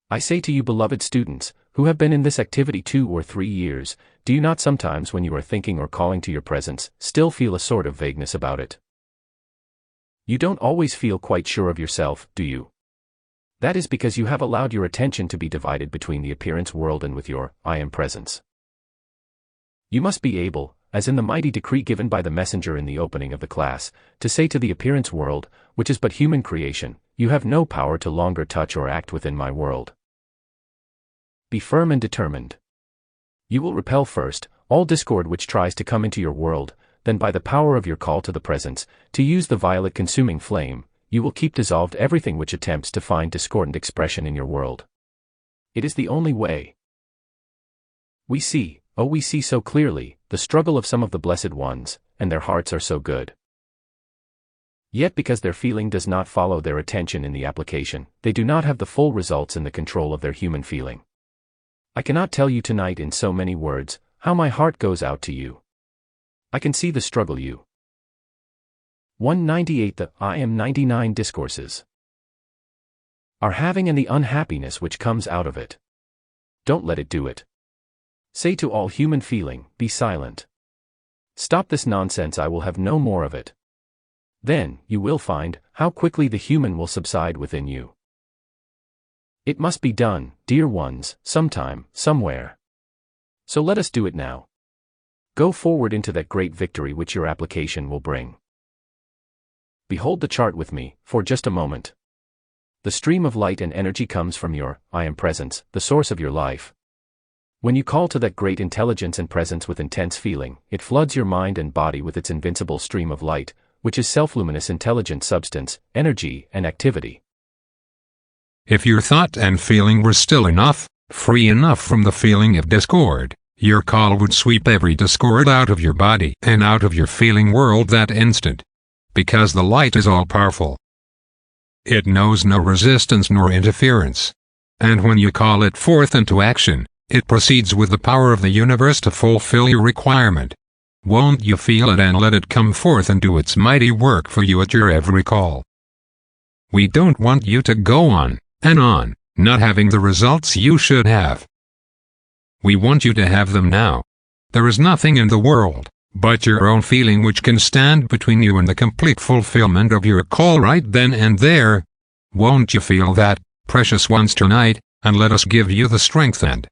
I say to you, beloved students, who have been in this activity 2 or 3 years, do you not sometimes, when you are thinking or calling to your presence, still feel a sort of vagueness about it? You don't always feel quite sure of yourself, do you? That is because you have allowed your attention to be divided between the appearance world and with your I am presence. You must be able, as in the mighty decree given by the messenger in the opening of the class, to say to the appearance world, which is but human creation, you have no power to longer touch or act within my world. Be firm and determined. You will repel first all discord which tries to come into your world, then by the power of your call to the presence, to use the violet consuming flame, you will keep dissolved everything which attempts to find discordant expression in your world. It is the only way. We see so clearly, the struggle of some of the blessed ones, and their hearts are so good. Yet because their feeling does not follow their attention in the application, they do not have the full results in the control of their human feeling. I cannot tell you tonight in so many words, how my heart goes out to you. I can see the struggle you 198 the I am 99 discourses are having and the unhappiness which comes out of it. Don't let it do it. Say to all human feeling, be silent. Stop this nonsense, I will have no more of it. Then, you will find, how quickly the human will subside within you. It must be done, dear ones, sometime, somewhere. So let us do it now. Go forward into that great victory which your application will bring. Behold the chart with me, for just a moment. The stream of light and energy comes from your I am presence, the source of your life. When you call to that great intelligence and presence with intense feeling, it floods your mind and body with its invincible stream of light, which is self-luminous intelligent substance, energy, and activity. If your thought and feeling were still enough, free enough from the feeling of discord, your call would sweep every discord out of your body and out of your feeling world that instant. Because the light is all-powerful. It knows no resistance nor interference. And when you call it forth into action, it proceeds with the power of the universe to fulfill your requirement. Won't you feel it and let it come forth and do its mighty work for you at your every call? We don't want you to go on, and on, not having the results you should have. We want you to have them now. There is nothing in the world but your own feeling which can stand between you and the complete fulfillment of your call right then and there. Won't you feel that, precious ones, tonight, and let us give you the strength and